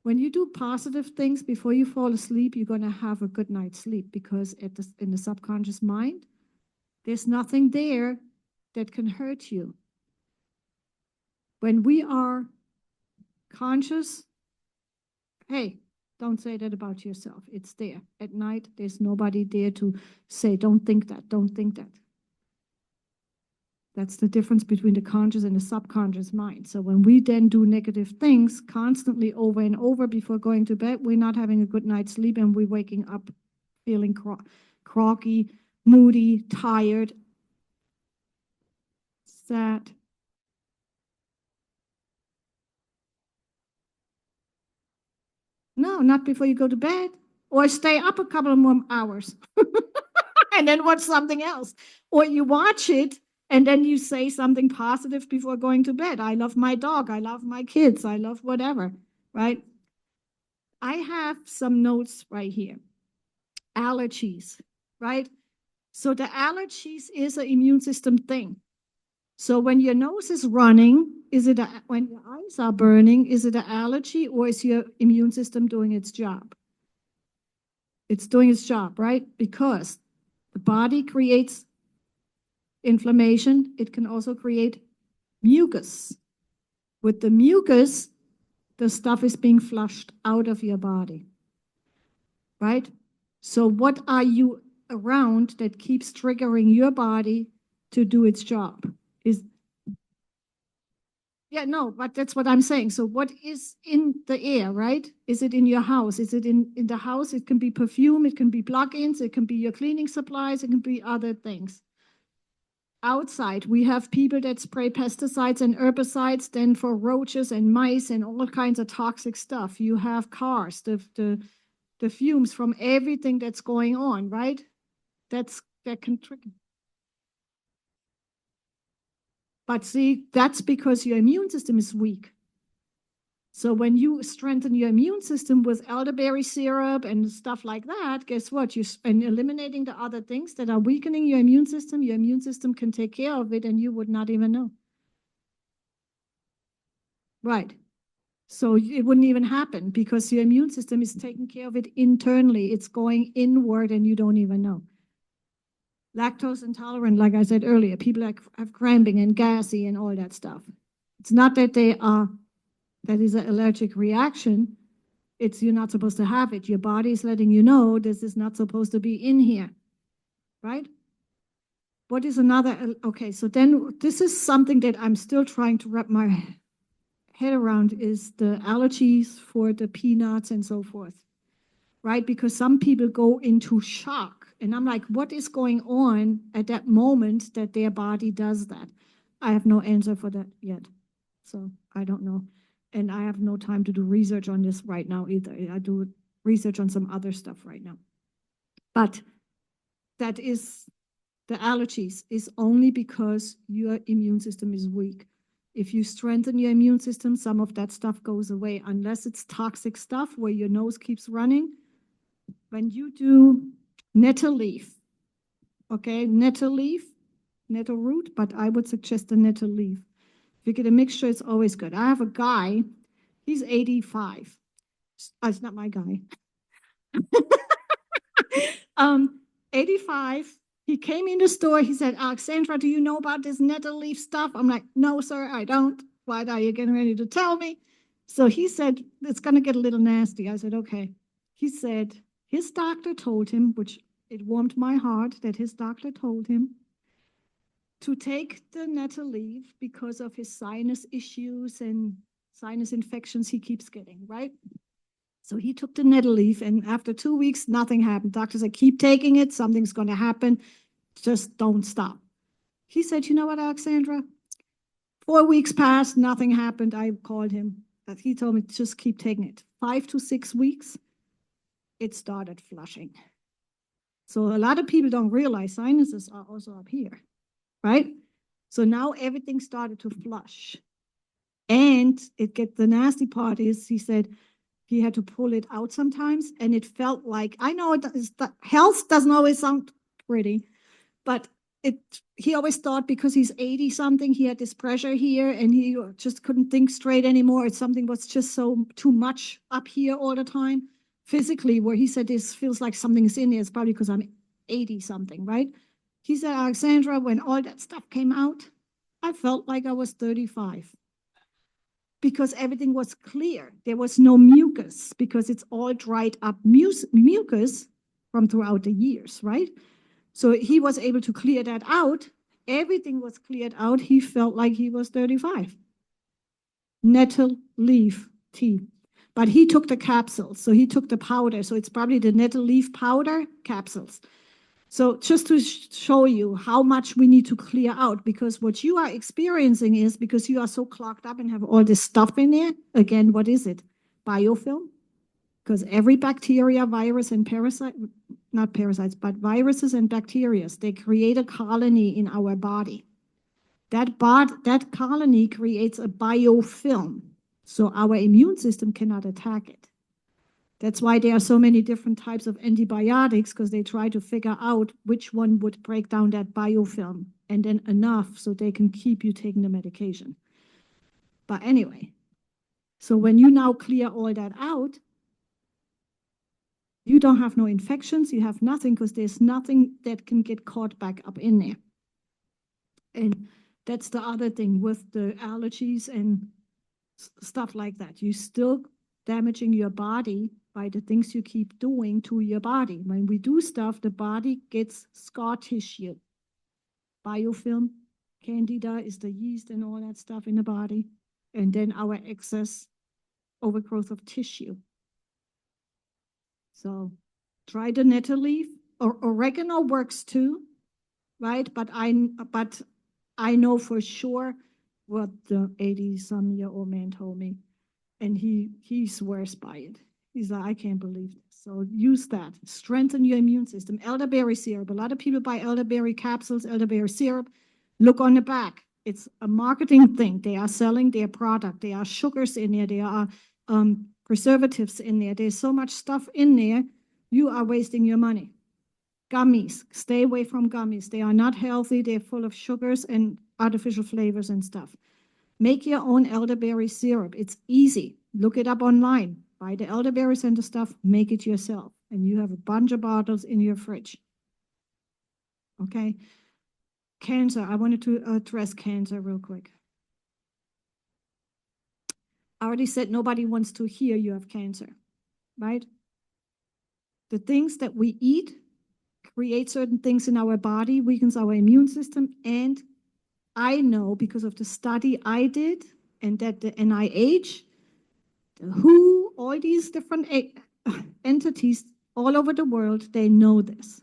When you do positive things before you fall asleep, you're going to have a good night's sleep because in the subconscious mind, there's nothing there that can hurt you. When we are conscious, hey, don't say that about yourself. It's there. At night, there's nobody there to say, don't think that, don't think that. That's the difference between the conscious and the subconscious mind. So when we then do negative things constantly over and over before going to bed, we're not having a good night's sleep and we're waking up feeling groggy, moody, tired, sad. No, not before you go to bed. Or stay up a couple of more hours and then watch something else. Or you watch it and then you say something positive before going to bed. I love my dog. I love my kids. I love whatever, right? I have some notes right here. Allergies, right? So the allergies is an immune system thing. So when your nose is running, when your eyes are burning, is it an allergy or is your immune system doing its job? It's doing its job, right? Because the body creates inflammation. It can also create mucus. With the mucus, the stuff is being flushed out of your body, right? So what are you around that keeps triggering your body to do its job? Yeah, no, but that's what I'm saying. So what is in the air, right? Is it in your house? Is it in the house? It can be perfume, it can be plug-ins, it can be your cleaning supplies, it can be other things. Outside, we have people that spray pesticides and herbicides then for roaches and mice and all kinds of toxic stuff. You have cars, the fumes from everything that's going on, right? That can trigger. But see, that's because your immune system is weak. So when you strengthen your immune system with elderberry syrup and stuff like that, guess what? And eliminating the other things that are weakening your immune system can take care of it and you would not even know. Right. So it wouldn't even happen because your immune system is taking care of it internally. It's going inward and you don't even know. Lactose intolerant, like I said earlier, people have cramping and gassy and all that stuff. It's not that that is an allergic reaction. It's you're not supposed to have it. Your body is letting you know this is not supposed to be in here, right? What is another? Okay, so then this is something that I'm still trying to wrap my head around is the allergies for the peanuts and so forth, right? Because some people go into shock. And I'm like, what is going on at that moment that their body does that? I have no answer for that yet. So I don't know. And I have no time to do research on this right now either. I do research on some other stuff right now. But that is, the allergies is only because your immune system is weak. If you strengthen your immune system, some of that stuff goes away, unless it's toxic stuff where your nose keeps running. When you do nettle leaf, okay, nettle leaf, nettle root, but I would suggest the nettle leaf. If you get a mixture, it's always good. I have a guy, he's 85. It's not my guy. 85. He came in the store. He said, Alexandra, do you know about this nettle leaf stuff? I'm like, no, sir, I don't. Why are you getting ready to tell me? So he said, it's going to get a little nasty. I said, okay. He said, his doctor told him, which it warmed my heart that his doctor told him to take the nettle leaf because of his sinus issues and sinus infections he keeps getting, right? So he took the nettle leaf, and after 2 weeks, nothing happened. Doctor said, keep taking it. Something's going to happen. Just don't stop. He said, you know what, Alexandra? 4 weeks passed, nothing happened. I called him. He told me, just keep taking it. 5 to 6 weeks, it started flushing. So a lot of people don't realize sinuses are also up here, right? So now everything started to flush. And the nasty part is, he said, he had to pull it out sometimes, and it felt like, I know health doesn't always sound pretty, but he always thought because he's 80 something, he had this pressure here and he just couldn't think straight anymore. Something was just so too much up here all the time. Physically, where he said, this feels like something's in there, it's probably because I'm 80 something, right? He said, Alexandra, when all that stuff came out, I felt like I was 35. Because everything was clear. There was no mucus because it's all dried up mucus from throughout the years, right? So he was able to clear that out. Everything was cleared out. He felt like he was 35. Nettle leaf tea. But he took the capsules. So he took the powder. So it's probably the nettle leaf powder capsules. So just to show you how much we need to clear out, because what you are experiencing is because you are so clogged up and have all this stuff in there. Again, what is it? Biofilm. Because every bacteria, virus, and parasite, not parasites, but viruses and bacteria, they create a colony in our body. That colony creates a biofilm. So our immune system cannot attack it. That's why there are so many different types of antibiotics, because they try to figure out which one would break down that biofilm, and then enough so they can keep you taking the medication. But anyway, so when you now clear all that out, you don't have no infections, you have nothing, because there's nothing that can get caught back up in there. And that's the other thing with the allergies and stuff like that. You still damaging your body by the things you keep doing to your body. When we do stuff, the body gets scar tissue. Biofilm, candida is the yeast and all that stuff in the body. And then our excess overgrowth of tissue. So try the nettle leaf. Or oregano works too, right? But I know for sure what the 80-some-year-old man told me. And he swears by it. He's like, I can't believe this. So use that. Strengthen your immune system. Elderberry syrup. A lot of people buy elderberry capsules, elderberry syrup. Look on the back. It's a marketing thing. They are selling their product. There are sugars in there. There are preservatives in there. There's so much stuff in there. You are wasting your money. Gummies. Stay away from gummies. They are not healthy. They're full of sugars and artificial flavors and stuff. Make your own elderberry syrup. It's easy. Look it up online. Buy the elderberries and the stuff. Make it yourself. And you have a bunch of bottles in your fridge. Okay? Cancer. I wanted to address cancer real quick. I already said nobody wants to hear you have cancer, right? The things that we eat create certain things in our body, weakens our immune system, and I know because of the study I did and that the NIH, the WHO, all these different entities all over the world, they know this.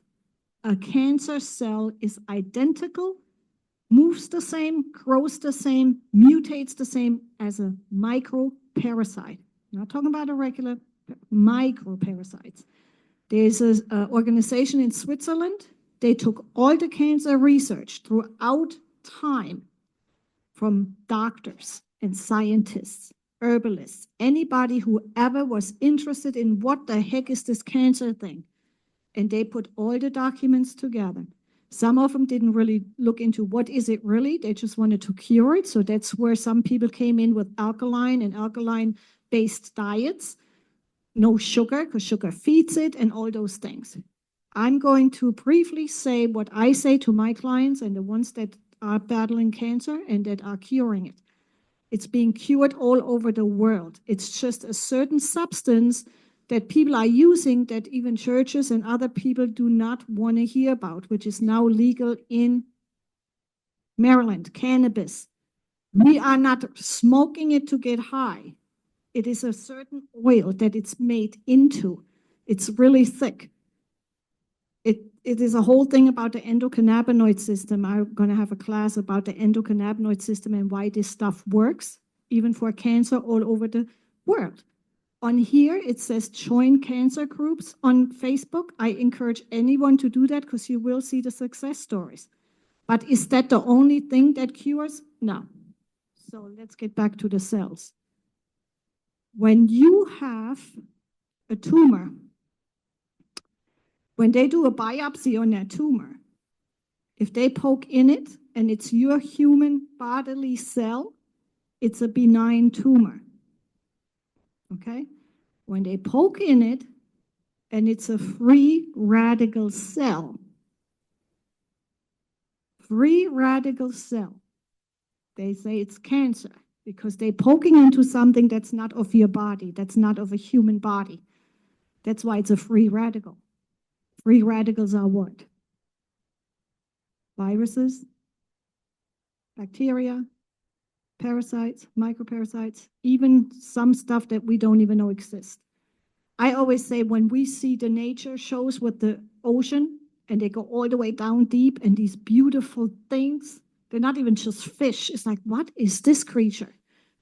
A cancer cell is identical, moves the same, grows the same, mutates the same as a microparasite. I'm not talking about a regular microparasites. There's an organization in Switzerland. They took all the cancer research throughout time, from doctors and scientists, herbalists, anybody who ever was interested in what the heck is this cancer thing. And they put all the documents together. Some of them didn't really look into what is it really. They just wanted to cure it. So that's where some people came in with alkaline and alkaline-based diets. No sugar, because sugar feeds it, and all those things. I'm going to briefly say what I say to my clients and the ones that are battling cancer and that are curing it. It's being cured all over the world. It's just a certain substance that people are using that even churches and other people do not want to hear about, which is now legal in Maryland, cannabis. We are not smoking it to get high. It is a certain oil that it's made into. It's really thick. It is a whole thing about the endocannabinoid system. I'm going to have a class about the endocannabinoid system and why this stuff works, even for cancer all over the world. On here, it says join cancer groups on Facebook. I encourage anyone to do that because you will see the success stories. But is that the only thing that cures? No. So let's get back to the cells. When you have a tumor, when they do a biopsy on that tumor, if they poke in it and it's your human bodily cell, it's a benign tumor. Okay? When they poke in it and it's a free radical cell, they say it's cancer because they're poking into something that's not of your body, that's not of a human body. That's why it's a free radical. Free radicals are what? Viruses, bacteria, parasites, microparasites, even some stuff that we don't even know exists. I always say when we see the nature shows with the ocean and they go all the way down deep and these beautiful things, they're not even just fish. It's like, what is this creature,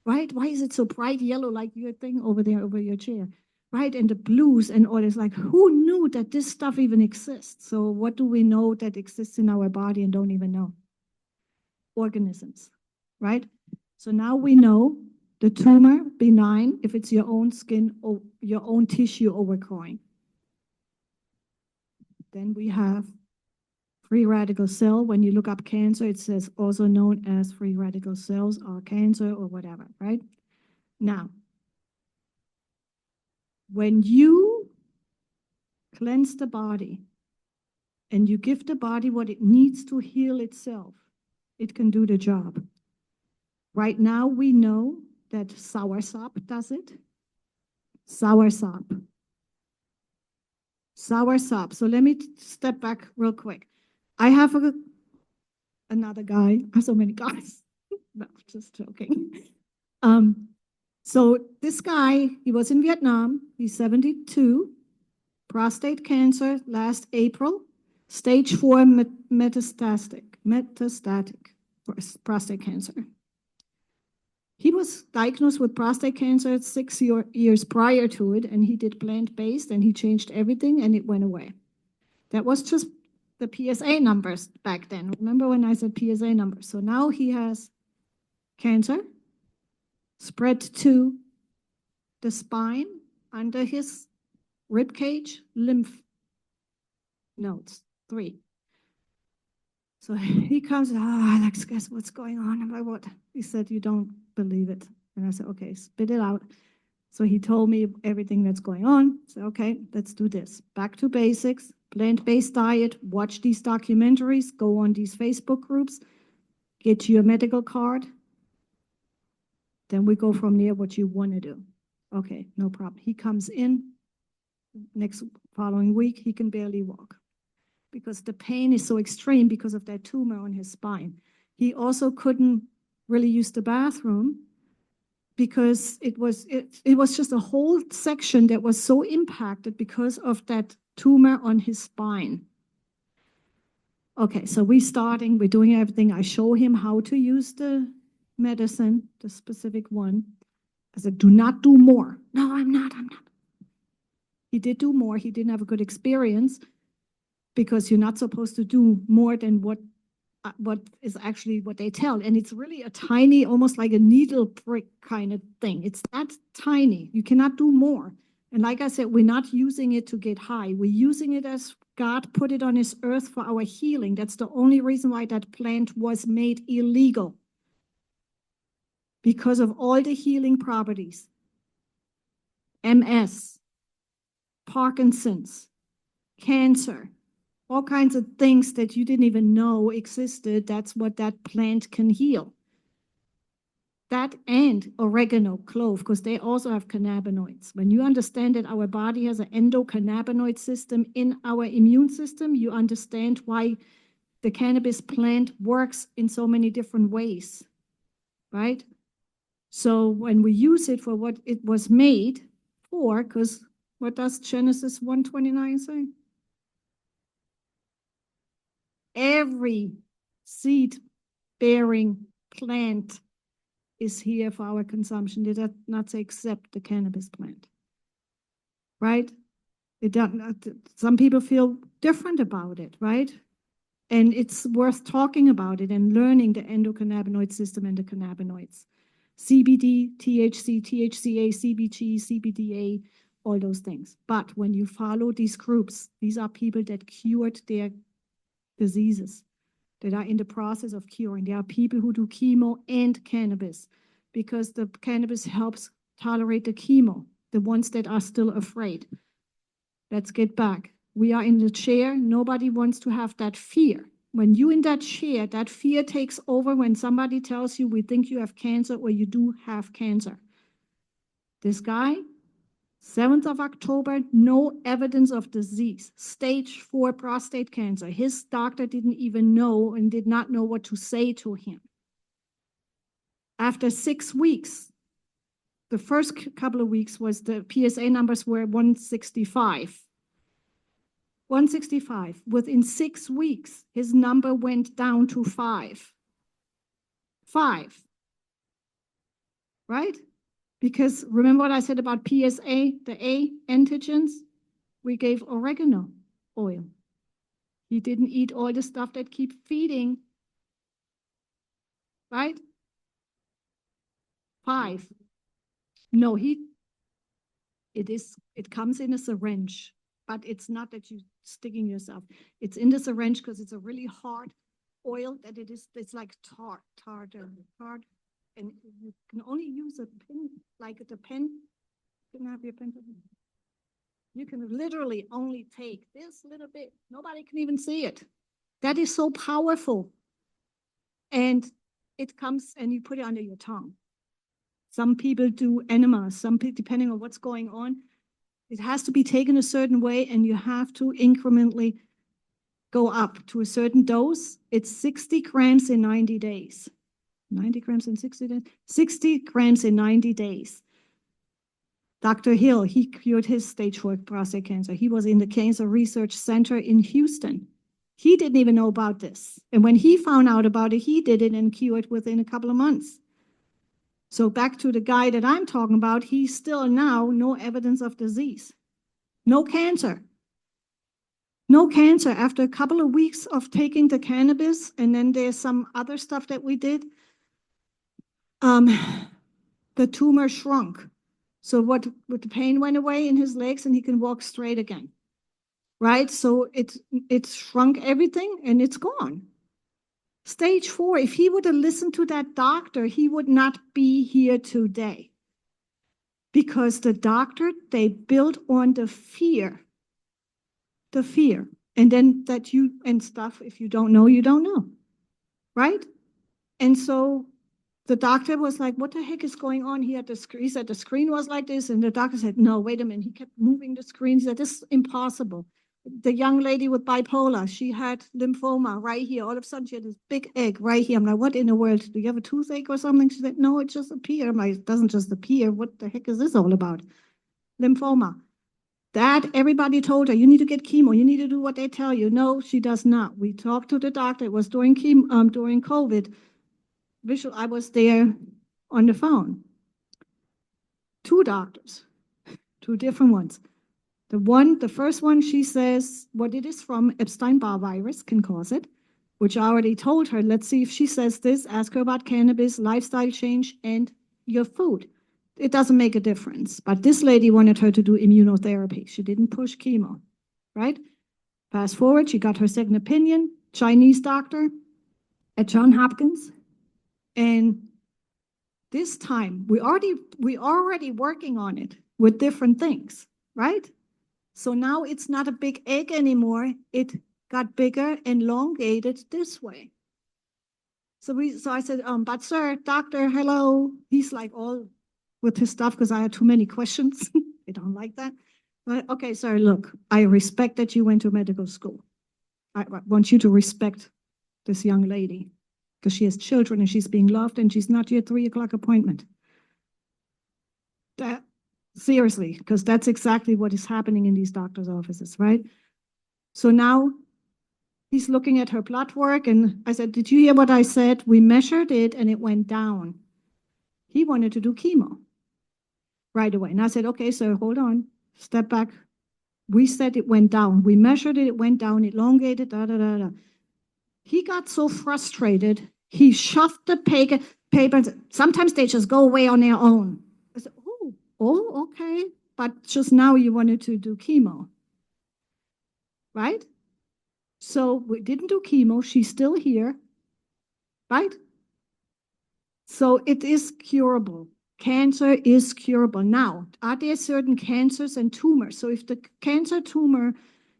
right? Why is it so bright yellow like your thing over there over your chair, right? And the blues and all this, like who knew that this stuff even exists? So what do we know that exists in our body and don't even know? Organisms, right? So now we know the tumor, benign, if it's your own skin or your own tissue overgrowing. Then we have free radical cell. When you look up cancer, it says also known as free radical cells or cancer or whatever, right? Now, when you cleanse the body and you give the body what it needs to heal itself, it can do the job. Right now, we know that soursop does it. Soursop. So let me step back real quick. I have another guy. I have so many guys. No, just joking. So this guy, he was in Vietnam. He's 72. Prostate cancer last April. Stage 4 metastatic prostate cancer. He was diagnosed with prostate cancer 6 years prior to it, and he did plant-based, and he changed everything, and it went away. That was just the PSA numbers back then. Remember when I said PSA numbers? So now he has cancer spread to the spine, under his rib cage, lymph nodes, 3. So he comes, Alex, guess what's going on? I'm like, what? He said, you don't believe it. And I said, okay, spit it out. So he told me everything that's going on. I said, okay, let's do this. Back to basics, plant-based diet, watch these documentaries, go on these Facebook groups, get your medical card. Then we go from there what you want to do. Okay, no problem. He comes in, following week, he can barely walk, because the pain is so extreme because of that tumor on his spine. He also couldn't really use the bathroom because it was just a whole section that was so impacted because of that tumor on his spine. Okay, so we're doing everything. I show him how to use the medicine, the specific one. I said, do not do more. No, I'm not. He did do more. He didn't have a good experience, because you're not supposed to do more than what what is actually what they tell. And it's really a tiny, almost like a needle prick kind of thing. It's that tiny. You cannot do more. And like I said, we're not using it to get high. We're using it as God put it on his earth for our healing. That's the only reason why that plant was made illegal. Because of all the healing properties. MS, Parkinson's, cancer, all kinds of things that you didn't even know existed. That's what that plant can heal. That and oregano, clove, because they also have cannabinoids. When you understand that our body has an endocannabinoid system in our immune system, you understand why the cannabis plant works in so many different ways, right? So when we use it for what it was made for, because what does Genesis 1:29 say? Every seed-bearing plant is here for our consumption. Did that not say except the cannabis plant? Right? Some people feel different about it, right? And it's worth talking about it and learning the endocannabinoid system and the cannabinoids. CBD, THC, THCA, CBG, CBDA, all those things. But when you follow these groups, these are people that cured their diseases, that are in the process of curing. There are people who do chemo and cannabis because the cannabis helps tolerate the chemo, the ones that are still afraid. Let's get back. We are in the chair. Nobody wants to have that fear. When you in that chair, that fear takes over when somebody tells you, we think you have cancer or you do have cancer. This guy, 7th of October, no evidence of disease, stage 4 prostate cancer. His doctor didn't even know and did not know what to say to him. After 6 weeks, the first couple of weeks was the PSA numbers were 165. 165. Within 6 weeks, his number went down to 5. 5. Right? Because remember what I said about PSA, the A antigens? We gave oregano oil. He didn't eat all the stuff that keep feeding. Right? 5. No, it comes in a syringe, but it's not that you're sticking yourself. It's in the syringe because it's a really hard oil that it's like tar, and you can only use a pen, like the pen. Can I have your pen? You can literally only take this little bit. Nobody can even see it. That is so powerful. And it comes and you put it under your tongue. Some people do enemas, some people, depending on what's going on. It has to be taken a certain way and you have to incrementally go up to a certain dose. It's 60 grams in 90 days. 90 grams in 60 days? 60 grams in 90 days. Dr. Hill, he cured his stage 4 prostate cancer. He was in the Cancer Research Center in Houston. He didn't even know about this. And when he found out about it, he did it and cured within a couple of months. So back to the guy that I'm talking about, he's still now no evidence of disease. No cancer. No cancer after a couple of weeks of taking the cannabis, and then there's some other stuff that we did. The tumor shrunk. So what the pain went away in his legs and he can walk straight again. Right? So it shrunk everything and it's gone. Stage 4, if he would have listened to that doctor, he would not be here today. Because the doctor, they built on the fear. The fear. And then that you, and stuff, if you don't know, you don't know. Right? And so the doctor was like, what the heck is going on? He said the screen was like this. And the doctor said, no, wait a minute. He kept moving the screen. He said, this is impossible. The young lady with bipolar, she had lymphoma right here. All of a sudden, she had this big egg right here. I'm like, what in the world? Do you have a toothache or something? She said, no, it just appeared. I'm like, it doesn't just appear. What the heck is this all about? Lymphoma. That everybody told her, you need to get chemo. You need to do what they tell you. No, she does not. We talked to the doctor. It was during during COVID. I was there on the phone. 2 doctors, 2 different ones. The first one, she says what it is from Epstein-Barr virus can cause it, which I already told her, let's see if she says this, ask her about cannabis, lifestyle change, and your food. It doesn't make a difference. But this lady wanted her to do immunotherapy. She didn't push chemo, right? Fast forward, she got her second opinion, Chinese doctor at Johns Hopkins. And this time, we already working on it with different things, right? So now it's not a big egg anymore. It got bigger and elongated this way. So I said, but sir, doctor, hello. He's like all with his stuff because I had too many questions. They don't like that. But okay, sir, look, I respect that you went to medical school. I want you to respect this young lady because she has children and she's being loved and she's not your 3 o'clock appointment. That seriously, because that's exactly what is happening in these doctors' offices, right? So now he's looking at her blood work and I said, did you hear what I said? We measured it and it went down. He wanted to do chemo right away. And I said, okay, sir, hold on, step back. We said it went down. We measured it, it went down, elongated, da, da, da, da. He got so frustrated, he shoved the papers. Sometimes they just go away on their own. I said, oh, okay. But just now you wanted to do chemo, right? So we didn't do chemo. She's still here, right? So it is curable. Cancer is curable. Now, are there certain cancers and tumors? So if the cancer tumor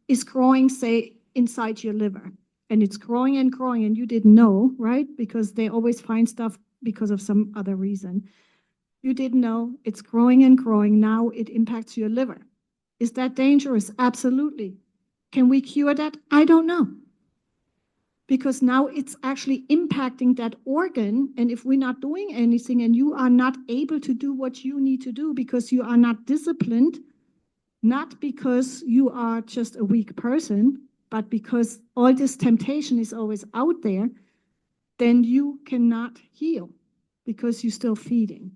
is growing, say, inside your liver, and it's growing and growing, and you didn't know, right? Because they always find stuff because of some other reason. You didn't know, it's growing and growing. Now it impacts your liver. Is that dangerous? Absolutely. Can we cure that? I don't know. Because now it's actually impacting that organ. And if we're not doing anything and you are not able to do what you need to do because you are not disciplined, not because you are just a weak person, but because all this temptation is always out there, then you cannot heal because you're still feeding.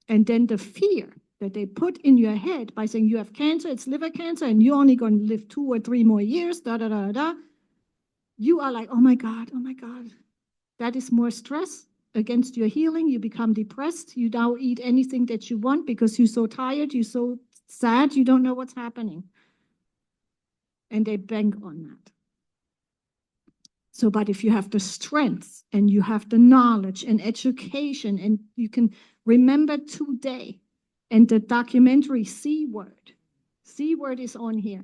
And then the fear that they put in your head by saying you have cancer, it's liver cancer, and you're only going to live 2 or 3 more years, da, da, da, da. You are like, oh my God. That is more stress against your healing. You become depressed. You now eat anything that you want because you're so tired, you're so sad, you don't know what's happening. And they bank on that. So, but if you have the strength and you have the knowledge and education and you can remember today and the documentary C Word is on here.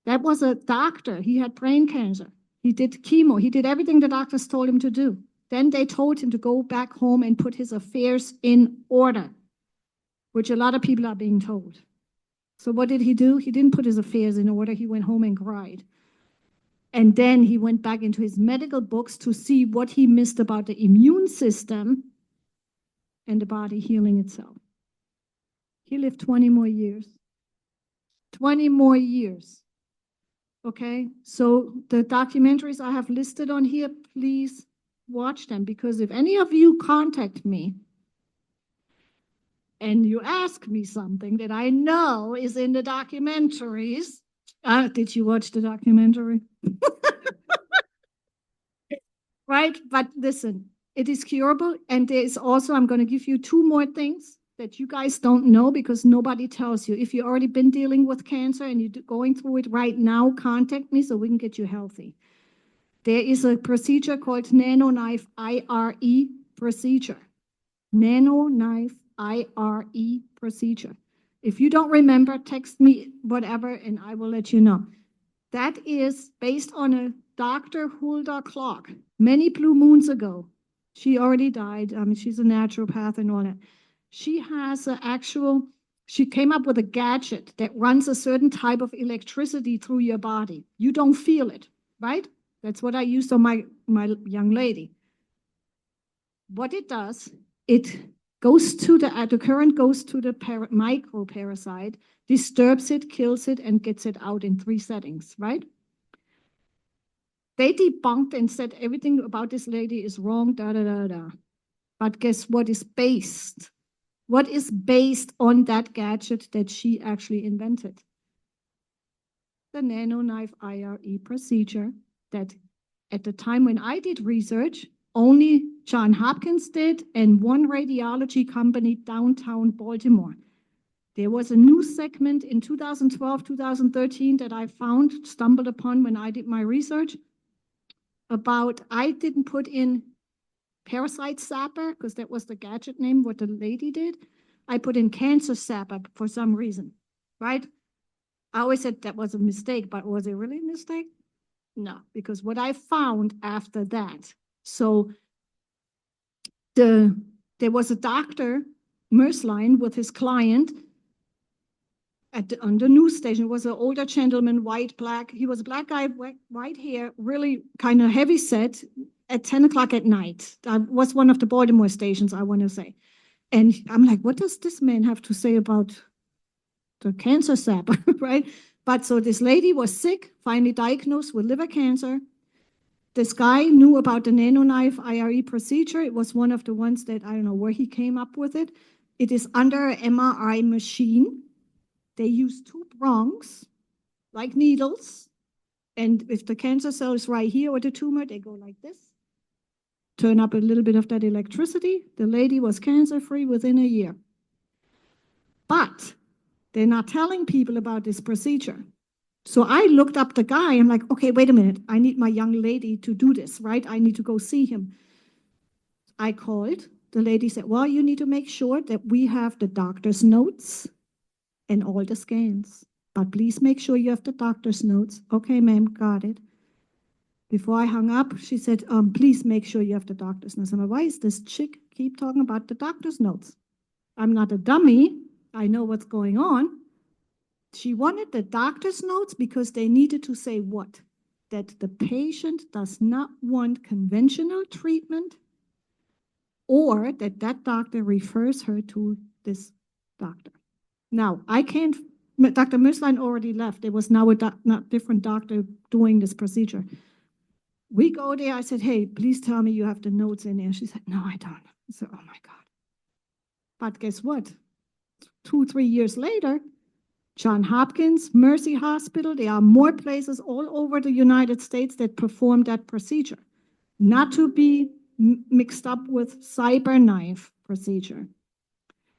That was a doctor. He had brain cancer. He did chemo. He did everything the doctors told him to do. Then they told him to go back home and put his affairs in order, which a lot of people are being told. So what did he do? He didn't put his affairs in order. He went home and cried. And then he went back into his medical books to see what he missed about the immune system and the body healing itself. He lived 20 more years. 20 more years. Okay, so the documentaries I have listed on here, please watch them, because if any of you contact me and you ask me something that I know is in the documentaries, did you watch the documentary? Right, but listen, it is curable, and there is also, I'm going to give you 2 more things that you guys don't know because nobody tells you. If you've already been dealing with cancer and you're going through it right now, contact me so we can get you healthy. There is a procedure called NanoKnife IRE procedure. NanoKnife IRE procedure. If you don't remember, text me whatever and I will let you know. That is based on a Dr. Hulda Clark, many blue moons ago. She already died. She's a naturopath and all that. She has she came up with a gadget that runs a certain type of electricity through your body. You don't feel it, right? That's what I used on my young lady. What it does, it goes to the current goes to the microparasite, disturbs it, kills it, and gets it out in 3 settings, right? They debunked and said everything about this lady is wrong, da, da, da, da. But guess what is based? What is based on that gadget that she actually invented? The NanoKnife IRE procedure that At the time when I did research, only Johns Hopkins did and one radiology company downtown Baltimore. There was a news segment in 2012, 2013 that I stumbled upon when I did my research about, I didn't put in parasite sapper because that was the gadget name, what the lady did. I put in cancer sapper for some reason, right? I always said that was a mistake, but was it really a mistake? No, because what I found after that, so there was a doctor, Mersline, with his client on the news station. It was an older gentleman, white, black. He was a black guy, white hair, really kind of heavy set at 10 o'clock at night. That was one of the Baltimore stations, I want to say. And I'm like, what does this man have to say about the cancer sap, right? But so this lady was sick, finally diagnosed with liver cancer. This guy knew about the nanoknife IRE procedure. It was one of the ones that, I don't know where he came up with it. It is under an MRI machine. They use two prongs, like needles. And if the cancer cell is right here or the tumor, they go like this. Turn up a little bit of that electricity. The lady was cancer-free within a year. But they're not telling people about this procedure. So I looked up the guy. I'm like, okay, wait a minute. I need my young lady to do this, right? I need to go see him. I called. The lady said, well, you need to make sure that we have the doctor's notes and all the scans. But please make sure you have the doctor's notes. Okay, ma'am, got it. Before I hung up, she said, please make sure you have the doctor's notes. I'm like, why is this chick keep talking about the doctor's notes? I'm not a dummy. I know what's going on. She wanted the doctor's notes because they needed to say what? That the patient does not want conventional treatment, or that that doctor refers her to this doctor. Now, I can't, Dr. Mersline already left. There was now a different doctor doing this procedure. We go there. I said, hey, please tell me you have the notes in there. She said, no, I don't. I said, oh my God. But guess what? 2-3 years later, Johns Hopkins, Mercy Hospital, there are more places all over the United States that perform that procedure, not to be mixed up with cyberknife procedure.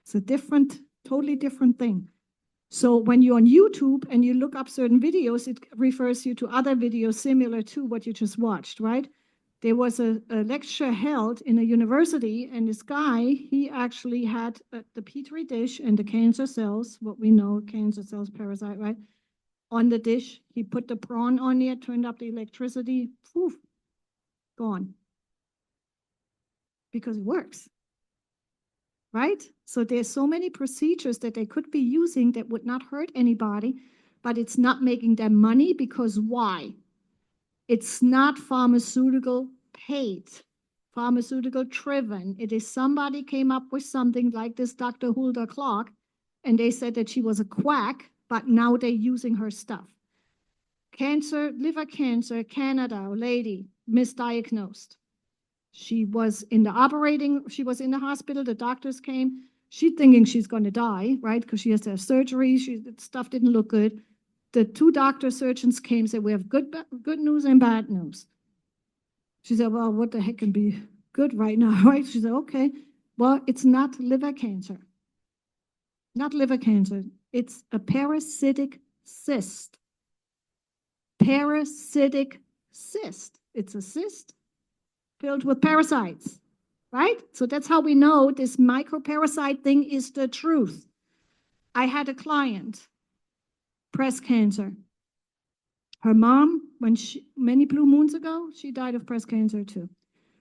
It's a different, totally different thing. So when you're on YouTube and you look up certain videos, it refers you to other videos similar to what you just watched, right? There was a lecture held in a university, and this guy, he actually had the Petri dish and the cancer cells, what we know, cancer cells, parasite, right? On the dish, he put the prawn on there, turned up the electricity, poof, gone. Because it works, right? So there's so many procedures that they could be using that would not hurt anybody, but it's not making them money because why? It's not pharmaceutical paid, pharmaceutical driven. It is somebody came up with something like this Dr. Hulda Clark, and they said that she was a quack, but now they're using her stuff. Cancer, liver cancer, Canada, a lady, misdiagnosed. She was in the hospital, the doctors came. She's thinking she's going to die, right? Because she has to have surgery. Stuff didn't look good. The two surgeons came and said, we have good news and bad news. She said, well, what the heck can be good right now, right? She said, okay, well, it's not liver cancer. Not liver cancer. It's a parasitic cyst. Parasitic cyst. It's a cyst filled with parasites, right? So that's how we know this microparasite thing is the truth. I had a client, breast cancer. Her mom, many blue moons ago, she died of breast cancer too.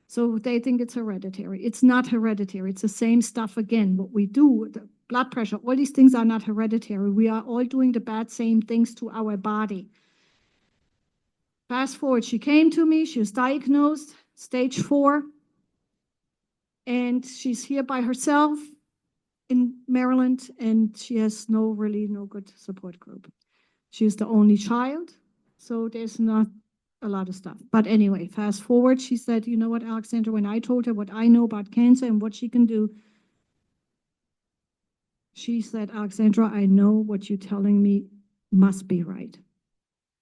So they think it's hereditary. It's not hereditary. It's the same stuff again. What we do, the blood pressure, all these things are not hereditary. We are all doing the bad same things to our body. Fast forward, she came to me. She was diagnosed, stage 4. And she's here by herself in Maryland, and she has no good support group. She's the only child, so there's not a lot of stuff. But anyway, fast forward, she said, you know what, Alexandra, when I told her what I know about cancer and what she can do, she said, Alexandra, I know what you're telling me must be right.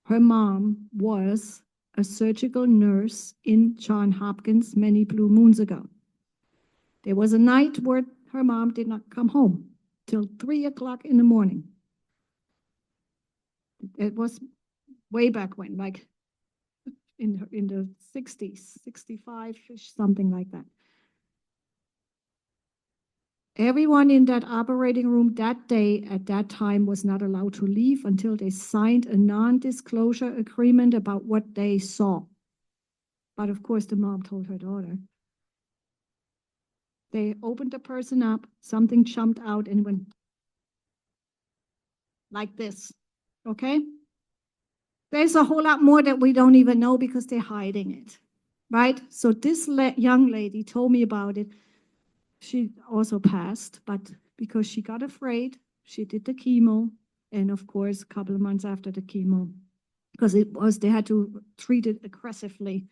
Her mom was a surgical nurse in Johns Hopkins many blue moons ago. There was a night where her mom did not come home till 3 o'clock in the morning. It was way back when, like in the 60s, 65-ish, something like that. Everyone in that operating room that day at that time was not allowed to leave until they signed a non-disclosure agreement about what they saw. But of course, the mom told her daughter. They opened the person up, something jumped out and went like this, okay? There's a whole lot more that we don't even know because they're hiding it, right? So this young lady told me about it. She also passed, but because she got afraid, she did the chemo. And of course, a couple of months after the chemo, because they had to treat it aggressively.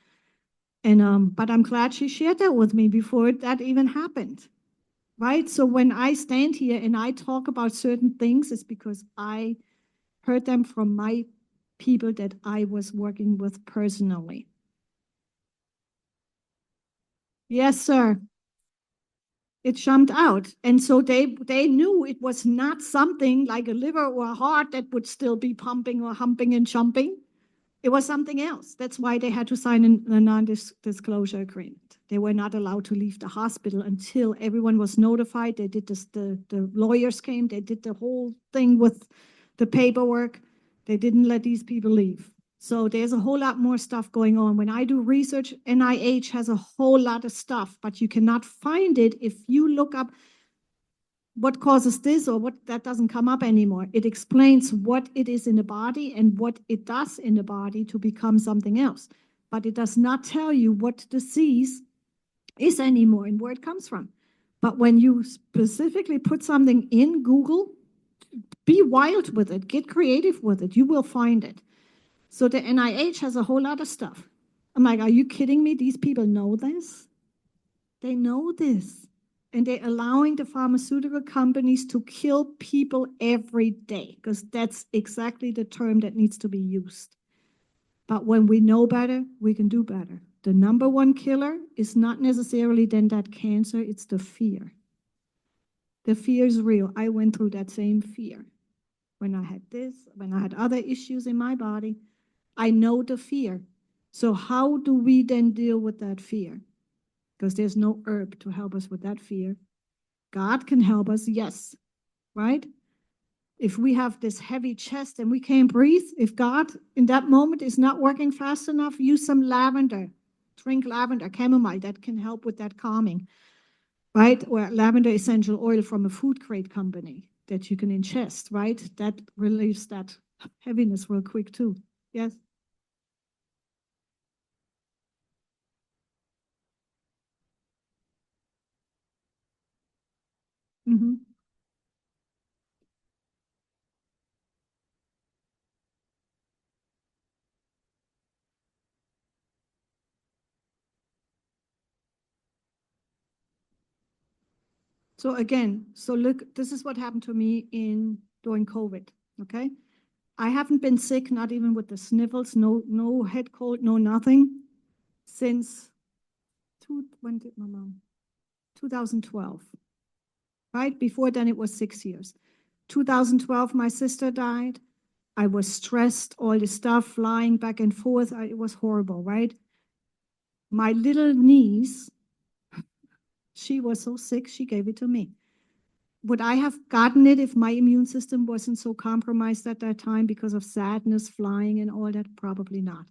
And, but I'm glad she shared that with me before that even happened, right? So when I stand here and I talk about certain things, it's because I heard them from my people that I was working with personally. Yes, sir. It jumped out. And so they knew it was not something like a liver or a heart that would still be pumping or humping and jumping. It was something else. That's why they had to sign a non-disclosure agreement. They were not allowed to leave the hospital until everyone was notified. They did this, the lawyers came, they did the whole thing with the paperwork. They didn't let these people leave. So there's a whole lot more stuff going on. When I do research, NIH has a whole lot of stuff, but you cannot find it if you look up what causes this or what that doesn't come up anymore. It explains what it is in the body and what it does in the body to become something else. But it does not tell you what disease is anymore and where it comes from. But when you specifically put something in Google, be wild with it, get creative with it, you will find it. So the NIH has a whole lot of stuff. I'm like, are you kidding me? These people know this? They know this. And they're allowing the pharmaceutical companies to kill people every day, because that's exactly the term that needs to be used. But when we know better, we can do better. The number one killer is not necessarily then that cancer, it's the fear. The fear is real. I went through that same fear. When I had this, when I had other issues in my body, I know the fear. So how do we then deal with that fear? Because there's no herb to help us with that fear. God can help us, yes, right? If we have this heavy chest and we can't breathe, if God in that moment is not working fast enough, use some lavender. Drink lavender, chamomile, that can help with that calming, right? Or lavender essential oil from a food grade company that you can ingest, right? That relieves that heaviness real quick too. Yes? Mm-hmm. So again, so look, this is what happened to me during COVID, okay? I haven't been sick, not even with the sniffles, no head cold, no nothing, since when did my mom? 2012, right? Before then it was 6 years. 2012, my sister died. I was stressed, all the stuff flying back and forth. It was horrible, right? My little niece, she was so sick, she gave it to me. Would I have gotten it if my immune system wasn't so compromised at that time because of sadness, flying, and all that? Probably not.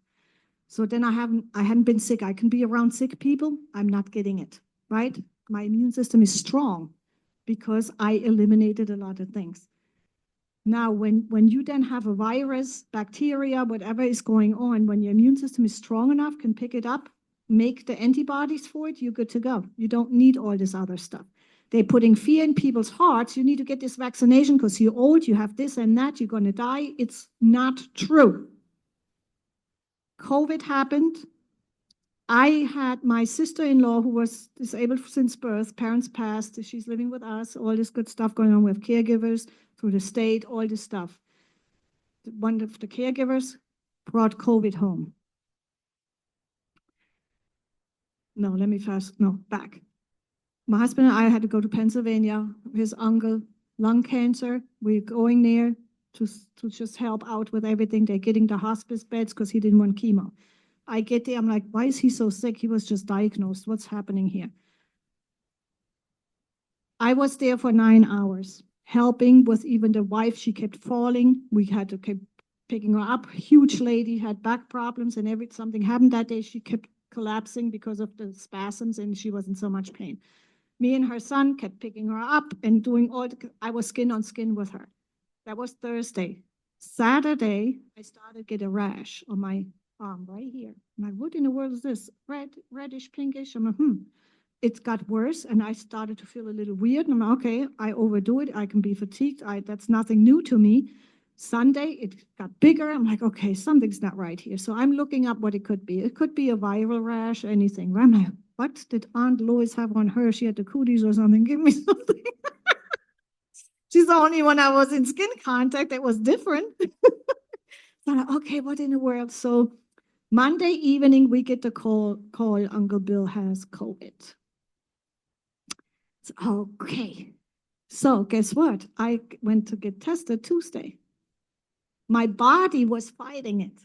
So then I hadn't been sick. I can be around sick people. I'm not getting it, right? My immune system is strong because I eliminated a lot of things. Now, when you then have a virus, bacteria, whatever is going on, when your immune system is strong enough, can pick it up, make the antibodies for it, you're good to go. You don't need all this other stuff. They're putting fear in people's hearts. You need to get this vaccination because you're old, you have this and that, you're going to die. It's not true. COVID happened. I had my sister-in-law who was disabled since birth, parents passed, she's living with us, all this good stuff going on with caregivers through the state, all this stuff. One of the caregivers brought COVID home. No, back. My husband and I had to go to Pennsylvania. His uncle, lung cancer. We're going there to just help out with everything. They're getting the hospice beds because he didn't want chemo. I get there, I'm like, why is he so sick? He was just diagnosed. What's happening here? I was there for 9 hours, helping with even the wife. She kept falling. We had to keep picking her up. Huge lady, had back problems, and something happened that day. She kept collapsing because of the spasms, and she was in so much pain. Me and her son kept picking her up and doing I was skin on skin with her. That was Thursday. Saturday, I started to get a rash on my arm right here. I'm like, what in the world is this? Reddish, pinkish. I'm like, It got worse, and I started to feel a little weird. And I'm like, okay, I overdo it. I can be fatigued. That's nothing new to me. Sunday, it got bigger. I'm like, okay, something's not right here. So I'm looking up what it could be. It could be a viral rash, anything. I'm like, what did Aunt Lois have on her? She had the cooties or something. Give me something. She's the only one I was in skin contact that was different. So I'm like, okay, what in the world? So Monday evening, we get the call Uncle Bill has COVID. So, okay. So guess what? I went to get tested Tuesday. My body was fighting it.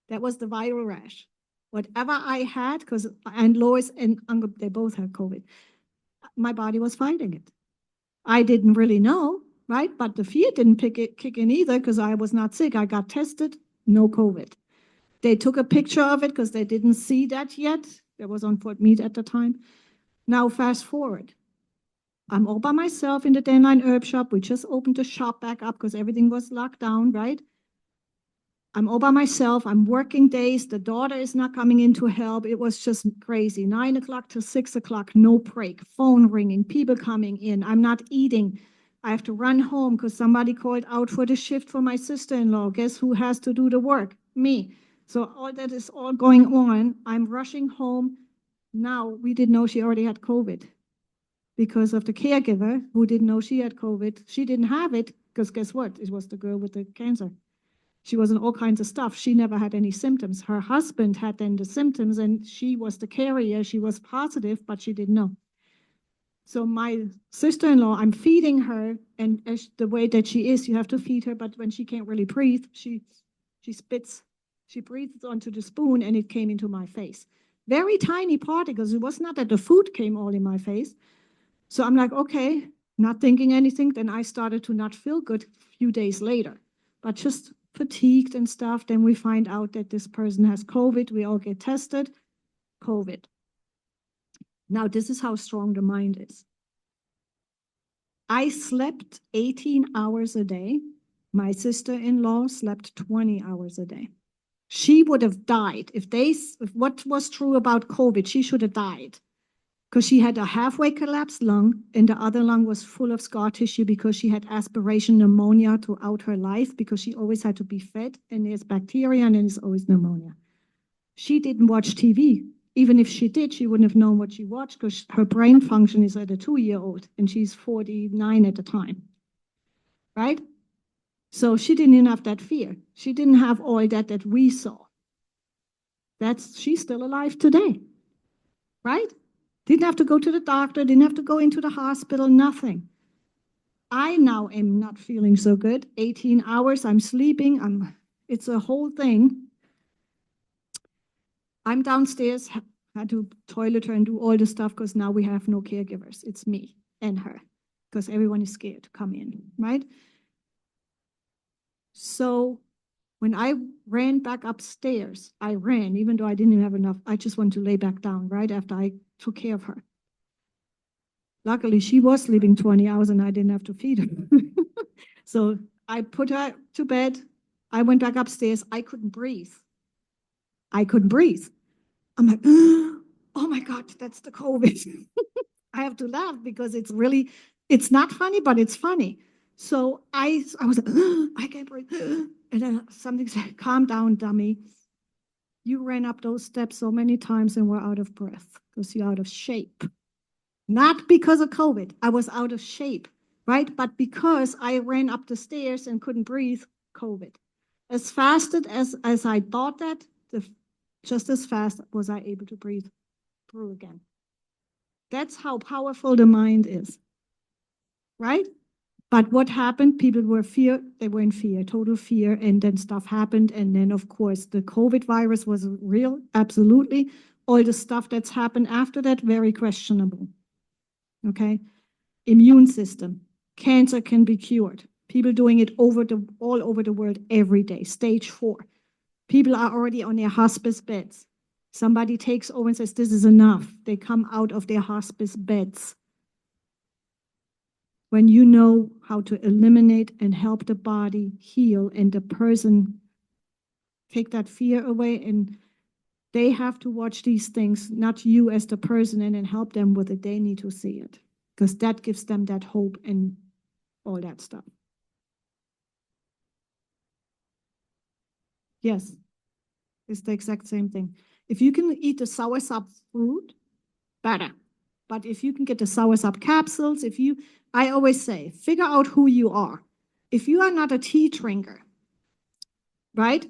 That was the viral rash. Whatever I had, because Aunt Lois and Uncle, they both had COVID. My body was fighting it. I didn't really know, right? But the fear didn't kick in either because I was not sick. I got tested, no COVID. They took a picture of it because they didn't see that yet. That was on Fort Meade at the time. Now fast forward. I'm all by myself in the Dandelion Herb Shop. We just opened the shop back up because everything was locked down, right? I'm all by myself. I'm working days. The daughter is not coming in to help. It was just crazy. 9 o'clock to 6 o'clock, no break. Phone ringing, people coming in. I'm not eating. I have to run home because somebody called out for the shift for my sister-in-law. Guess who has to do the work? Me. So all that is all going on. I'm rushing home. Now, we didn't know she already had COVID because of the caregiver who didn't know she had COVID. She didn't have it because guess what? It was the girl with the cancer. She was in all kinds of stuff. She never had any symptoms. Her husband had then the symptoms, and she was the carrier. She was positive, but she didn't know. So my sister-in-law, I'm feeding her, and the way that she is, you have to feed her, but when she can't really breathe, she spits. She breathes onto the spoon, and it came into my face. Very tiny particles. It was not that the food came all in my face. So I'm like, okay, not thinking anything. Then I started to not feel good a few days later, but just fatigued and stuff. Then we find out that this person has COVID. We all get tested, COVID. Now, this is how strong the mind is. I slept 18 hours a day. My sister-in-law slept 20 hours a day. She would have died. If what was true about COVID, she should have died. Because she had a halfway collapsed lung, and the other lung was full of scar tissue because she had aspiration pneumonia throughout her life because she always had to be fed, and there's bacteria, and then there's always pneumonia. She didn't watch TV. Even if she did, she wouldn't have known what she watched because her brain function is at a 2-year-old, and she's 49 at the time, right? So she didn't even have that fear. She didn't have all that we saw. She's still alive today, right? Didn't have to go to the doctor, didn't have to go into the hospital, nothing. I now am not feeling so good. 18 hours, I'm sleeping, it's a whole thing. I'm downstairs, had to toilet her and do all the stuff because now we have no caregivers. It's me and her because everyone is scared to come in, right? So when I ran back upstairs, I ran, even though I didn't have enough. I just wanted to lay back down right after I took care of her. Luckily, she was sleeping 20 hours and I didn't have to feed her. So I put her to bed. I went back upstairs. I couldn't breathe. I'm like, oh my God, that's the COVID. I have to laugh because it's not funny, but it's funny. So I was like, I can't breathe. And then something said, calm down, dummy. You ran up those steps so many times and were out of breath because you're out of shape. Not because of COVID. I was out of shape, right? But because I ran up the stairs and couldn't breathe, COVID. As fast as I thought that, just as fast was I able to breathe through again. That's how powerful the mind is, right? But what happened? People were they were in fear, total fear, and then stuff happened. And then, of course, the COVID virus was real, absolutely. All the stuff that's happened after that, very questionable. Okay? Immune system. Cancer can be cured. People doing it all over the world every day. Stage 4. People are already on their hospice beds. Somebody takes over and says, this is enough. They come out of their hospice beds. When you know how to eliminate and help the body heal and the person take that fear away, and they have to watch these things, not you as the person, and then help them with it. They need to see it because that gives them that hope and all that stuff. Yes, it's the exact same thing. If you can eat the soursop fruit, better. But if you can get the soursop capsules, I always say, figure out who you are. If you are not a tea drinker, right?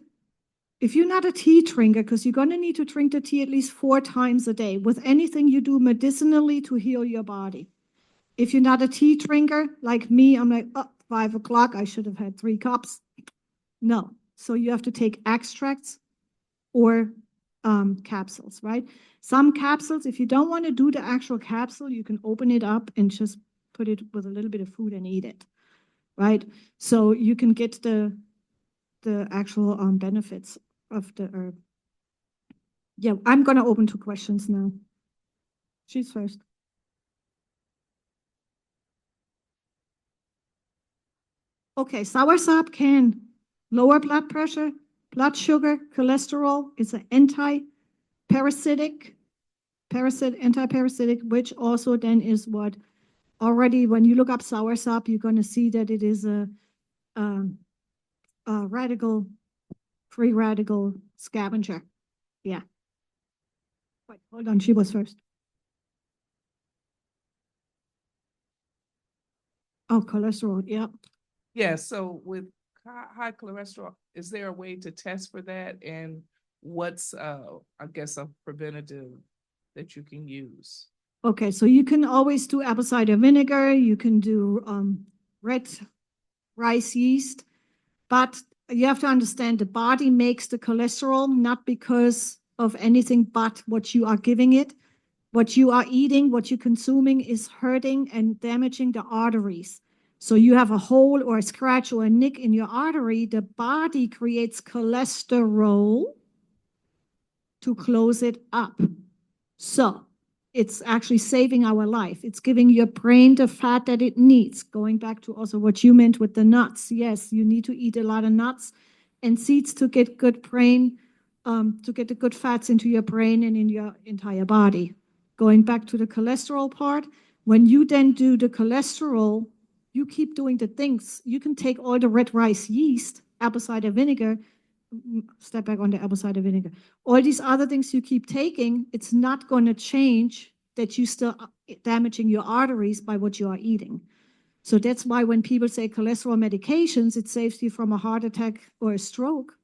If you're not a tea drinker, because you're going to need to drink the tea at least 4 times a day with anything you do medicinally to heal your body. If you're not a tea drinker, like me, I'm like, oh, 5 o'clock, I should have had 3 cups. No. So you have to take extracts or capsules, right? Some capsules, if you don't want to do the actual capsule, you can open it up and just put it with a little bit of food and eat it, right? So you can get the actual benefits of the herb. Yeah, I'm going to open to questions now. She's first. Okay, soursop can lower blood pressure, blood sugar, cholesterol. It's an anti-parasitic, which also then is what already when you look up soursop, you're going to see that it is a free radical scavenger. Yeah. Wait, hold on, she was first. Oh, cholesterol, yeah. Yeah, so with high cholesterol, is there a way to test for that? And what's, I guess, a preventative that you can use? Okay, so you can always do apple cider vinegar. You can do red rice yeast. But you have to understand the body makes the cholesterol not because of anything but what you are giving it. What you are eating, what you're consuming is hurting and damaging the arteries. So you have a hole or a scratch or a nick in your artery, the body creates cholesterol to close it up. So it's actually saving our life. It's giving your brain the fat that it needs. Going back to also what you meant with the nuts. Yes, you need to eat a lot of nuts and seeds to get good brain, to get the good fats into your brain and in your entire body. Going back to the cholesterol part, when you then do the cholesterol, you keep doing the things. You can take all the red rice yeast, apple cider vinegar, step back on the apple cider vinegar. All these other things you keep taking, it's not going to change that you still damaging your arteries by what you are eating. So that's why when people say cholesterol medications, it saves you from a heart attack or a stroke.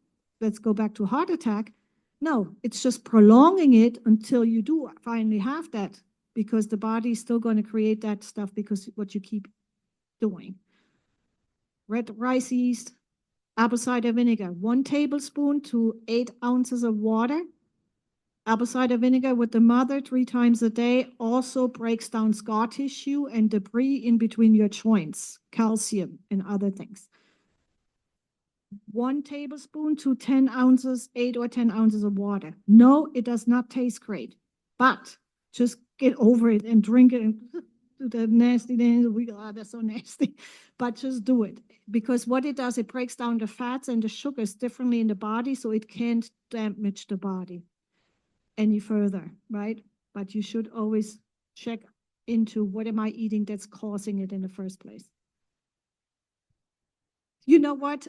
Let's go back to heart attack. No, it's just prolonging it until you do finally have that, because the body is still going to create that stuff because what you keep doing. Red rice yeast, apple cider vinegar, 1 tablespoon to 8 ounces of water. Apple cider vinegar with the mother 3 times a day also breaks down scar tissue and debris in between your joints, calcium and other things. 1 tablespoon to 10 ounces, 8 or 10 ounces of water. No, it does not taste great, but just get over it and drink it and do the nasty things. That's so nasty, but just do it. Because what it does, it breaks down the fats and the sugars differently in the body, so it can't damage the body any further, right? But you should always check into what am I eating that's causing it in the first place. You know what?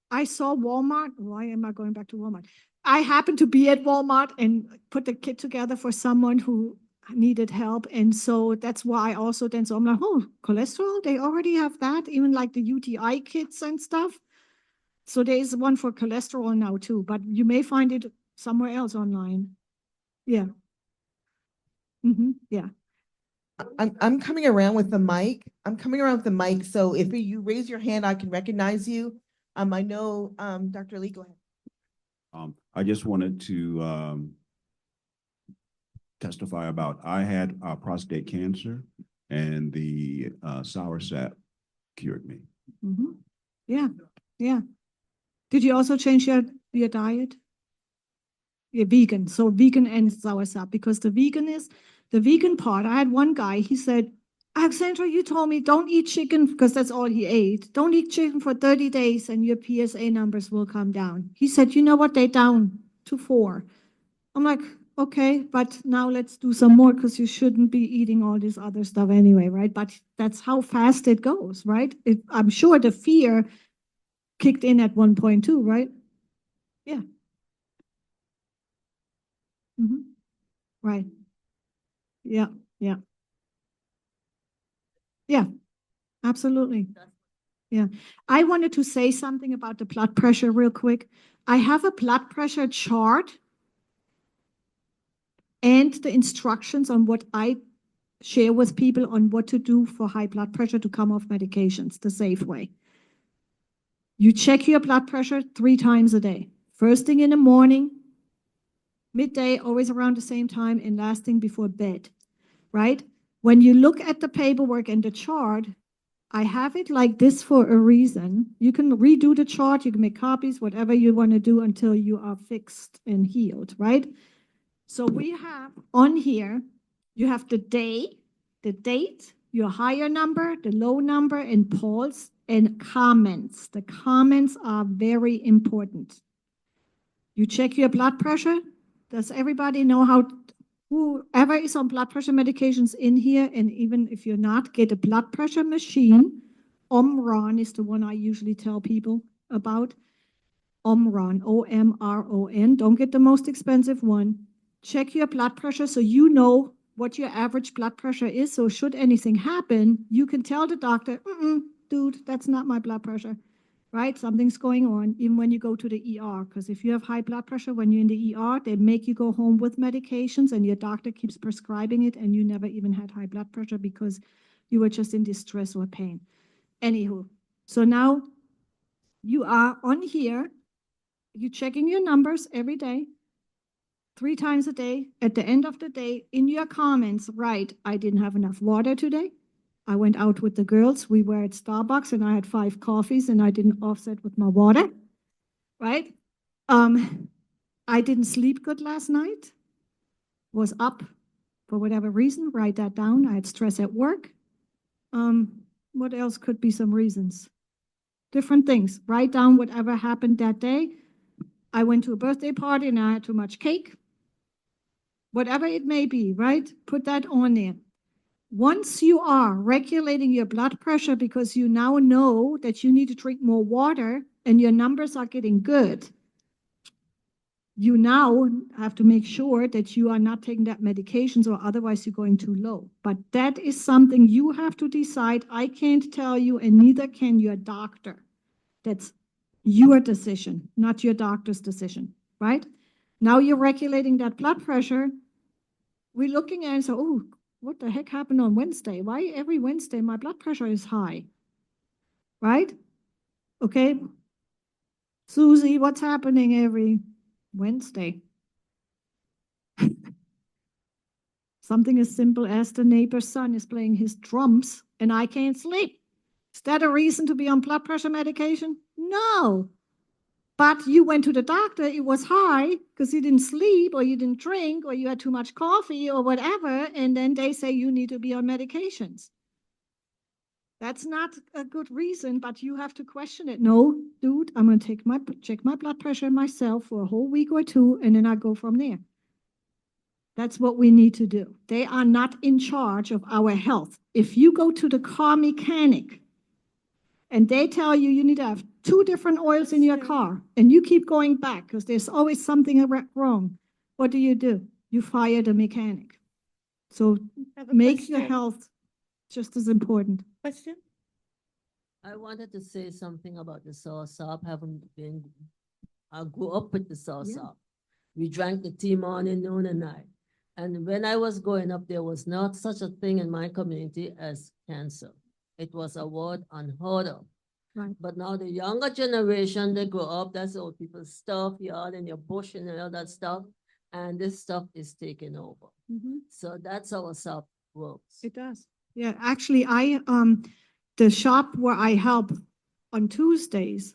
I saw Walmart. Why am I going back to Walmart? I happened to be at Walmart and put the kit together for someone who needed help. And so that's why I also then, so I'm like, oh, cholesterol, they already have that, even like the UTI kits and stuff. So there is one for cholesterol now too, but you may find it somewhere else online. Yeah. Yeah. I'm coming around with the mic. I'm coming around with the mic. So if you raise your hand, I can recognize you. I know, Dr. Lee, go ahead. I just wanted to testify about, I had prostate cancer and the soursop cured me. Yeah, yeah. Did you also change your diet? You're vegan, so vegan and soursop, because the vegan part, I had one guy, he said, Alexandra, you told me don't eat chicken, because that's all he ate. Don't eat chicken for 30 days and your PSA numbers will come down. He said, you know what, they're down to 4. I'm like, okay, but now let's do some more, because you shouldn't be eating all this other stuff anyway, right? But that's how fast it goes, right? I'm sure the fear kicked in at one point too, right? Yeah. Right. Yeah, yeah. Yeah, absolutely. Yeah. I wanted to say something about the blood pressure real quick. I have a blood pressure chart and the instructions on what I share with people on what to do for high blood pressure to come off medications the safe way. You check your blood pressure 3 times a day. First thing in the morning, midday, always around the same time, and last thing before bed, right? When you look at the paperwork and the chart, I have it like this for a reason. You can redo the chart, you can make copies, whatever you want to do until you are fixed and healed, right? So we have on here, you have the day, the date, your higher number, the low number, and pulse, and comments. The comments are very important. You check your blood pressure. Does everybody know how, whoever is on blood pressure medications in here, and even if you're not, get a blood pressure machine. Omron is the one I usually tell people about. Omron, O-M-R-O-N. Don't get the most expensive one. Check your blood pressure so you know what your average blood pressure is. So should anything happen, you can tell the doctor, dude, that's not my blood pressure, right? Something's going on, even when you go to the ER. Because if you have high blood pressure when you're in the ER, they make you go home with medications and your doctor keeps prescribing it and you never even had high blood pressure because you were just in distress or pain. Anywho, so now you are on here, you're checking your numbers every day, 3 times a day. At the end of the day, in your comments, write, I didn't have enough water today. I went out with the girls. We were at Starbucks and I had 5 coffees and I didn't offset with my water, right? I didn't sleep good last night, was up for whatever reason, write that down. I had stress at work. What else could be some reasons? Different things. Write down whatever happened that day. I went to a birthday party and I had too much cake. Whatever it may be, right? Put that on there. Once you are regulating your blood pressure because you now know that you need to drink more water and your numbers are getting good, you now have to make sure that you are not taking that medications or otherwise you're going too low. But that is something you have to decide. I can't tell you and neither can your doctor. That's your decision, not your doctor's decision, right? Now you're regulating that blood pressure. We're looking at it and say, oh, what the heck happened on Wednesday? Why every Wednesday my blood pressure is high, right? Okay. Susie, what's happening every Wednesday? Something as simple as the neighbor's son is playing his drums and I can't sleep. Is that a reason to be on blood pressure medication? No. But you went to the doctor, it was high because you didn't sleep or you didn't drink or you had too much coffee or whatever, and then they say you need to be on medications. That's not a good reason, but you have to question it. No, dude, I'm going to check my blood pressure myself for a whole week or 2, and then I go from there. That's what we need to do. They are not in charge of our health. If you go to the car mechanic and they tell you you need to have 2 different oils in your car, and you keep going back because there's always something wrong, what do? You fire the mechanic. So make your health just as important. Question? I wanted to say something about the soursop. I grew up with the soursop. We drank the tea morning, noon, and night. And when I was growing up, there was not such a thing in my community as cancer. It was a word unheard of. Right. But now the younger generation, they grow up, that's old people stuff, you're all in your bush and all that stuff. And this stuff is taking over. So that's how SAP works. It does. Yeah, actually, the shop where I help on Tuesdays,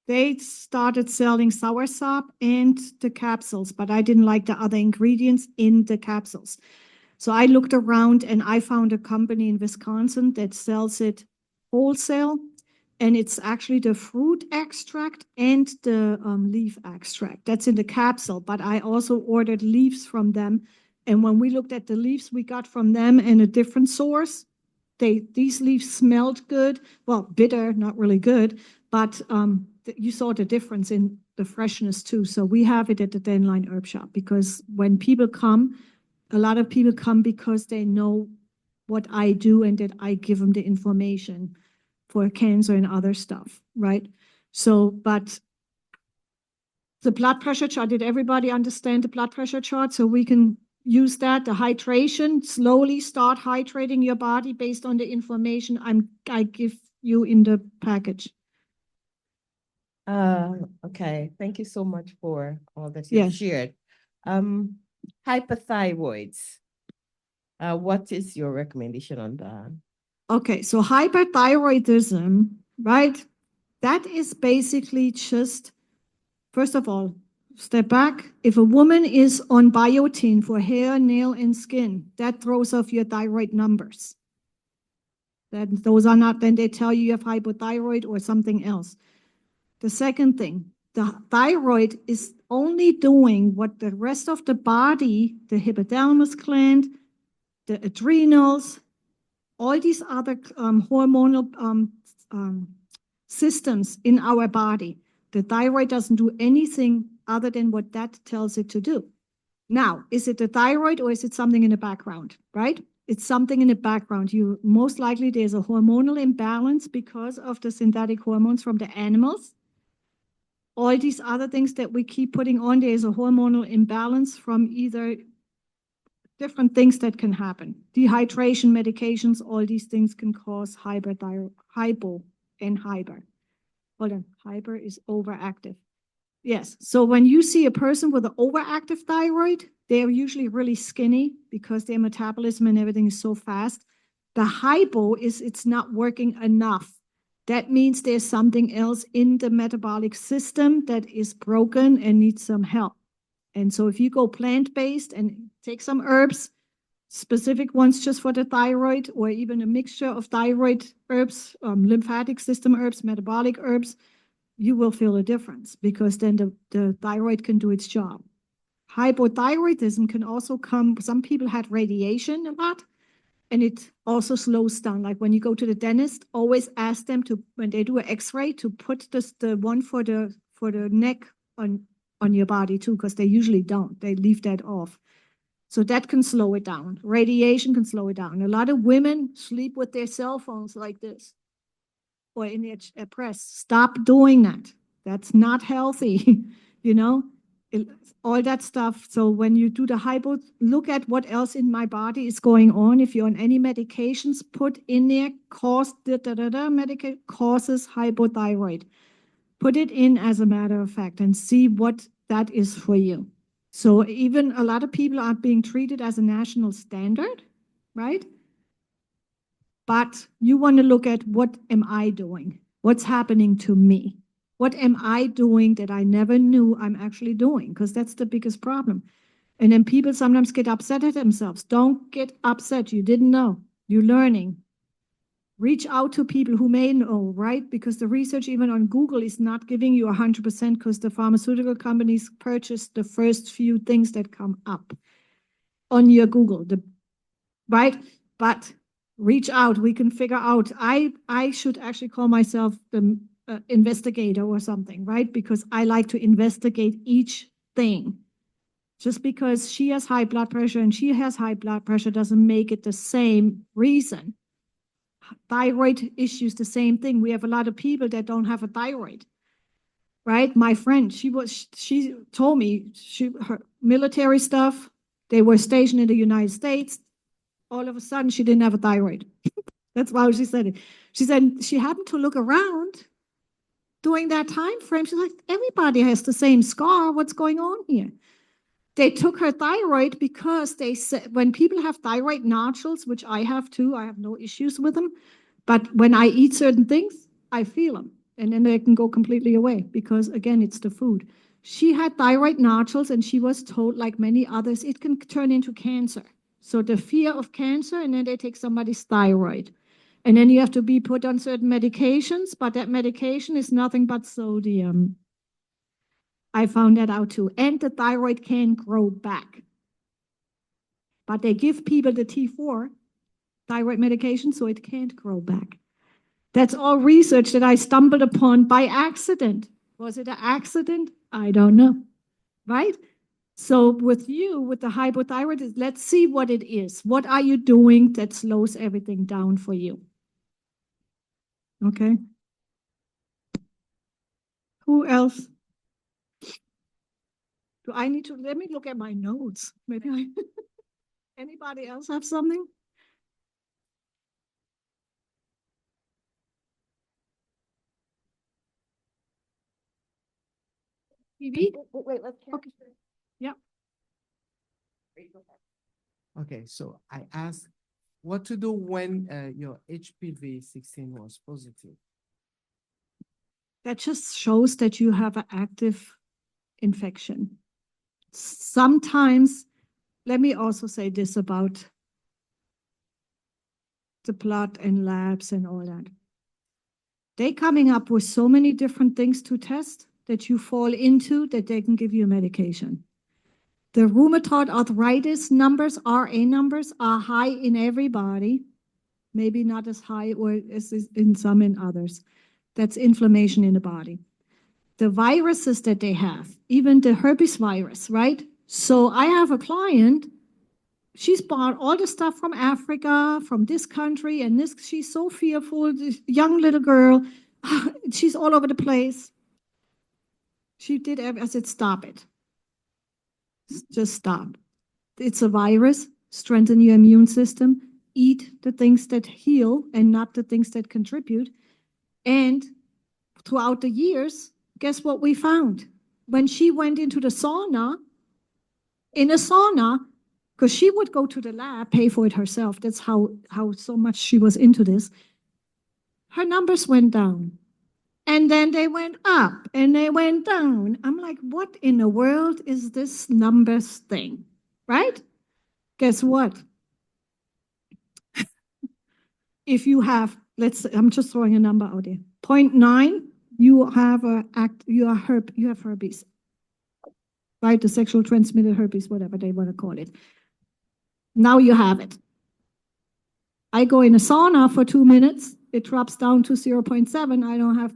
they started selling soursop and the capsules, but I didn't like the other ingredients in the capsules. So I looked around and I found a company in Wisconsin that sells it wholesale. And it's actually the fruit extract and the leaf extract. That's in the capsule, but I also ordered leaves from them. And when we looked at the leaves we got from them in a different source, these leaves smelled good. Well, bitter, not really good, but you saw the difference in the freshness too. So we have it at the Denline Herb Shop because when people come, a lot of people come because they know what I do and that I give them the information for cancer and other stuff, right? So, but the blood pressure chart, did everybody understand the blood pressure chart? So we can use that, the hydration, slowly start hydrating your body based on the information I give you in the package. Okay, thank you so much for all that you Yes. shared. Hypothyroids. What is your recommendation on that? Okay, so hyperthyroidism, right? That is basically just, first of all, step back. If a woman is on biotin for hair, nail, and skin, that throws off your thyroid numbers. Those are not, then they tell you have hypothyroid or something else. The second thing, the thyroid is only doing what the rest of the body, the hypothalamus gland, the adrenals, all these other hormonal systems in our body. The thyroid doesn't do anything other than what that tells it to do. Now, is it the thyroid or is it something in the background, right? It's something in the background. You most likely there's a hormonal imbalance because of the synthetic hormones from the animals. All these other things that we keep putting on, there's a hormonal imbalance from either different things that can happen. Dehydration, medications, all these things can cause hypo and hyper. Hold on, hyper is overactive. Yes, so when you see a person with an overactive thyroid, they're usually really skinny because their metabolism and everything is so fast. The hypo is it's not working enough. That means there's something else in the metabolic system that is broken and needs some help. And so if you go plant-based and take some herbs, specific ones just for the thyroid, or even a mixture of thyroid herbs, lymphatic system herbs, metabolic herbs, you will feel a difference because then the thyroid can do its job. Hypothyroidism can also come, some people had radiation a lot, and it also slows down. Like when you go to the dentist, always ask them to, when they do an x-ray, to put the one for the neck on your body too, because they usually don't. They leave that off. So that can slow it down. Radiation can slow it down. A lot of women sleep with their cell phones like this or in their press. Stop doing that. That's not healthy, you know, all that stuff. So when you do the hypo, look at what else in my body is going on. If you're on any medications, put in there, causes hypothyroid. Put it in as a matter of fact and see what that is for you. So even a lot of people are being treated as a national standard, right? But you want to look at what am I doing? What's happening to me? What am I doing that I never knew I'm actually doing? Because that's the biggest problem. And then people sometimes get upset at themselves. Don't get upset. You didn't know. You're learning. Reach out to people who may know, right? Because the research even on Google is not giving you 100% because the pharmaceutical companies purchase the first few things that come up on your Google, right? But reach out. We can figure out. I should actually call myself the investigator or something, right? Because I like to investigate each thing. Just because she has high blood pressure and she has high blood pressure doesn't make it the same reason. Thyroid issues, the same thing. We have a lot of people that don't have a thyroid, right? My friend, she told me her military stuff, They were stationed in the United States. All of a sudden, she didn't have a thyroid. That's why she said it. She said she happened to look around during that time frame. She's like, everybody has the same scar. What's going on here? They took her thyroid because they said when people have thyroid nodules, which I have too, I have no issues with them. But when I eat certain things, I feel them. And then they can go completely away because, again, it's the food. She had thyroid nodules and she was told, like many others, it can turn into cancer. So the fear of cancer, and then they take somebody's thyroid. And then you have to be put on certain medications, but that medication is nothing but sodium. I found that out too. And the thyroid can grow back. But they give people the T4 thyroid medication so it can't grow back. That's all research that I stumbled upon by accident. Was it an accident? I don't know. Right? So with you, with the hypothyroidism, let's see what it is. What are you doing that slows everything down for you? Okay. Who else? Do I need to, let me look at my notes. Maybe I, anybody else have something? TV? Wait, let's. Okay. Yeah. Okay, so I asked what to do when your HPV 16 was positive. That just shows that you have an active infection. Sometimes, let me also say this about the blood and labs and all that. They're coming up with so many different things to test that you fall into that they can give you a medication. The rheumatoid arthritis numbers, RA numbers, are high in everybody, maybe not as high or as in some in others. That's inflammation in the body. The viruses that they have, even the herpes virus, right? So I have a client, she's bought all the stuff from Africa, from this country, and this, she's so fearful, this young little girl, she's all over the place. She did, I said, stop it. Just stop. It's a virus, strengthen your immune system, eat the things that heal and not the things that contribute. And throughout the years, guess what we found? When she went into the sauna, in a sauna, because she would go to the lab, pay for it herself. That's how so much she was into this. Her numbers went down. And then they went up and they went down. I'm like, what in the world is this numbers thing? Right? Guess what? If you have, I'm just throwing a number out there, 0.9, you have herpes, right? The sexual transmitted herpes, whatever they want to call it. Now you have it. I go in a sauna for 2 minutes, it drops down to 0.7, I don't have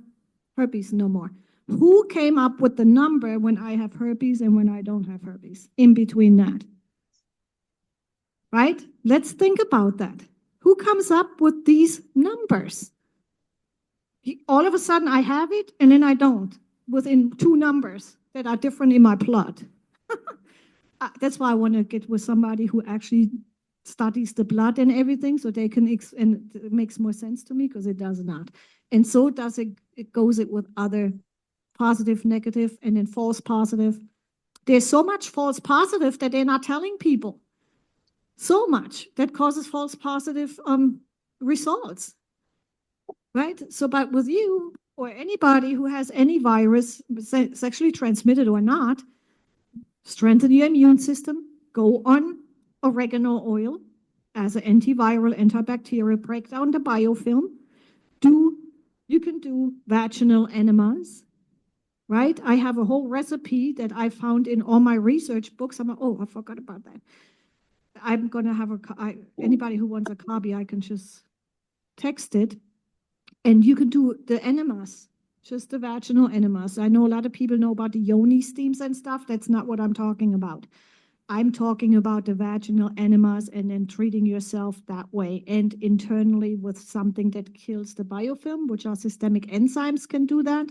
herpes no more. Who came up with the number when I have herpes and when I don't have herpes? In between that. Right? Let's think about that. Who comes up with these numbers? All of a sudden I have it and then I don't, within 2 numbers that are different in my blood. That's why I want to get with somebody who actually studies the blood and everything so they can, and it makes more sense to me because it does not. And so does it goes it with other positive, negative, and then false positive. There's so much false positive that they're not telling people. So much that causes false positive results, right? So, but with you or anybody who has any virus, sexually transmitted or not, strengthen your immune system, go on oregano oil as an antiviral, antibacterial, break down the biofilm, you can do vaginal enemas, right? I have a whole recipe that I found in all my research books. I forgot about that. I'm going to have anybody who wants a copy, I can just text it. And you can do the enemas, just the vaginal enemas. I know a lot of people know about the yoni steams and stuff. That's not what I'm talking about. I'm talking about the vaginal enemas and then treating yourself that way and internally with something that kills the biofilm, which are systemic enzymes can do that.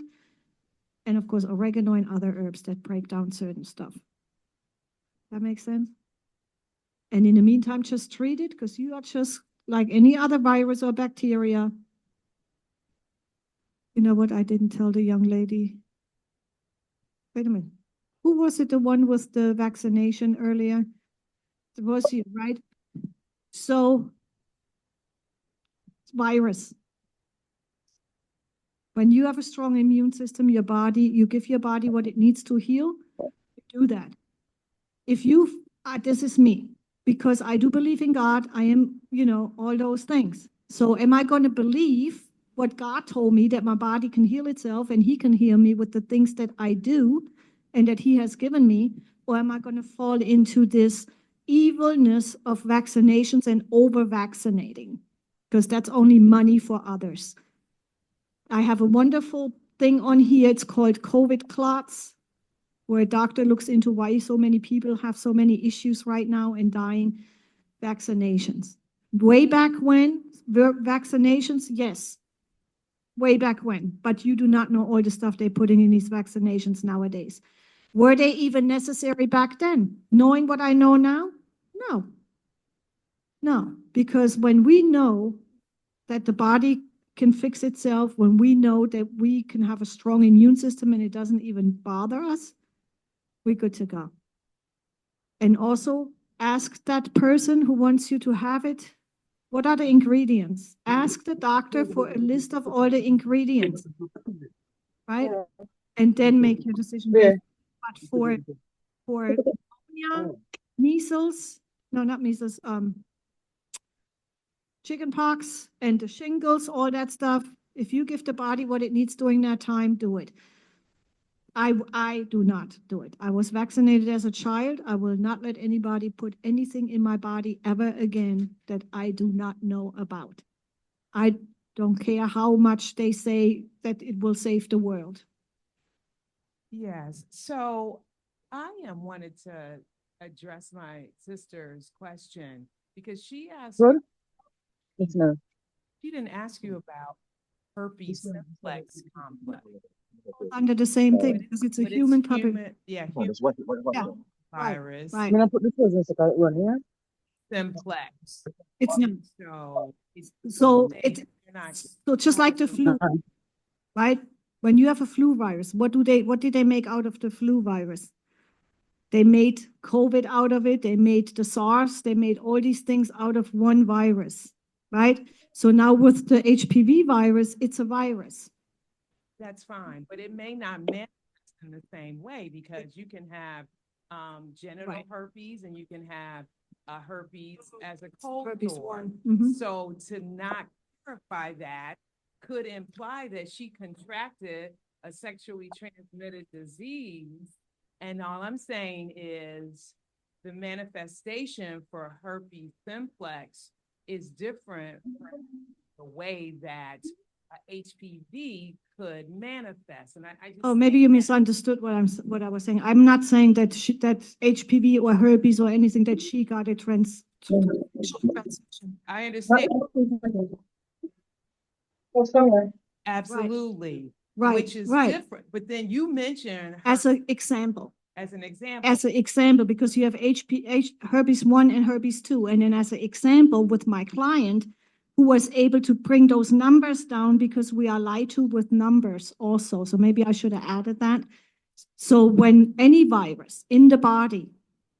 And of course, oregano and other herbs that break down certain stuff. That makes sense? And in the meantime, just treat it because you are just like any other virus or bacteria. You know what? I didn't tell the young lady. Wait a minute. Who was it, the one with the vaccination earlier? It was you, right? So, virus. When you have a strong immune system, your body, you give your body what it needs to heal, you do that. If you, this is me, because I do believe in God, I am, all those things. So am I going to believe what God told me, that my body can heal itself and he can heal me with the things that I do and that he has given me? Or am I going to fall into this evilness of vaccinations and over-vaccinating? Because that's only money for others. I have a wonderful thing on here. It's called COVID clots, where a doctor looks into why so many people have so many issues right now and dying. Vaccinations. Way back when, vaccinations, yes. Way back when, but you do not know all the stuff they're putting in these vaccinations nowadays. Were they even necessary back then? Knowing what I know now? No. No, because when we know that the body can fix itself, when we know that we can have a strong immune system and it doesn't even bother us, we're good to go. And also ask that person who wants you to have it, what are the ingredients? Ask the doctor for a list of all the ingredients, right? And then make your decision. But for pneumonia, measles, no, not measles, chicken pox and the shingles, all that stuff, if you give the body what it needs during that time, do it. I do not do it. I was vaccinated as a child. I will not let anybody put anything in my body ever again that I do not know about. I don't care how much they say that it will save the world. Yes, so I wanted to address my sister's question because she asked, she didn't ask you about herpes simplex complex. Under the same thing, because it's a But human it's public. human, yeah, Oh, human that's what Yeah, virus right. I'm gonna put the frozen second one here. simplex. It's not. So So they- it's they're not so just like the flu, right? When you have a flu virus, what did they make out of the flu virus? They made COVID out of it. They made the SARS. They made all these things out of one virus, right? So now with the HPV virus, it's a virus. That's fine, but it may not manifest in the same way because you can have genital Right. herpes and you can have herpes as a cold Herpes sore. one. Mhm. So to not clarify that could imply that she contracted a sexually transmitted disease. And all I'm saying is the manifestation for herpes simplex is different from the way that HPV could manifest. And I just Oh, maybe think you that- misunderstood what I was saying. I'm not saying that that HPV or herpes or anything that she got a transition. I understand. Absolutely. Right, Which is right. different. But then you mentioned As an example. as an example. As an example, because you have herpes 1 and herpes 2. And then as an example with my client who was able to bring those numbers down because we are lied to with numbers also. So maybe I should have added that. So when any virus in the body,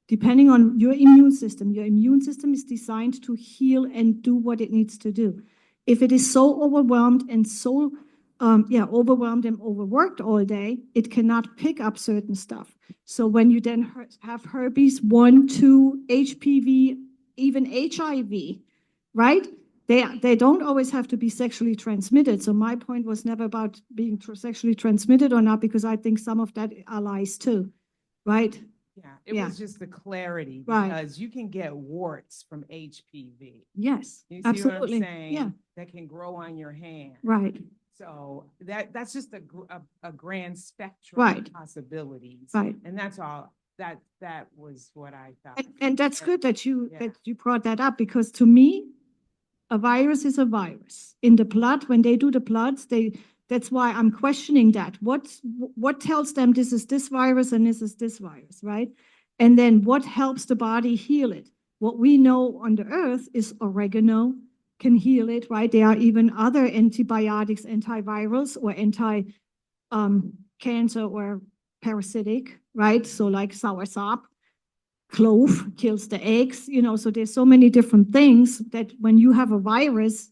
depending on your immune system is designed to heal and do what it needs to do. If it is so overwhelmed and so overwhelmed and overworked all day, it cannot pick up certain stuff. So when you then have herpes 1, 2, HPV, even HIV, right? They don't always have to be sexually transmitted. So my point was never about being sexually transmitted or not, because I think some of that are lies too, right? Yeah, it Yeah. was just the clarity Right. because you can get warts from HPV. Yes, You see what I'm absolutely. saying? Yeah, That can grow on your hand. right, So that's just a grand spectrum Right. of possibilities. right. And that's all, that was what I thought. And that's good that you Yeah. brought that up, because to me, a virus is a virus. In the blood, when they do the bloods, that's why I'm questioning that. What tells them this is this virus and this is this virus, right? And then what helps the body heal it? What we know on the earth is oregano can heal it, right? There are even other antibiotics, antivirals or cancer or parasitic, right? So like soursop, clove kills the eggs, so there's so many different things that when you have a virus,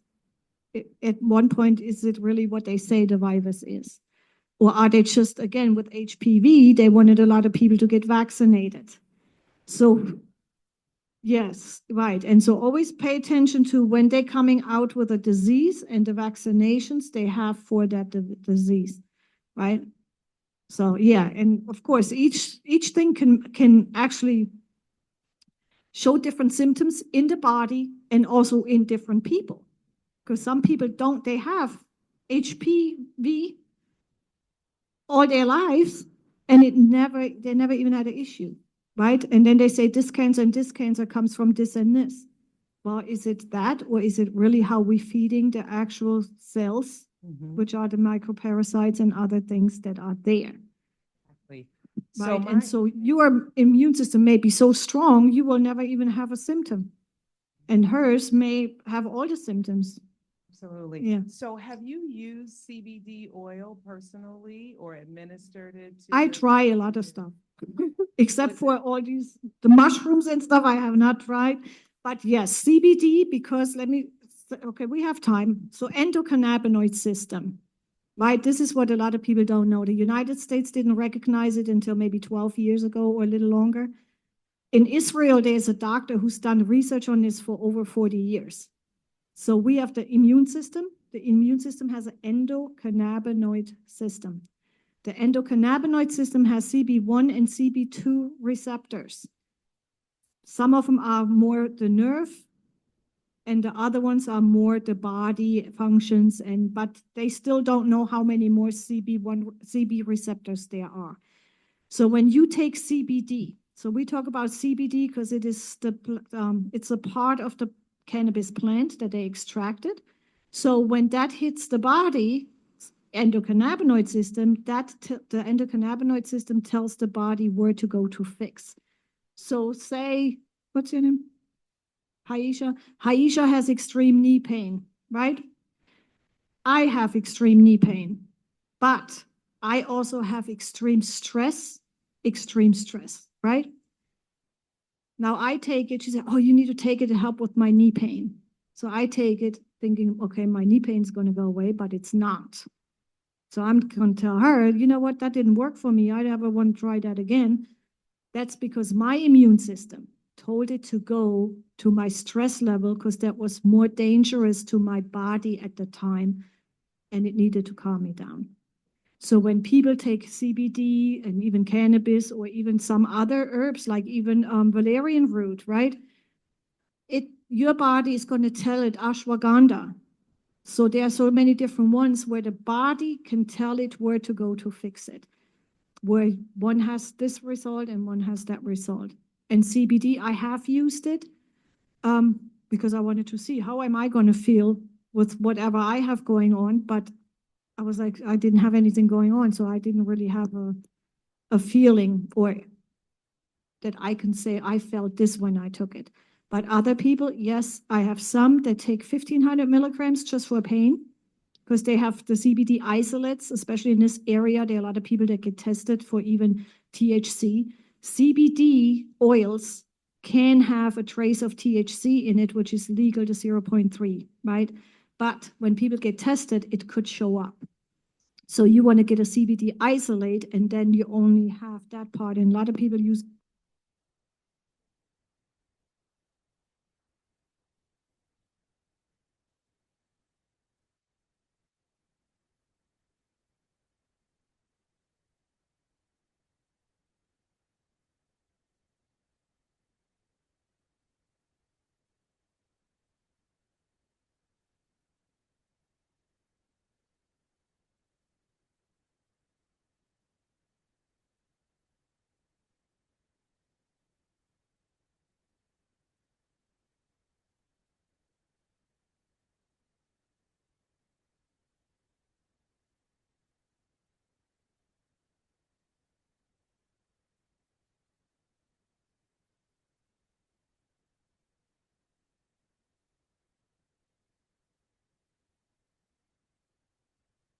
at one point, is it really what they say the virus is? Or are they just, again, with HPV, they wanted a lot of people to get vaccinated. So yes, right. And so always pay attention to when they're coming out with a disease and the vaccinations they have for that disease, right? So yeah, and of course, each thing can actually show different symptoms in the body and also in different people. Because some people don't, they have HPV all their lives and they never even had an issue, right? And then they say this cancer and this cancer comes from this and this. Well, is it that, or is it really how we're feeding the actual cells, which are the microparasites and other things that are there? Exactly. Right. my- And so your immune system may be so strong, you will never even have a symptom. And hers may have all the symptoms. Absolutely. Yeah. So have you used CBD oil personally or administered it to I your- try a lot of stuff, except for all these, the mushrooms and stuff I have not tried. But yes, CBD, because okay, we have time. So endocannabinoid system, right? This is what a lot of people don't know. The United States didn't recognize it until maybe 12 years ago or a little longer. In Israel, there's a doctor who's done research on this for over 40 years. So we have the immune system. The immune system has an endocannabinoid system. The endocannabinoid system has CB1 and CB2 receptors. Some of them are more the nerve, and the other ones are more the body functions, but they still don't know how many more CB receptors there are. So when you take CBD, so we talk about CBD because it's a part of the cannabis plant that they extracted. So when that hits the body, endocannabinoid system, the endocannabinoid system tells the body where to go to fix. So say, what's your name? Haisha. Haisha has extreme knee pain, right? I have extreme knee pain, but I also have extreme stress, right? Now I take it, she said, oh, you need to take it to help with my knee pain. So I take it thinking, okay, my knee pain is going to go away, but it's not. So I'm going to tell her, you know what, that didn't work for me. I never want to try that again. That's because my immune system told it to go to my stress level because that was more dangerous to my body at the time, and it needed to calm me down. So when people take CBD and even cannabis or even some other herbs, like even valerian root, right? Your body is going to tell it ashwagandha. So there are so many different ones where the body can tell it where to go to fix it, where one has this result and one has that result. And CBD, I have used it because I wanted to see how am I going to feel with whatever I have going on. But I was like, I didn't have anything going on, so I didn't really have a feeling or that I can say I felt this when I took it. But other people, yes, I have some that take 1,500 milligrams just for pain because they have the CBD isolates, especially in this area. There are a lot of people that get tested for even THC. CBD oils can have a trace of THC in it, which is legal to 0.3, right? But when people get tested, it could show up. So you want to get a CBD isolate, and then you only have that part. And a lot of people use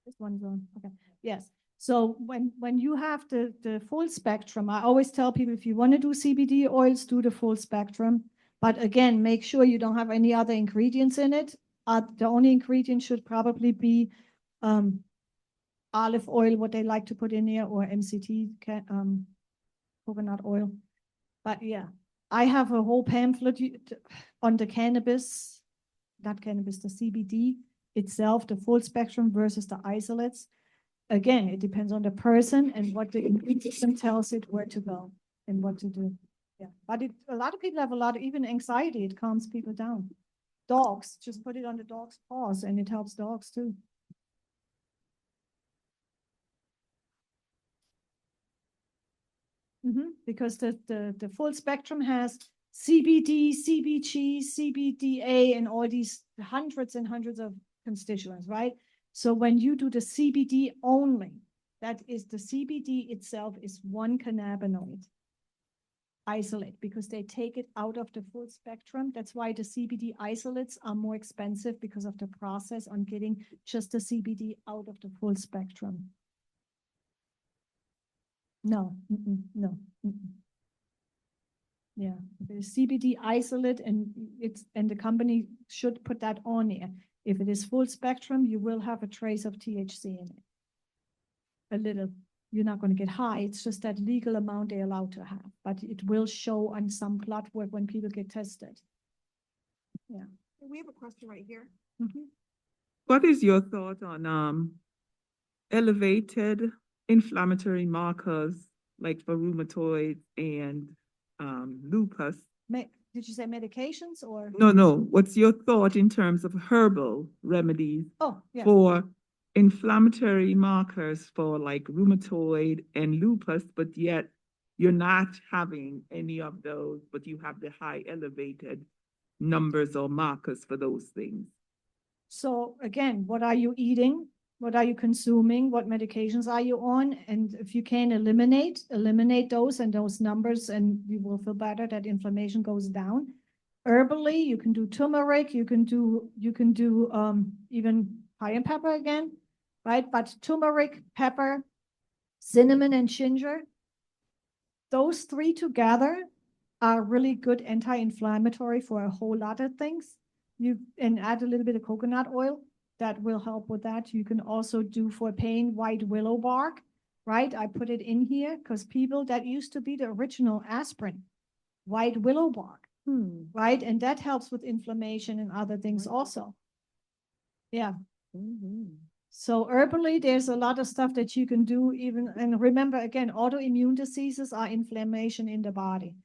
This one's on, okay, yes. So when you have the full spectrum, I always tell people, if you want to do CBD oils, do the full spectrum. But again, make sure you don't have any other ingredients in it. The only ingredient should probably be olive oil, what they like to put in there, or MCT, coconut oil. But yeah, I have a whole pamphlet on the cannabis, not cannabis, the CBD itself, the full spectrum versus the isolates. Again, it depends on the person and what the ingredient tells it where to go and what to do. Yeah, but a lot of people have a lot of even anxiety. It calms people down. Dogs, just put it on the dog's paws and it helps dogs too. Because the full spectrum has CBD, CBG, CBDA, and all these hundreds and hundreds of constituents, right? So when you do the CBD only, that is the CBD itself is one cannabinoid isolate because they take it out of the full spectrum. That's why the CBD isolates are more expensive because of the process on getting just the CBD out of the full spectrum. No, no. Yeah, the CBD isolate and the company should put that on there. If it is full spectrum, you will have a trace of THC in it. A little, you're not going to get high. It's just that legal amount they're allowed to have, but it will show on some blood work when people get tested. Yeah. We have a question right here. What is your thought on elevated inflammatory markers like for rheumatoid and lupus? Did you say medications or? No. What's your thought in terms of herbal remedies for inflammatory markers for like rheumatoid and lupus, but yet you're not having any of those, but you have the high elevated numbers or markers for those things? So again, what are you eating? What are you consuming? What medications are you on? And if you can eliminate those and those numbers, and you will feel better that inflammation goes down. Herbally, you can do turmeric, you can do even cayenne pepper again, right? But turmeric, pepper, cinnamon, and ginger, those three together are really good anti-inflammatory for a whole lot of things. And add a little bit of coconut oil. That will help with that. You can also do for pain, white willow bark, right? I put it in here because people, that used to be the original aspirin, white willow bark, right? And that helps with inflammation and other things also. Yeah. So herbally, there's a lot of stuff that you can do even, and remember again, autoimmune diseases are inflammation in the body.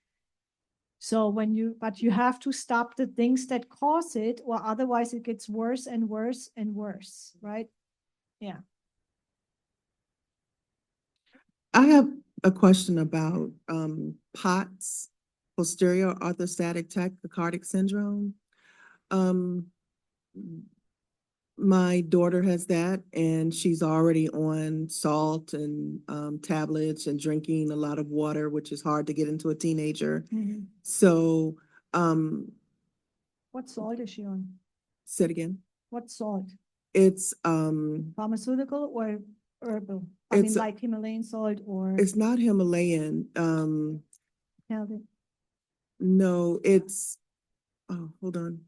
So but you have to stop the things that cause it, or otherwise it gets worse and worse and worse, right? Yeah. I have a question about POTS, posterior orthostatic tachycardic syndrome. My daughter has that, and she's already on salt and tablets and drinking a lot of water, which is hard to get into a teenager. So, what salt is she on? say it again. What salt? It's pharmaceutical or herbal? I mean, like Himalayan salt or? It's not Himalayan. No, it's, oh, hold on.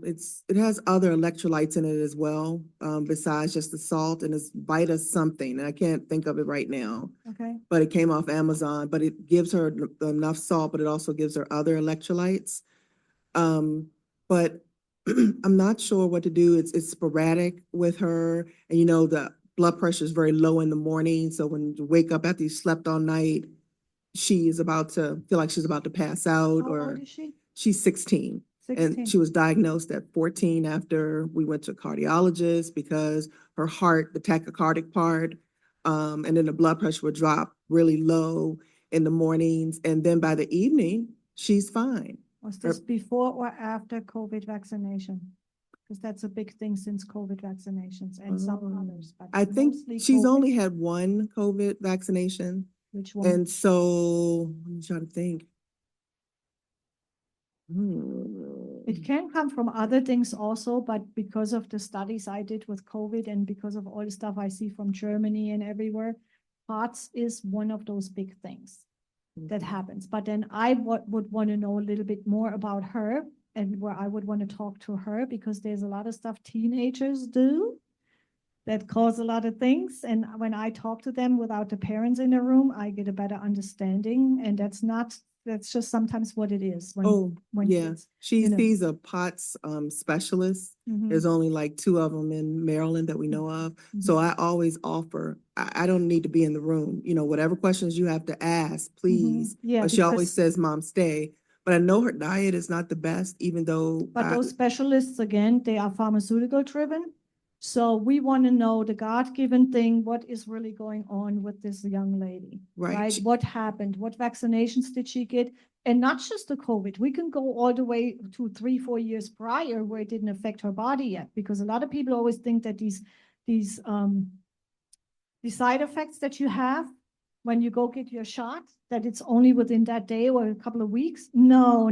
It has other electrolytes in it as well, besides just the salt, and it's Vita something. And I can't think of it right now. Okay. But it came off Amazon, but it gives her enough salt, but it also gives her other electrolytes. But I'm not sure what to do. It's sporadic with her, and the blood pressure is very low in the morning. So when you wake up after you slept all night, she is about to feel like she's about to pass out. How old is she? She's 16. And she was diagnosed at 14 after we went to a cardiologist because her heart, the tachycardic part, and then the blood pressure would drop really low in the mornings. And then by the evening, she's fine. Was this before or after COVID vaccination? Because that's a big thing since COVID vaccinations and some others. But I think she's only had one COVID vaccination. Which one? And so I'm trying to think. It can come from other things also, but because of the studies I did with COVID and because of all the stuff I see from Germany and everywhere, POTS is one of those big things that happens. But then I would want to know a little bit more about her and where I would want to talk to her because there's a lot of stuff teenagers do that cause a lot of things. And when I talk to them without the parents in the room, I get a better understanding. And that's just sometimes what it is. When Yeah, kids, she you know. sees a POTS specialist. Mhm. There's only like 2 of them in Maryland that we know of. So I always offer, I don't need to be in the room, whatever questions you have to ask, please. Yeah, But she always because- says, Mom, stay. But I know her diet is not the best, even though. But those specialists, again, they are pharmaceutical driven. So we want to know the God-given thing, what is really going on with this young lady, Right. right? What happened? What vaccinations did she get? And not just the COVID. We can go all the way to 3-4 years prior where it didn't affect her body yet, because a lot of people always think that these side effects that you have when you go get your shot, that it's only within that day or a couple of weeks. No.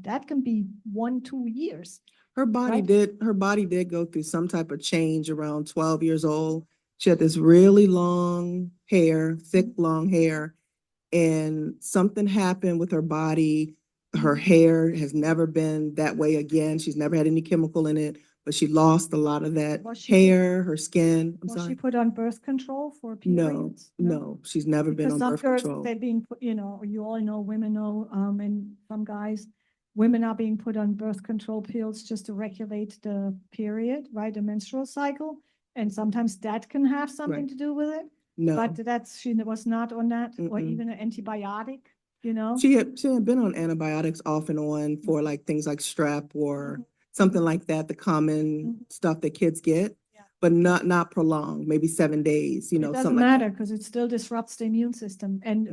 That can be 1-2 years. Her body did go through some type of change around 12 years old. She had this really long hair, thick, long hair, and something happened with her body. Her hair has never been that way again. She's never had any chemical in it, but she lost a lot of that hair, her skin. I'm Was sorry. she put on birth control for No, periods? no, she's never been Because on some birth girls, control. they're being put, you all know, women know, and some guys, women are being put on birth control pills just to regulate the period, right? The menstrual cycle. And sometimes that can have something Right. to do with it. No. But she was not on that, or even an antibiotic, She had been on antibiotics off and on for like things like strep or something like that, the common stuff that kids get, but not prolonged, maybe 7 days, It doesn't something like that. matter because it still disrupts the immune system. And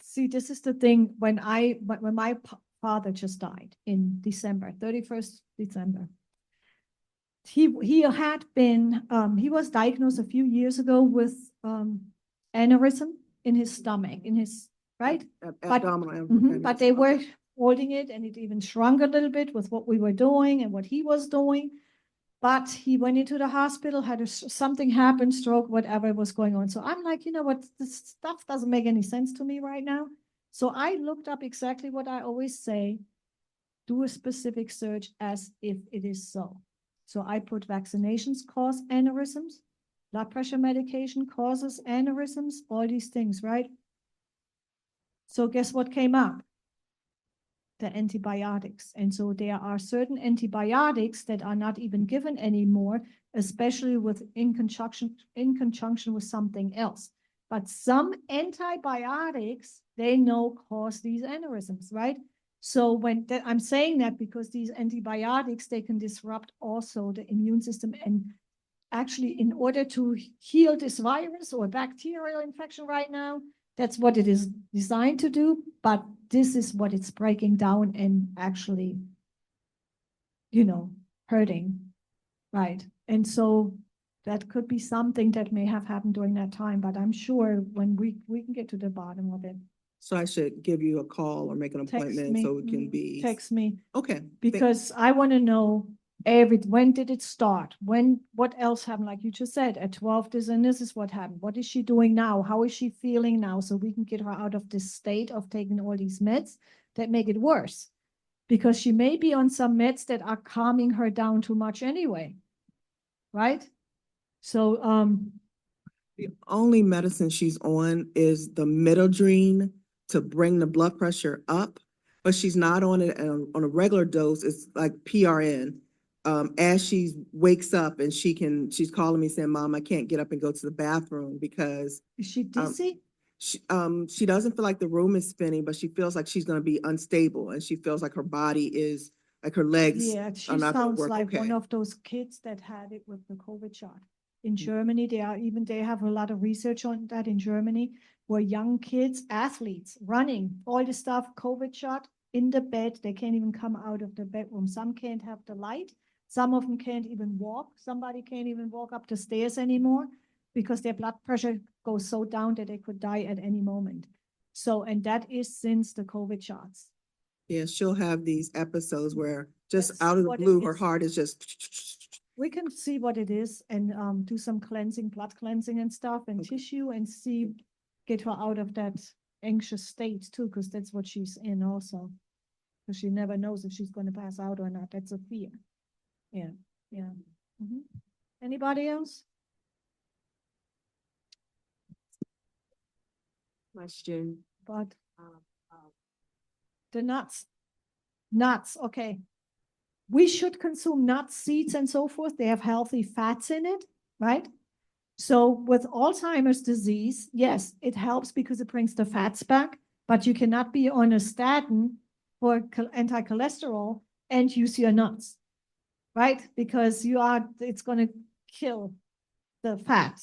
see, this is the thing when my father just died in December, 31st December. He had been he was diagnosed a few years ago with aneurysm in his stomach, in his right. Abdominal. But they were holding it, and it even shrunk a little bit with what we were doing and what he was doing. But he went into the hospital, had something happen, stroke, whatever was going on. So I'm like, you know what, this stuff doesn't make any sense to me right now. So I looked up exactly what I always say, do a specific search as if it is so. So I put vaccinations cause aneurysms, blood pressure medication causes aneurysms, all these things, right? So guess what came up? The antibiotics. And so there are certain antibiotics that are not even given anymore, especially in conjunction with something else. But some antibiotics, they know cause these aneurysms, right? So I'm saying that because these antibiotics, they can disrupt also the immune system. And actually, in order to heal this virus or bacterial infection right now, that's what it is designed to do, but this is what it's breaking down and actually, hurting, right? And so that could be something that may have happened during that time, but I'm sure when we can get to the bottom of it. So I should give you a call or make an appointment so it can be. Text me. Okay. Because I want to know when did it start? What else happened? Like you just said, at 12, this is what happened. What is she doing now? How is she feeling now? So we can get her out of this state of taking all these meds that make it worse. Because she may be on some meds that are calming her down too much anyway. Right? So, the only medicine she's on is the Midodrine to bring the blood pressure up, but she's not on it on a regular dose. It's like PRN. As she wakes up and she's calling me saying, Mom, I can't get up and go to the bathroom because. Is she dizzy? She doesn't feel like the room is spinning, but she feels like she's going to be unstable and she feels like her body is, like her legs Yeah, are she not going to sounds work like okay. one of those kids that had it with the COVID shot. In Germany, they have a lot of research on that in Germany, where young kids, athletes, running, all the stuff, COVID shot, in the bed, they can't even come out of the bedroom. Some can't have the light. Some of them can't even walk. Somebody can't even walk up the stairs anymore because their blood pressure goes so down that they could die at any moment. So, and that is since the COVID shots. Yeah, she'll have these episodes where Let's just out see of the what it blue, her is. heart is just. We can see what it is and do some cleansing, blood cleansing and stuff and tissue and see, get her out of that anxious state too, because that's what she's in also. Because she never knows if she's going to pass out or not. That's a fear. Yeah, yeah. Mhm. Anybody else? Question. But the nuts, okay. We should consume nuts, seeds, and so forth. They have healthy fats in it, right? So with Alzheimer's disease, yes, it helps because it brings the fats back, but you cannot be on a statin for anti-cholesterol and use your nuts, right? Because it's going to kill the fat.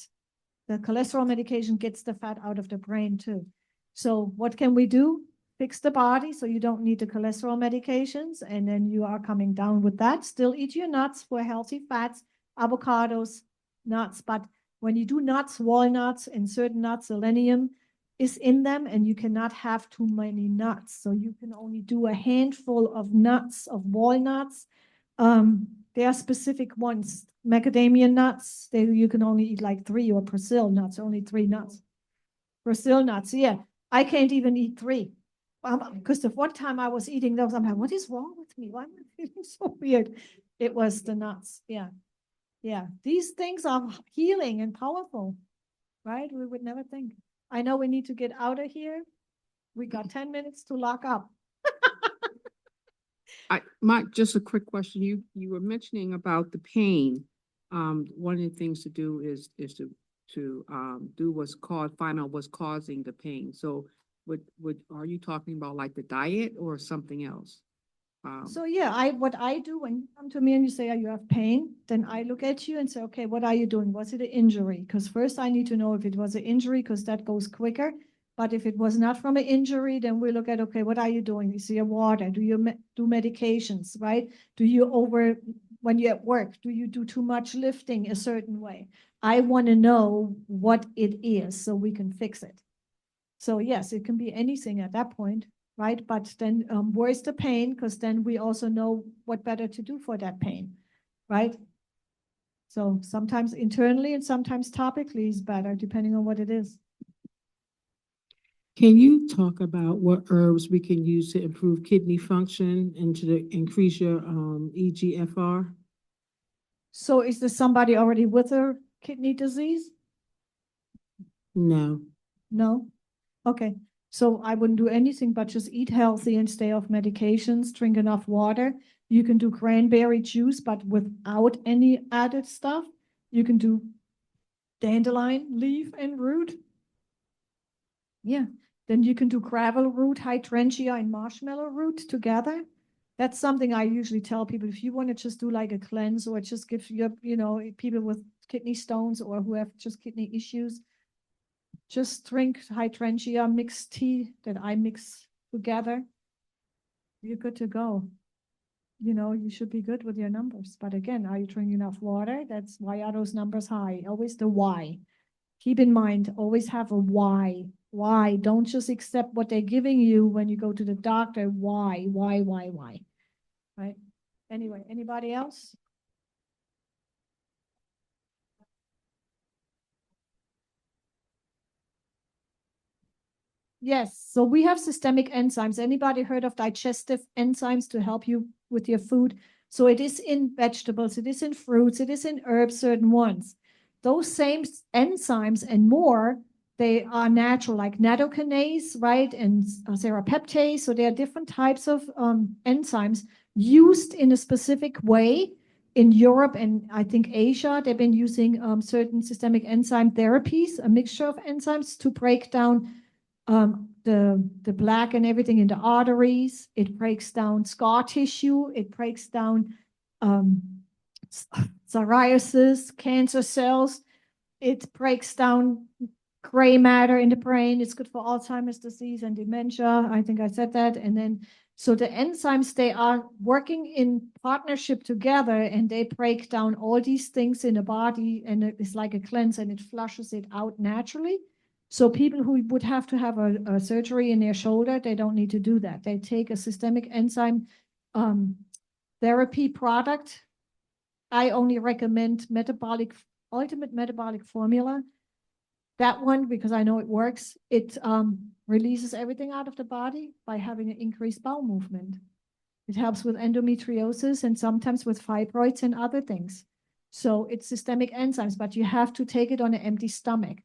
The cholesterol medication gets the fat out of the brain too. So what can we do? Fix the body so you don't need the cholesterol medications, and then you are coming down with that. Still eat your nuts for healthy fats, avocados, nuts, but when you do nuts, walnuts, and certain nuts, selenium is in them, and you cannot have too many nuts. So you can only do a handful of nuts, of walnuts. There are specific ones, macadamia nuts, you can only eat like 3, or Brazil nuts, only 3 nuts. Brazil nuts, yeah. I can't even eat 3. Because the one time I was eating those, I'm like, what is wrong with me? Why am I feeling so weird? It was the nuts, yeah. Yeah, these things are healing and powerful, right? We would never think. I know we need to get out of here. We got 10 minutes to lock up. Just a quick question. You were mentioning about the pain. One of the things to do is to do find out what's causing the pain. So are you talking about like the diet or something else? So yeah, what I do when you come to me and you say, you have pain, then I look at you and say, okay, what are you doing? Was it an injury? Because first I need to know if it was an injury, because that goes quicker. But if it was not from an injury, then we look at, okay, what are you doing? Is your water? Do you do medications, right? Do you when you're at work, do you do too much lifting a certain way? I want to know what it is so we can fix it. So yes, it can be anything at that point, right? But then where's the pain? Because then we also know what better to do for that pain, right? So sometimes internally and sometimes topically is better, depending on what it is. Can you talk about what herbs we can use to improve kidney function and to increase your EGFR? So is there somebody already with a kidney disease? No. No? Okay. So I wouldn't do anything but just eat healthy and stay off medications, drink enough water. You can do cranberry juice, but without any added stuff. You can do dandelion leaf and root. Yeah. Then you can do gravel root, hydrangea, and marshmallow root together. That's something I usually tell people. If you want to just do like a cleanse or just give your, people with kidney stones or who have just kidney issues, just drink hydrangea mixed tea that I mix together. You're good to go. You should be good with your numbers. But again, are you drinking enough water? That's why are those numbers high? Always the why. Keep in mind, always have a why. Why? Don't just accept what they're giving you when you go to the doctor. Why? Right? Anyway, anybody else? Yes, so we have systemic enzymes. Anybody heard of digestive enzymes to help you with your food? So it is in vegetables, it is in fruits, it is in herbs, certain ones. Those same enzymes and more, they are natural, like nattokinase, right? And serrapeptase. So there are different types of enzymes used in a specific way. In Europe and I think Asia, they've been using certain systemic enzyme therapies, a mixture of enzymes to break down the black and everything in the arteries. It breaks down scar tissue. It breaks down psoriasis, cancer cells. It breaks down gray matter in the brain. It's good for Alzheimer's disease and dementia. I think I said that. And then, so the enzymes, they are working in partnership together and they break down all these things in the body, and it's like a cleanse and it flushes it out naturally. So people who would have to have a surgery in their shoulder, they don't need to do that. They take a systemic enzyme therapy product, I only recommend Ultimate Metabolic Formula. That one, because I know it works, it releases everything out of the body by having an increased bowel movement. It helps with endometriosis and sometimes with fibroids and other things. So it's systemic enzymes, but you have to take it on an empty stomach.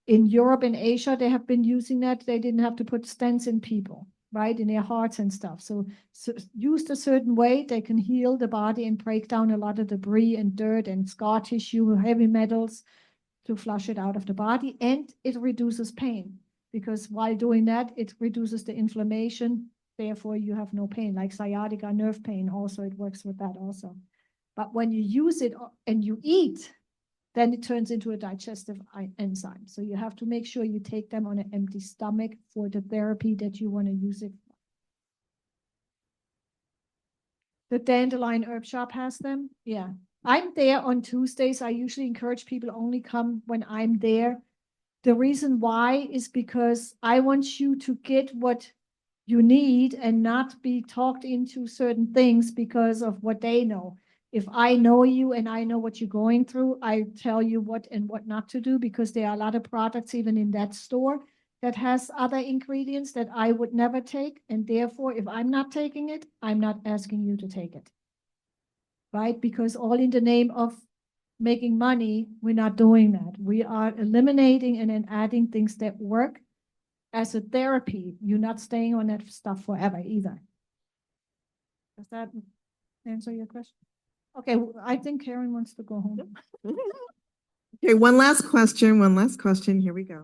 In Europe and Asia, they have been using that. They didn't have to put stents in people, right, in their hearts and stuff. So used a certain way, they can heal the body and break down a lot of debris and dirt and scar tissue, heavy metals, to flush it out of the body. And it reduces pain, because while doing that, it reduces the inflammation. Therefore, you have no pain, like sciatica nerve pain. Also, it works with that also. But when you use it and you eat, then it turns into a digestive enzyme. So you have to make sure you take them on an empty stomach for the therapy that you want to use it for. The Dandelion Herb Shop has them. Yeah. I'm there on Tuesdays. I usually encourage people only come when I'm there. The reason why is because I want you to get what you need and not be talked into certain things because of what they know. If I know you and I know what you're going through, I tell you what and what not to do, because there are a lot of products even in that store that has other ingredients that I would never take. And therefore, if I'm not taking it, I'm not asking you to take it. Right? Because all in the name of making money, we're not doing that. We are eliminating and then adding things that work as a therapy. You're not staying on that stuff forever either. Does that answer your question? Okay, I think Karen wants to go home. Okay, one last question. Here we go.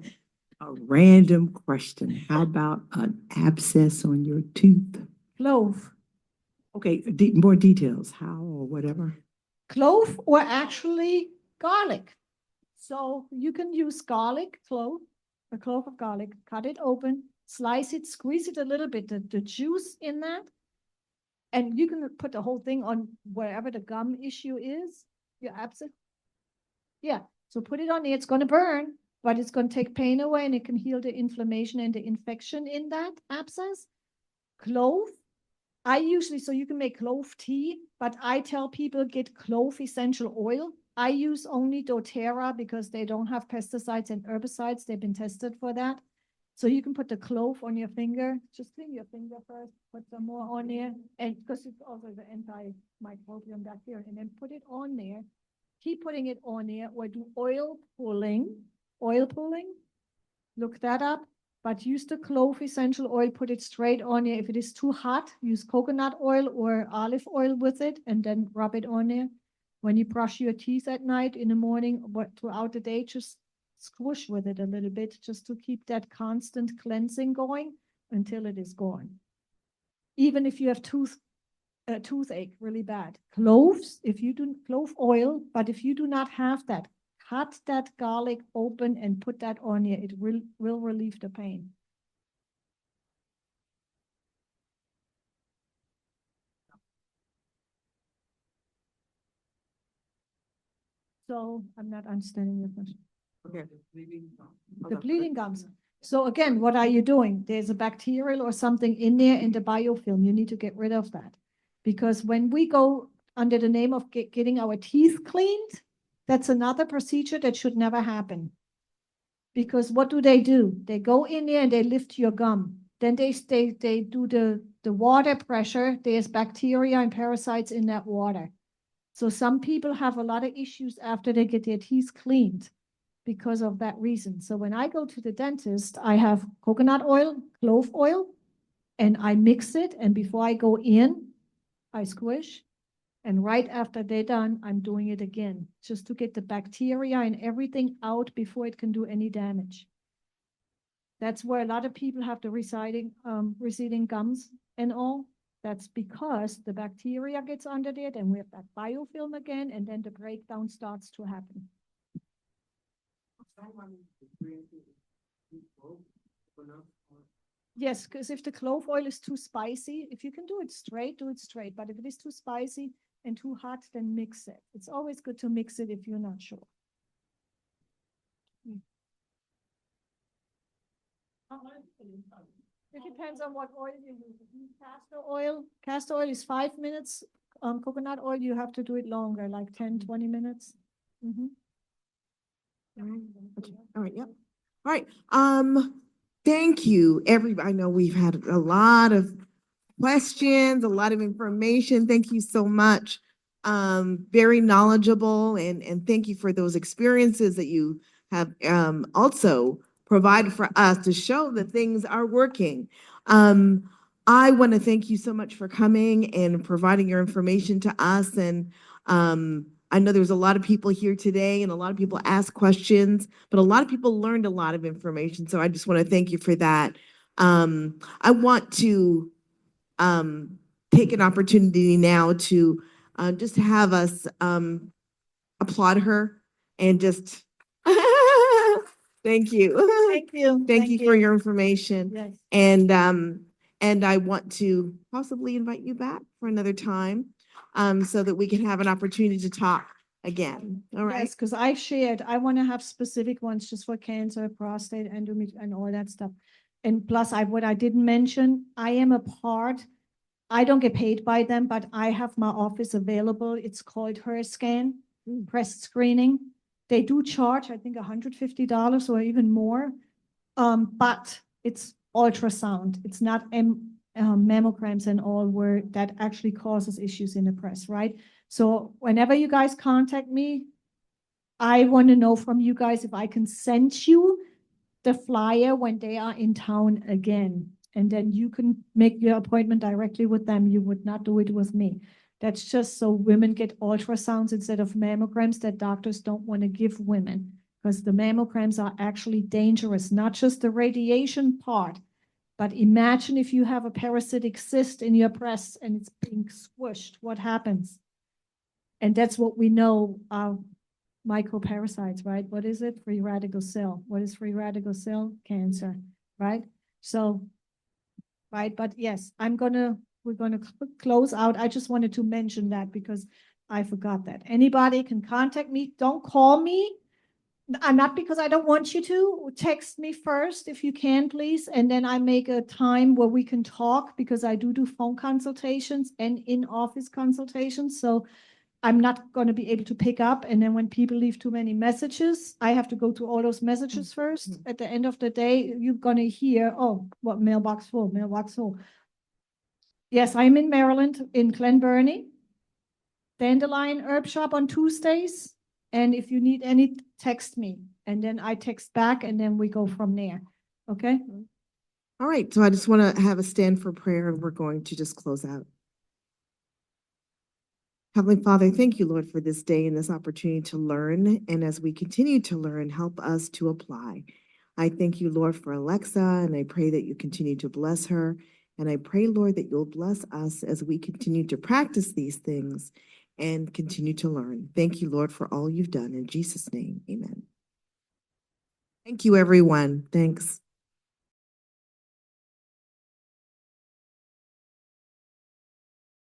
A random question. How about an abscess on your tooth? Clove. Okay, more details, how or whatever. Clove or actually garlic. So you can use garlic, a clove of garlic, cut it open, slice it, squeeze it a little bit, the juice in that. And you can put the whole thing on wherever the gum issue is, your abscess. Yeah, so put it on there. It's going to burn, but it's going to take pain away, and it can heal the inflammation and the infection in that abscess. Clove. So you can make clove tea, but I tell people get clove essential oil. I use only doTERRA because they don't have pesticides and herbicides. They've been tested for that. So you can put the clove on your finger. Just clean your finger first, put some more on there. And because it's also the antimicrobial bacteria, and then put it on there. Keep putting it on there, or do oil pulling. Look that up. But use the clove essential oil, put it straight on there. If it is too hot, use coconut oil or olive oil with it, and then rub it on there. When you brush your teeth at night, in the morning, or throughout the day, just squish with it a little bit, just to keep that constant cleansing going until it is gone. Even if you have toothache really bad. Cloves, clove oil, but if you do not have that, cut that garlic open and put that on here. It will relieve the pain. So I'm not understanding your question. Okay. The bleeding gums. So again, what are you doing? There's a bacterial or something in there in the biofilm. You need to get rid of that. Because when we go under the name of getting our teeth cleaned, that's another procedure that should never happen. Because what do? They go in there and they lift your gum. Then they do the water pressure. There's bacteria and parasites in that water. So some people have a lot of issues after they get their teeth cleaned because of that reason. So when I go to the dentist, I have coconut oil, clove oil, and I mix it. And before I go in, I squish. And right after they're done, I'm doing it again, just to get the bacteria and everything out before it can do any damage. That's where a lot of people have the receding gums and all. That's because the bacteria gets under there, then we have that biofilm again, and then the breakdown starts to happen. Yes, because if the clove oil is too spicy, if you can do it straight, do it straight. But if it is too spicy and too hot, then mix it. It's always good to mix it if you're not sure. It depends on what oil you use. If you use castor oil is 5 minutes coconut oil, you have to do it longer, like 10, 20 minutes. Mhm. Okay. All right, yep. All right, thank you, everybody. I know we've had a lot of questions, a lot of information. Thank you so much. Very knowledgeable, and thank you for those experiences that you have also provided for us to show that things are working. I want to thank you so much for coming and providing your information to us. And I know there's a lot of people here today and a lot of people asked questions, but a lot of people learned a lot of information. So I just want to thank you for that. I want to take an opportunity now to just have us applaud her and just thank you. Thank you. Thank you for your information. Yes. And I want to possibly invite you back for another time so that we can have an opportunity to talk again. All right. Yes, because I want to have specific ones just for cancer, prostate, endometrium, and all that stuff. And plus, what I didn't mention, I don't get paid by them, but I have my office available. It's called HerScan, breast screening. They do charge, I think, $150 or even more. But it's ultrasound. It's not mammograms and all where that actually causes issues in the breast, right? So whenever you guys contact me, I want to know from you guys if I can send you the flyer when they are in town again. And then you can make your appointment directly with them. You would not do it with me. That's just so women get ultrasounds instead of mammograms that doctors don't want to give women, because the mammograms are actually dangerous, not just the radiation part, but imagine if you have a parasitic cyst in your breast and it's being squished, what happens? And that's what we know are microparasites, right? What is it? Free radical cell. What is free radical cell? Cancer, right? So, right, but yes, we're gonna close out. I just wanted to mention that because I forgot that. Anybody can contact me. Don't call me. Not because I don't want you to. Text me first if you can, please. And then I make a time where we can talk, because I do phone consultations and in-office consultations. So I'm not going to be able to pick up. And then when people leave too many messages, I have to go to all those messages first. At the end of the day, you're going to hear, oh, what mailbox full, mailbox full. Yes, I'm in Maryland, in Glen Burnie. Dandelion Herb Shop on Tuesdays. And if you need any, text me. And then I text back, and then we go from there. Okay? All right. So I just want to have a stand for prayer, and we're going to just close out. Heavenly Father, thank you, Lord, for this day and this opportunity to learn. And as we continue to learn, help us to apply. I thank you, Lord, for Alexa, and I pray that you continue to bless her. And I pray, Lord, that you'll bless us as we continue to practice these things and continue to learn. Thank you, Lord, for all you've done. In Jesus' name, amen. Thank you, everyone. Thanks.